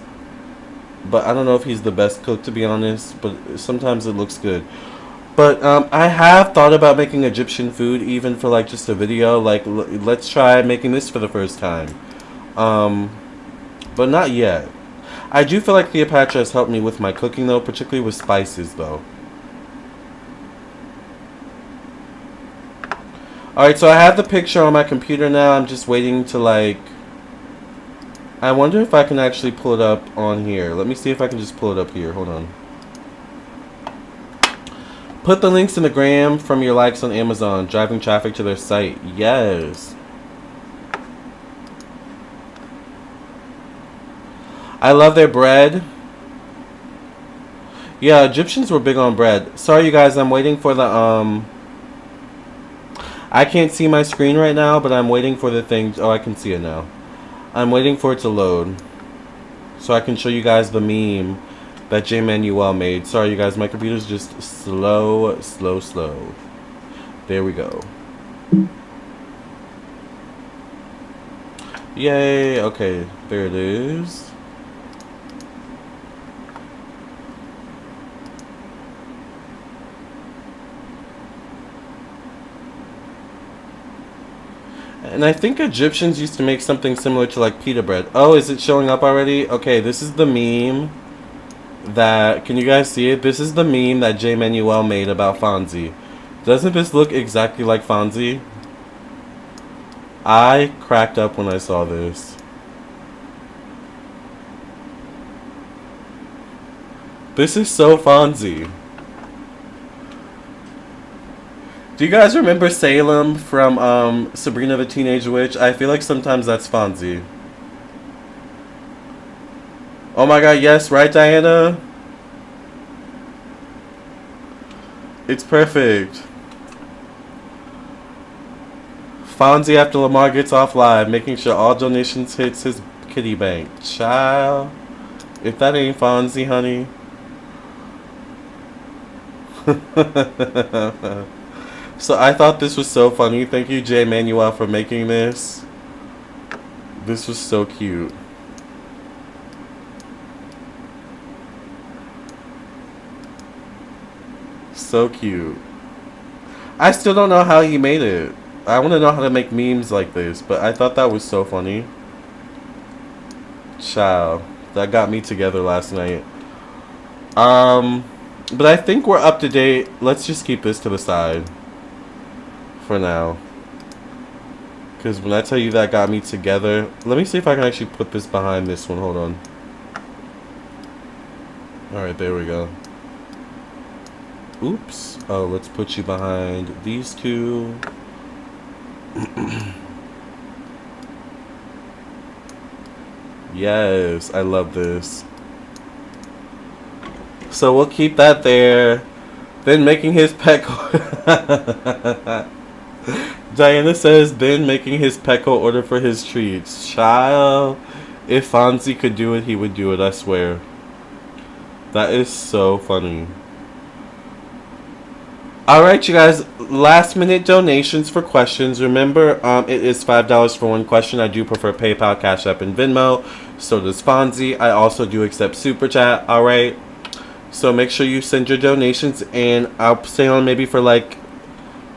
But I don't know if he's the best cook, to be honest. But sometimes it looks good. But I have thought about making Egyptian food, even for like just a video. Like, let's try making this for the first time. But not yet. I do feel like Cleopatra has helped me with my cooking, though, particularly with spices, though. Alright, so I have the picture on my computer now. I'm just waiting to, like... I wonder if I can actually pull it up on here. Let me see if I can just pull it up here. Hold on. Put the links in the gram from your likes on Amazon, driving traffic to their site. Yes. I love their bread. Yeah, Egyptians were big on bread. Sorry, you guys, I'm waiting for the, I can't see my screen right now, but I'm waiting for the thing. Oh, I can see it now. I'm waiting for it to load, so I can show you guys the meme that J. Manuel made. Sorry, you guys, my computer's just slow. There we go. Yay, okay, there it is. And I think Egyptians used to make something similar to like pita bread. Oh, is it showing up already? Okay, this is the meme that... Can you guys see it? This is the meme that J. Manuel made about Fonzie. Doesn't this look exactly like Fonzie? I cracked up when I saw this. This is so Fonzie. Do you guys remember Salem from Sabrina the Teenage Witch? I feel like sometimes that's Fonzie. Oh my god, yes, right, Diana? It's perfect. Fonzie after Lamarr gets off live, making sure all donations hits his kitty bank. Child. If that ain't Fonzie, honey. So I thought this was so funny. Thank you, J. Manuel, for making this. This was so cute. So cute. I still don't know how he made it. I want to know how to make memes like this, but I thought that was so funny. Child. That got me together last night. But I think we're up to date. Let's just keep this to the side for now, because when I tell you that got me together, let me see if I can actually put this behind this one. Hold on. Alright, there we go. Oops. Oh, let's put you behind these two. Yes, I love this. So we'll keep that there. Then making his pet Diana says, then making his Petco order for his treats. Child, if Fonzie could do it, he would do it, I swear. That is so funny. Alright, you guys, last minute donations for questions. Remember, it is $5 for one question. I do prefer PayPal, Cash App, and Venmo. So does Fonzie. I also do accept Super Chat, alright? So make sure you send your donations, and I'll stay on maybe for like...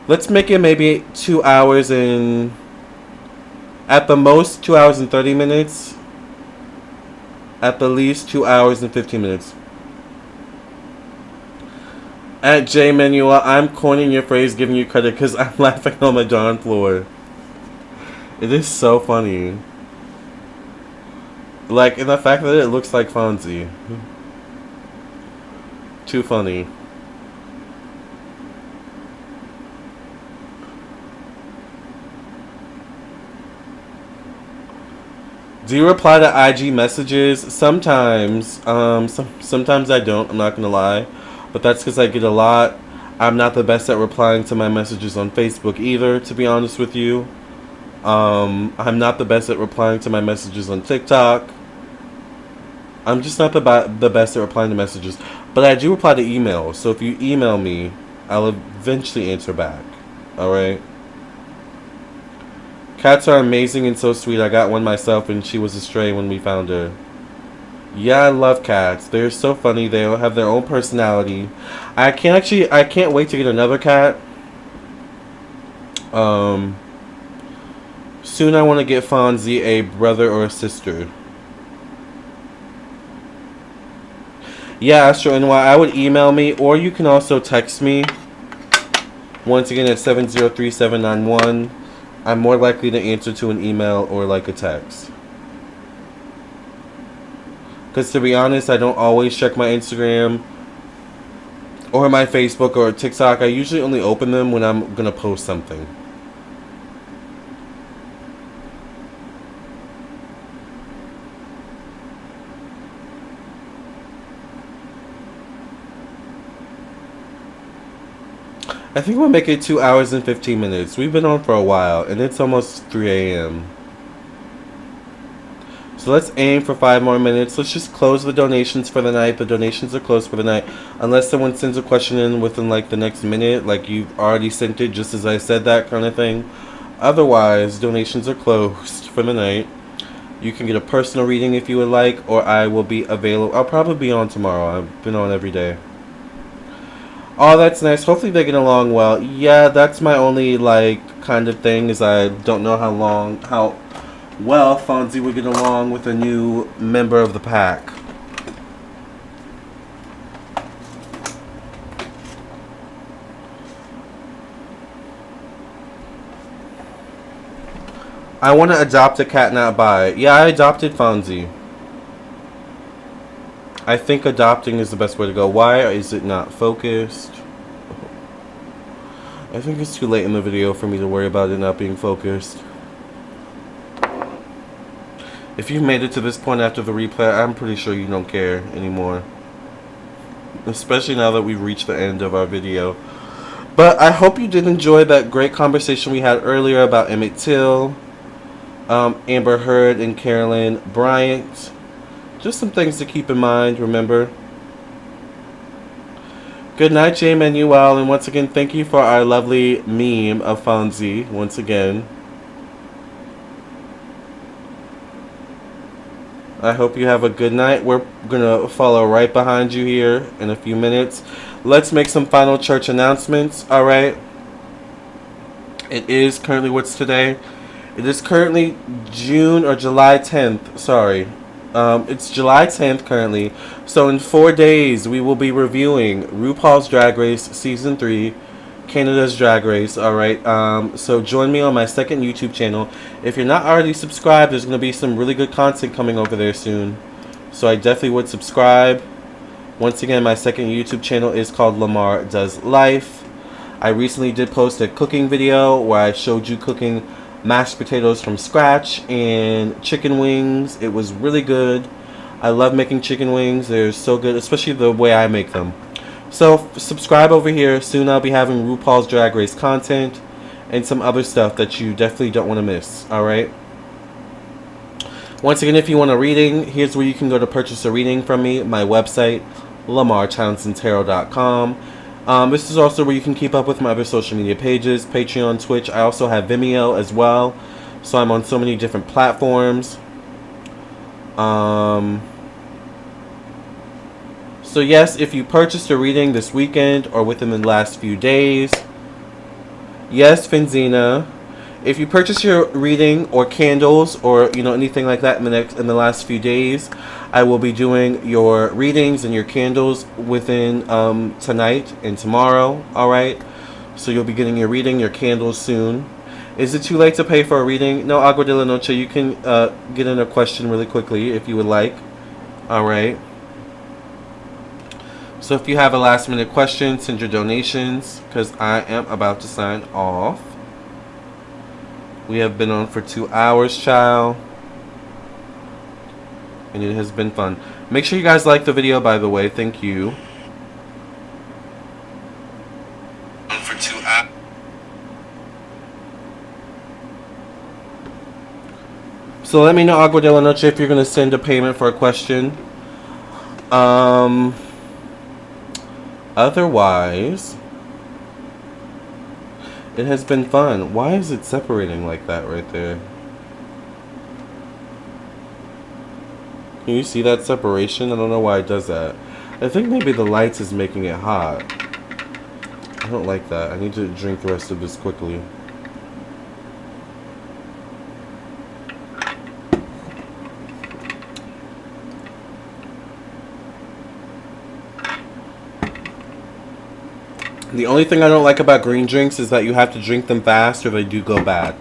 Let's make it maybe 2 hours and... At the most, 2 hours and 30 minutes. At the least, 2 hours and 15 minutes. At J. Manuel, I'm coining your phrase, giving you credit, because I'm laughing on my darn floor. It is so funny. Like, in the fact that it looks like Fonzie. Too funny. Do you reply to IG messages? Sometimes. Sometimes I don't. I'm not gonna lie, but that's because I get a lot. I'm not the best at replying to my messages on Facebook either, to be honest with you. I'm not the best at replying to my messages on TikTok. I'm just not the best at replying to messages. But I do reply to emails. So if you email me, I'll eventually answer back. Alright? Cats are amazing and so sweet. I got one myself and she was a stray when we found her. Yeah, I love cats. They're so funny. They all have their own personality. I can't wait to get another cat. Soon I want to get Fonzie a brother or a sister. Yeah, Astro NY, I would email me, or you can also text me. Once again at 703-791. I'm more likely to answer to an email or like a text. Because to be honest, I don't always check my Instagram or my Facebook or TikTok. I usually only open them when I'm going to post something. I think we'll make it 2 hours and 15 minutes. We've been on for a while, and it's almost 3 a.m. So let's aim for 5 more minutes. Let's just close the donations for the night. The donations are closed for the night. Unless someone sends a question in within like the next minute, like you've already sent it just as I said that kind of thing. Otherwise, donations are closed for the night. You can get a personal reading if you would like, or I will be available. I'll probably be on tomorrow. I've been on every day. Oh, that's nice. Hopefully they get along well. Yeah, that's my only, like, kind of thing is I don't know how well Fonzie would get along with a new member of the pack. I want to adopt a cat, not buy. Yeah, I adopted Fonzie. I think adopting is the best way to go. Why is it not focused? I think it's too late in the video for me to worry about it not being focused. If you made it to this point after the replay, I'm pretty sure you don't care anymore. Especially now that we've reached the end of our video. But I hope you did enjoy that great conversation we had earlier about Emmett Till, Amber Heard, and Carolyn Bryant. Just some things to keep in mind, remember. Good night, J. Manuel, and once again, thank you for our lovely meme of Fonzie, once again. I hope you have a good night. We're going to follow right behind you here in a few minutes. Let's make some final church announcements, alright? It is currently, what's today? It is currently June or July 10th, sorry. It's July 10th currently. So in 4 days, we will be reviewing RuPaul's Drag Race Season 3, Canada's Drag Race, alright? So join me on my second YouTube channel. If you're not already subscribed, there's going to be some really good content coming over there soon. So I definitely would subscribe. Once again, my second YouTube channel is called Lamarr Does Life. I recently did post a cooking video where I showed you cooking mashed potatoes from scratch and chicken wings. It was really good. I love making chicken wings. They're so good, especially the way I make them. So subscribe over here. Soon I'll be having RuPaul's Drag Race content and some other stuff that you definitely don't want to miss. Alright? Once again, if you want a reading, here's where you can go to purchase a reading from me. My website, lamarrtownsendtarot.com. This is also where you can keep up with my other social media pages, Patreon, Twitch. I also have Vimeo as well. So I'm on so many different platforms. So yes, if you purchased a reading this weekend or within the last few days, yes, Finzina, if you purchase your reading or candles or anything like that in the last few days, I will be doing your readings and your candles within tonight and tomorrow. All right, so you'll be getting your reading, your candles soon. Is it too late to pay for a reading? No, Agua de la Noche. You can get in a question really quickly if you would like. All right. So if you have a last minute question, send your donations because I am about to sign off. We have been on for 2 hours, child. And it has been fun. Make sure you guys like the video, by the way. Thank you. So let me know, Agua de la Noche, if you're going to send a payment for a question. Otherwise, it has been fun. Why is it separating like that right there? Can you see that separation? I don't know why it does that. I think maybe the lights is making it hot. I don't like that. I need to drink the rest of this quickly. The only thing I don't like about green drinks is that you have to drink them fast or they do go bad.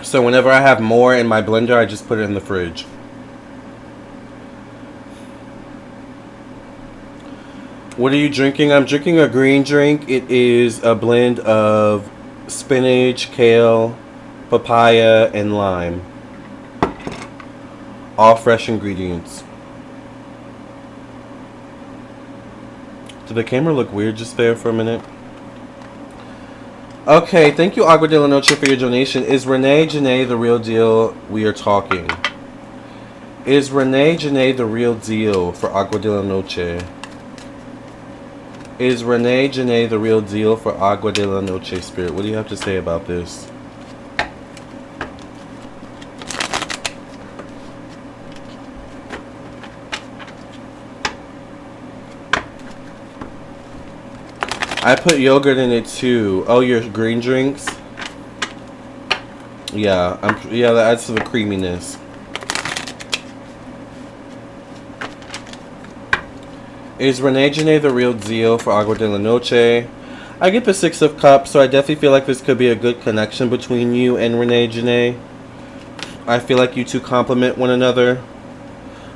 So whenever I have more in my blender, I just put it in the fridge. What are you drinking? I'm drinking a green drink. It is a blend of spinach, kale, papaya, and lime. All fresh ingredients. Did the camera look weird just there for a minute? Okay, thank you, Agua de la Noche, for your donation. Is Renee Janae the real deal? We are talking. Is Renee Janae the real deal for Agua de la Noche? Is Renee Janae the real deal for Agua de la Noche, Spirit? What do you have to say about this? I put yogurt in it too. Oh, your green drinks? Yeah, that adds to the creaminess. Is Renee Janae the real deal for Agua de la Noche? I get the 6 of Cups, so I definitely feel like this could be a good connection between you and Renee Janae. I feel like you two complement one another.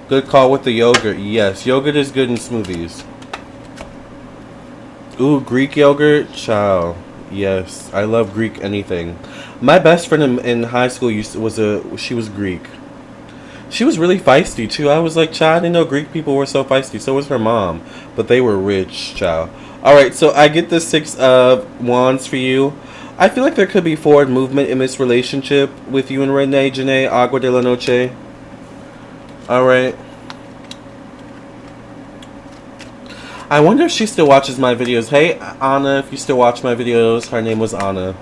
Good call with the yogurt. Yes, yogurt is good in smoothies. Ooh, Greek yogurt? Child. Yes, I love Greek anything. My best friend in high school she was Greek. She was really feisty too. I was like, child, I didn't know Greek people were so feisty. So was her mom. But they were rich, child. Alright, so I get the 6 of Wands for you. I feel like there could be forward movement in this relationship with you and Renee Janae, Agua de la Noche. Alright. I wonder if she still watches my videos. Hey, Anna, if you still watch my videos. Her name was Anna.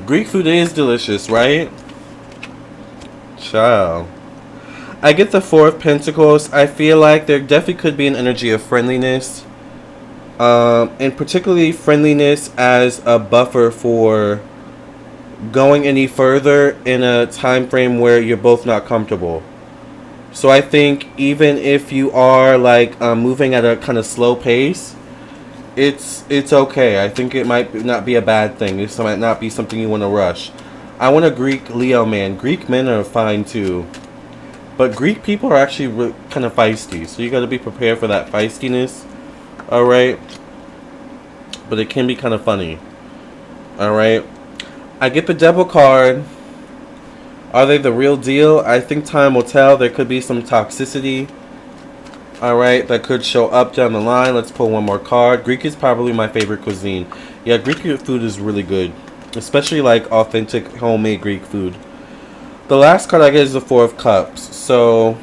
Greek food is delicious, right? Child. I get the 4 of Pentacles. I feel like there definitely could be an energy of friendliness. And particularly friendliness as a buffer for going any further in a time frame where you're both not comfortable. So I think even if you are like moving at a kind of slow pace, it's okay. I think it might not be a bad thing. This might not be something you want to rush. I want a Greek Leo man. Greek men are fine too, but Greek people are actually kind of feisty, so you got to be prepared for that feistiness. All right, but it can be kind of funny. All right, I get the Devil card. Are they the real deal? I think time will tell. There could be some toxicity. Alright, that could show up down the line. Let's pull one more card. Greek is probably my favorite cuisine. Yeah, Greek food is really good. Especially like authentic homemade Greek food. The last card I get is the 4 of Cups. So,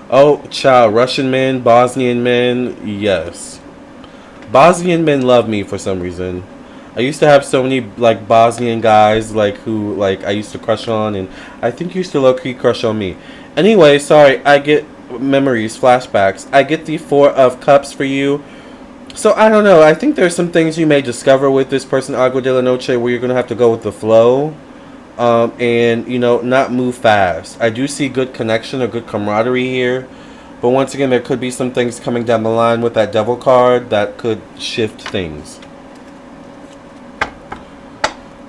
oh, child. Russian men, Bosnian men, yes. Bosnian men love me for some reason. I used to have so many like Bosnian guys like who like I used to crush on, and I think you used to low-key crush on me. Anyway, sorry, I get memories, flashbacks. I get the 4 of Cups for you. So I don't know. I think there's some things you may discover with this person, Agua de la Noche, where you're gonna have to go with the flow, and you know, not move fast. I do see good connection or good camaraderie here, but once again, there could be some things coming down the line with that Devil card that could shift things.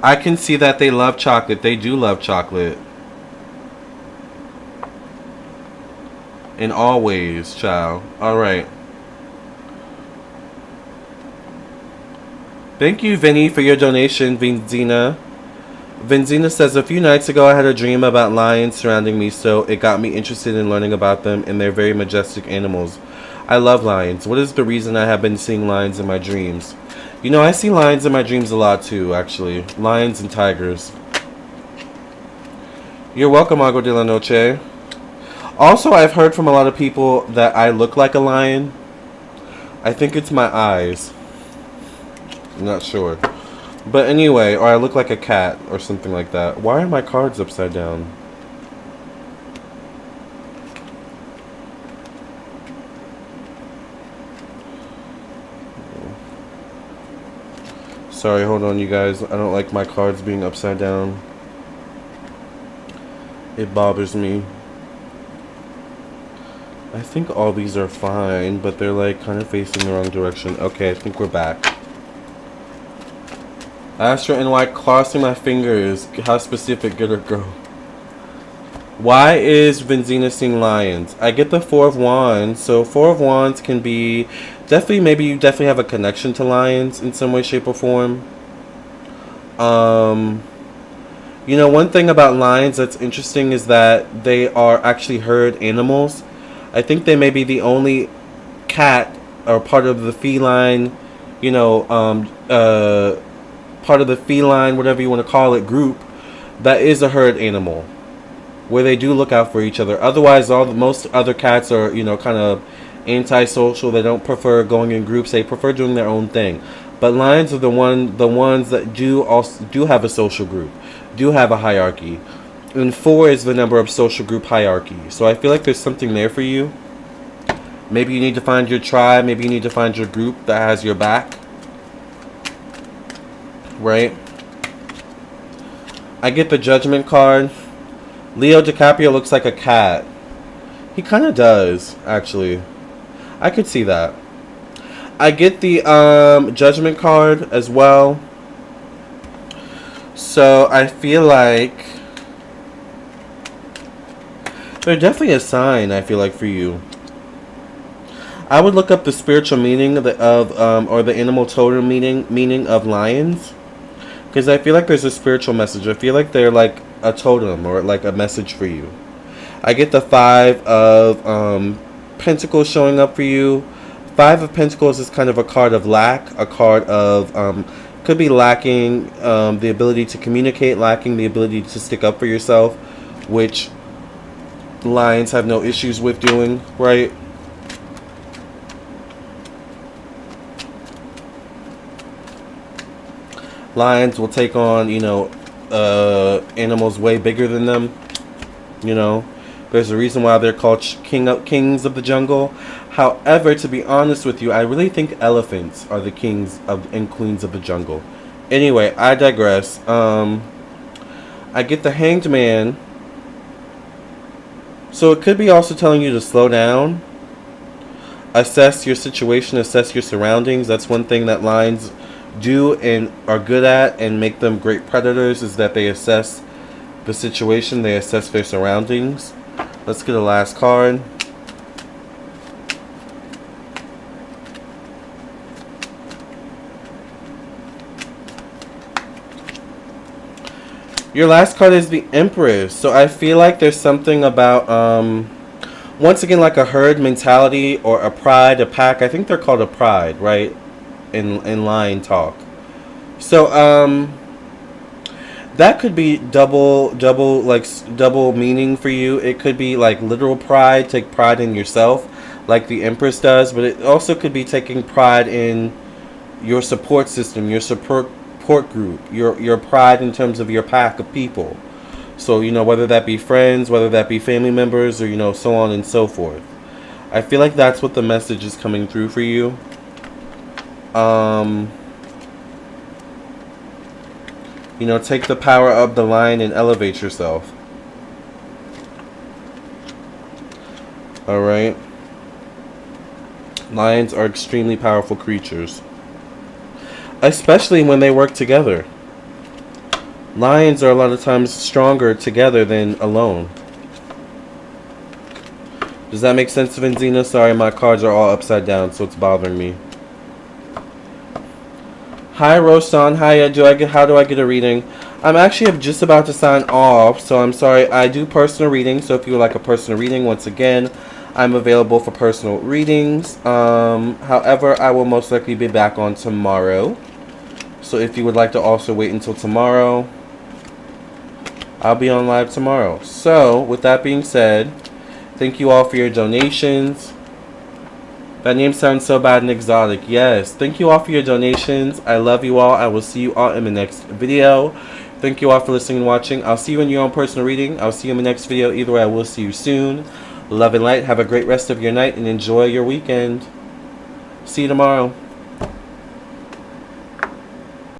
I can see that they love chocolate. They do love chocolate. In all ways, child. Alright. Thank you, Vinny, for your donation, Vinzina. Vinzina says, a few nights ago I had a dream about lions surrounding me, so it got me interested in learning about them, and they're very majestic animals. I love lions. What is the reason I have been seeing lions in my dreams? You know, I see lions in my dreams a lot too, actually. Lions and tigers. You're welcome, Agua de la Noche. Also, I've heard from a lot of people that I look like a lion. I think it's my eyes. I'm not sure. But anyway, or I look like a cat or something like that. Why are my cards upside down? Sorry, hold on, you guys. I don't like my cards being upside down. It bothers me. I think all these are fine, but they're like kind of facing the wrong direction. Okay, I think we're back. Astra and White, crossing my fingers. How specific, good or girl? Why is Benzina seeing lions? I get the Four of Wands. So Four of Wands can be definitely, maybe you definitely have a connection to lions in some way, shape, or form. You know, one thing about lions that's interesting is that they are actually herd animals. I think they may be the only cat or part of the feline, you know, part of the feline, whatever you want to call it, group that is a herd animal, where they do look out for each other. Otherwise, most other cats are, you know, kind of antisocial. They don't prefer going in groups. They prefer doing their own thing. But lions are the ones that do have a social group, do have a hierarchy. And 4 is the number of social group hierarchy. So I feel like there's something there for you. Maybe you need to find your tribe. Maybe you need to find your group that has your back. Right? I get the Judgment card. Leo DiCaprio looks like a cat. He kind of does, actually. I could see that. I get the Judgment card as well. So I feel like they're definitely a sign, I feel like, for you. I would look up the spiritual meaning or the animal totem meaning of lions, because I feel like there's a spiritual message. I feel like they're like a totem or like a message for you. I get the 5 of Pentacles showing up for you. 5 of Pentacles is kind of a card of lack, a card of could be lacking the ability to communicate, lacking the ability to stick up for yourself, which lions have no issues with doing, right? Lions will take on, you know, animals way bigger than them. You know, there's a reason why they're called kings of the jungle. However, to be honest with you, I really think elephants are the kings and queens of the jungle. Anyway, I digress. I get the Hanged Man. So it could be also telling you to slow down, assess your situation, assess your surroundings. That's one thing that lions do and are good at and make them great predators, is that they assess the situation, they assess their surroundings. Let's get a last card. Your last card is the Empress. So I feel like there's something about once again, like a herd mentality or a pride, a pack. I think they're called a pride, right? In lion talk. So that could be double meaning for you. It could be like literal pride, take pride in yourself, like the Empress does, but it also could be taking pride in your support system, your support group, your pride in terms of your pack of people. So, you know, whether that be friends, whether that be family members, or, you know, so on and so forth. I feel like that's what the message is coming through for you. You know, take the power of the lion and elevate yourself. Alright. Lions are extremely powerful creatures, especially when they work together. Lions are a lot of times stronger together than alone. Does that make sense, Venzina? Sorry, my cards are all upside down, so it's bothering me. Hi, Rosan. Hi, how do I get a reading? I'm actually just about to sign off, so I'm sorry. I do personal readings, so if you would like a personal reading, once again, I'm available for personal readings. However, I will most likely be back on tomorrow. So if you would like to also wait until tomorrow, I'll be on live tomorrow. So, with that being said, thank you all for your donations. That name sounds so bad and exotic. Yes. Thank you all for your donations. I love you all. I will see you all in the next video. Thank you all for listening and watching. I'll see you in your own personal reading. I'll see you in the next video. Either way, I will see you soon. Love and light. Have a great rest of your night and enjoy your weekend. See you tomorrow.